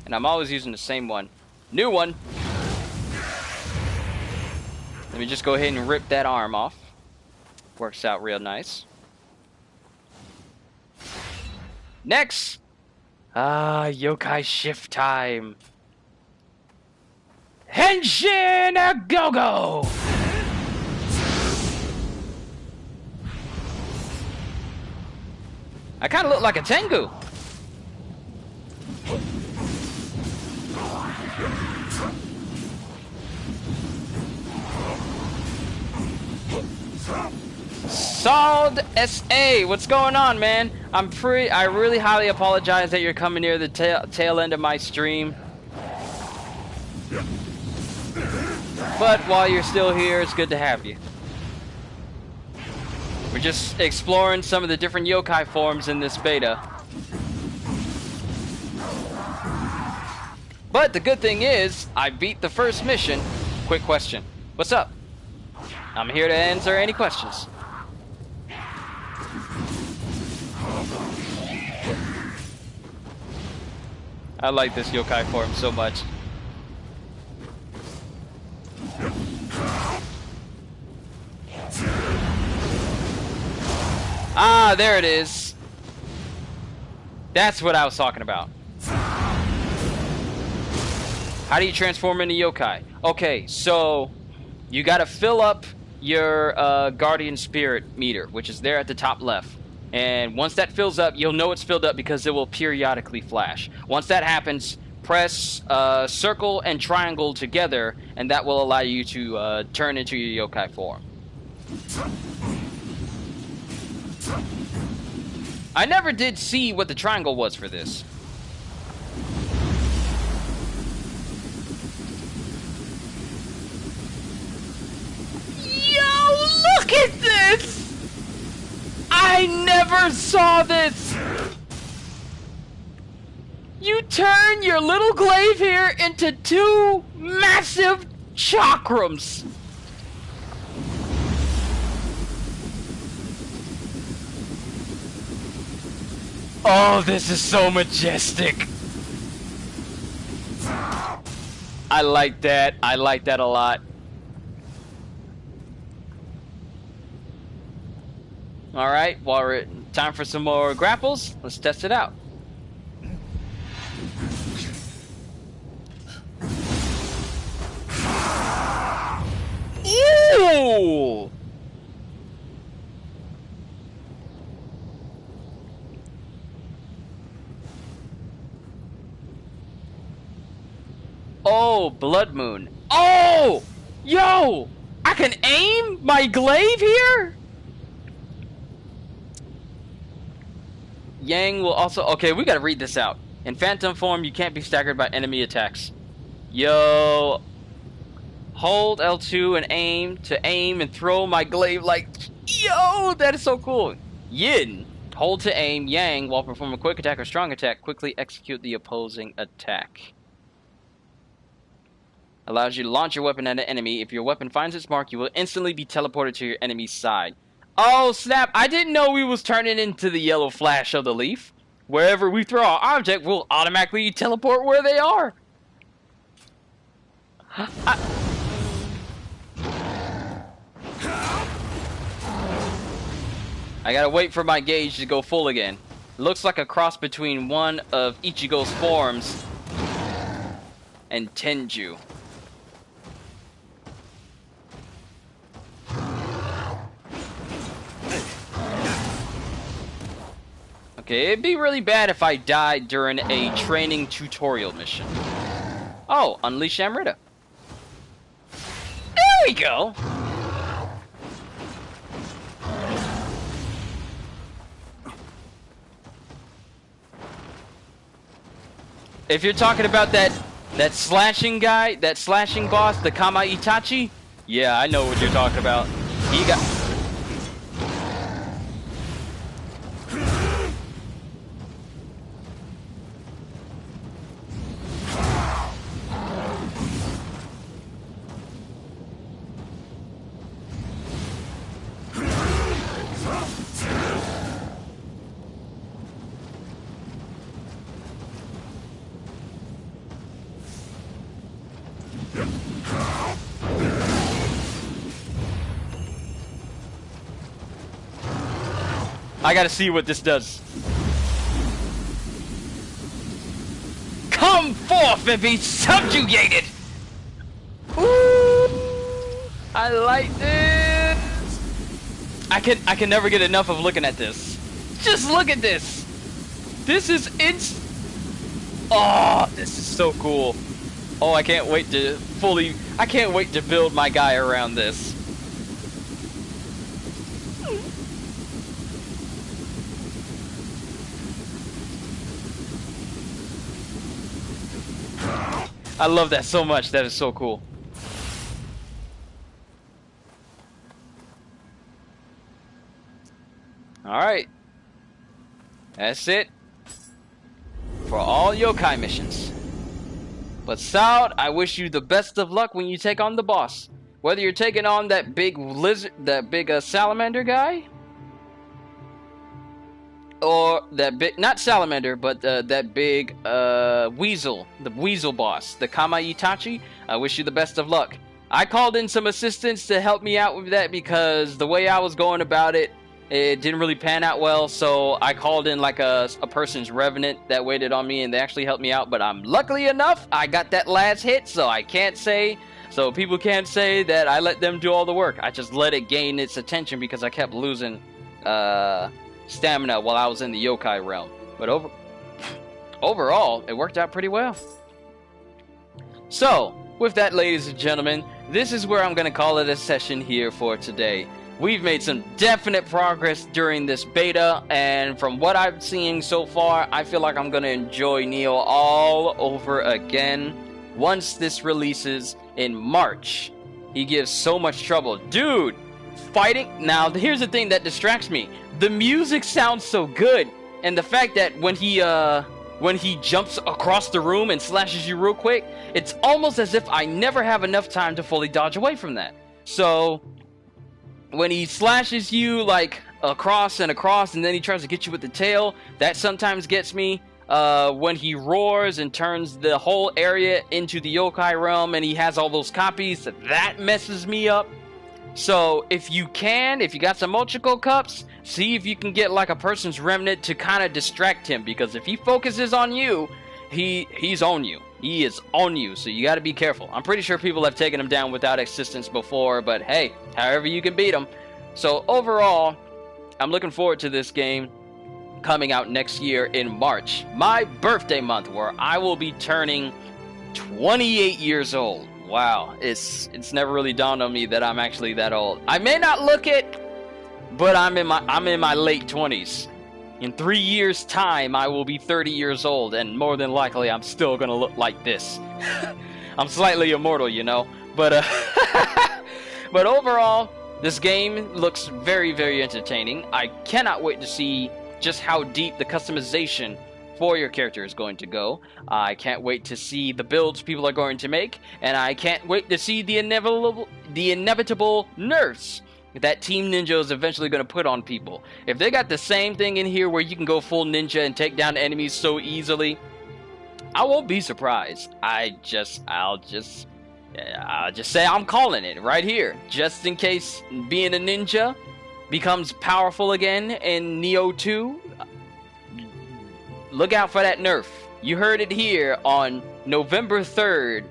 And I'm always using the same one. New one! Let me just go ahead and rip that arm off. Works out real nice. Next! Yokai shift time. Henshin a go-go! I kind of look like a Tengu. Sald SA, what's going on, man? I really highly apologize that you're coming near the tail end of my stream. But while you're still here, it's good to have you. We're just exploring some of the different yokai forms in this beta. But the good thing is, I beat the first mission. Quick question. What's up? I'm here to answer any questions. I like this yokai form so much. Ah, there it is. That's what I was talking about. How do you transform into yokai? Okay, so you gotta fill up your guardian spirit meter, which is there at the top left. And once that fills up, you'll know it's filled up because it will periodically flash. Once that happens, press circle and triangle together, and that will allow you to turn into your yokai form. I never did see what the triangle was for this. Yo, look at this! I never saw this! You turn your little glaive here into 2 massive chakrams! Oh, this is so majestic! I like that. I like that a lot. Alright, well, we're time for some more grapples. Let's test it out. Ooh! Oh, Blood Moon. Oh! Yo! I can aim my glaive here? Yang will also... Okay, we gotta read this out. In phantom form, you can't be staggered by enemy attacks. Yo... Hold L2 and aim and throw my glaive like... Yo! That is so cool. Yin. Hold to aim. Yang, while performing a quick attack or strong attack, quickly execute the opposing attack. Allows you to launch your weapon at an enemy. If your weapon finds its mark, you will instantly be teleported to your enemy's side. Oh, snap. I didn't know we was turning into the yellow flash of the leaf. Wherever we throw our object, we'll automatically teleport where they are. I gotta wait for my gauge to go full again. Looks like a cross between one of Ichigo's forms and Tenju. Okay, it'd be really bad if I died during a training tutorial mission. Oh, Unleash Amrita. There we go! If you're talking about that slashing guy, that slashing boss, the Kama Itachi, yeah, I know what you're talking about. He got... I gotta see what this does. Come forth and be subjugated! Ooh, I like this! I can never get enough of looking at this. Just look at this! This is oh, this is so cool. Oh, I can't wait to build my guy around this. I love that so much. That is so cool. Alright. That's it for all yokai missions. But Saud, I wish you the best of luck when you take on the boss. Whether you're taking on that big lizard, that big salamander guy, or that big, not salamander, but that big weasel, the weasel boss, the Kama Itachi, I wish you the best of luck. I called in some assistance to help me out with that because the way I was going about it, It didn't really pan out well, so I called in like a person's revenant that waited on me, and they actually helped me out. But I'm luckily enough, I got that last hit, so I can't say, so people can't say that I let them do all the work. I just let it gain its attention because I kept losing stamina while I was in the yokai realm. But overall, it worked out pretty well. So, with that, ladies and gentlemen, this is where I'm going to call it a session here for today. We've made some definite progress during this beta, and from what I've seen so far, I feel like I'm going to enjoy Nioh all over again once this releases in March. He gives so much trouble. Dude, fighting... Now, here's the thing that distracts me. The music sounds so good, and the fact that when he jumps across the room and slashes you real quick, it's almost as if I never have enough time to fully dodge away from that. So... when he slashes you like across and across, and then he tries to get you with the tail, that sometimes gets me. When he roars and turns the whole area into the yokai realm and he has all those copies, that messes me up. So if you got some Mochico cups, see if you can get like a person's remnant to kind of distract him, because if he focuses on you, he's on you. He is on you, so you got to be careful. I'm pretty sure people have taken him down without assistance before, but hey, however you can beat him. So overall, I'm looking forward to this game coming out next year in March, my birthday month, where I will be turning 28 years old. Wow, it's never really dawned on me that I'm actually that old. I may not look it, but I'm in my late 20s. In 3 years' time, I will be 30 years old, and more than likely, I'm still gonna look like this. I'm slightly immortal, you know? But, but overall, this game looks very, very entertaining. I cannot wait to see just how deep the customization for your character is going to go. I can't wait to see the builds people are going to make, and I can't wait to see the inevitable nerfs that Team Ninja is eventually going to put on people. If they got the same thing in here where you can go full ninja and take down enemies so easily, I won't be surprised. I'll just say I'm calling it right here, just in case being a ninja becomes powerful again in Nioh 2. Look out for that nerf. You heard it here on November 3rd,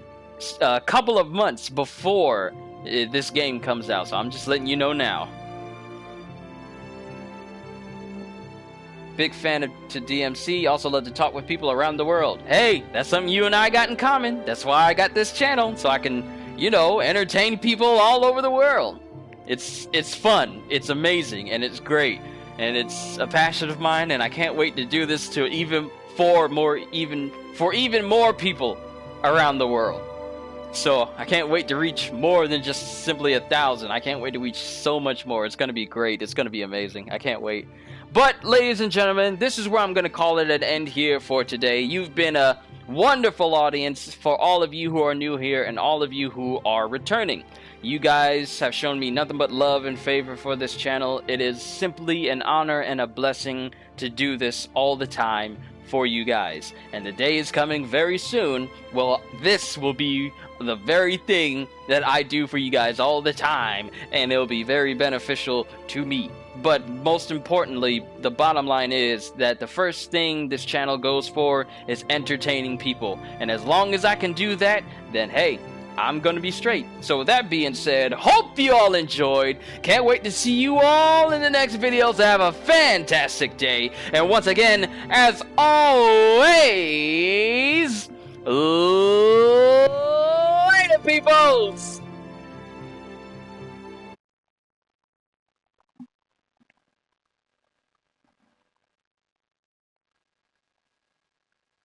a couple of months before this game comes out, so I'm just letting you know now. Big fan to DMC, also love to talk with people around the world. Hey, that's something you and I got in common. That's why I got this channel, so I can, you know, entertain people all over the world. It's fun, it's amazing, and it's great, and it's a passion of mine, and I can't wait to do this to even more people around the world. So I can't wait to reach more than just simply 1,000. I can't wait to reach so much more. It's going to be great. It's going to be amazing. I can't wait. But ladies and gentlemen, this is where I'm going to call it an end here for today. You've been a wonderful audience for all of you who are new here and all of you who are returning. You guys have shown me nothing but love and favor for this channel. It is simply an honor and a blessing to do this all the time for you guys. And the day is coming very soon. Well, this will be the very thing that I do for you guys all the time, and it'll be very beneficial to me. But most importantly, the bottom line is that the first thing this channel goes for is entertaining people. And as long as I can do that, then hey, I'm gonna be straight. So with that being said, hope you all enjoyed. Can't wait to see you all in the next videos. Have a fantastic day. And once again, as always, later peoples!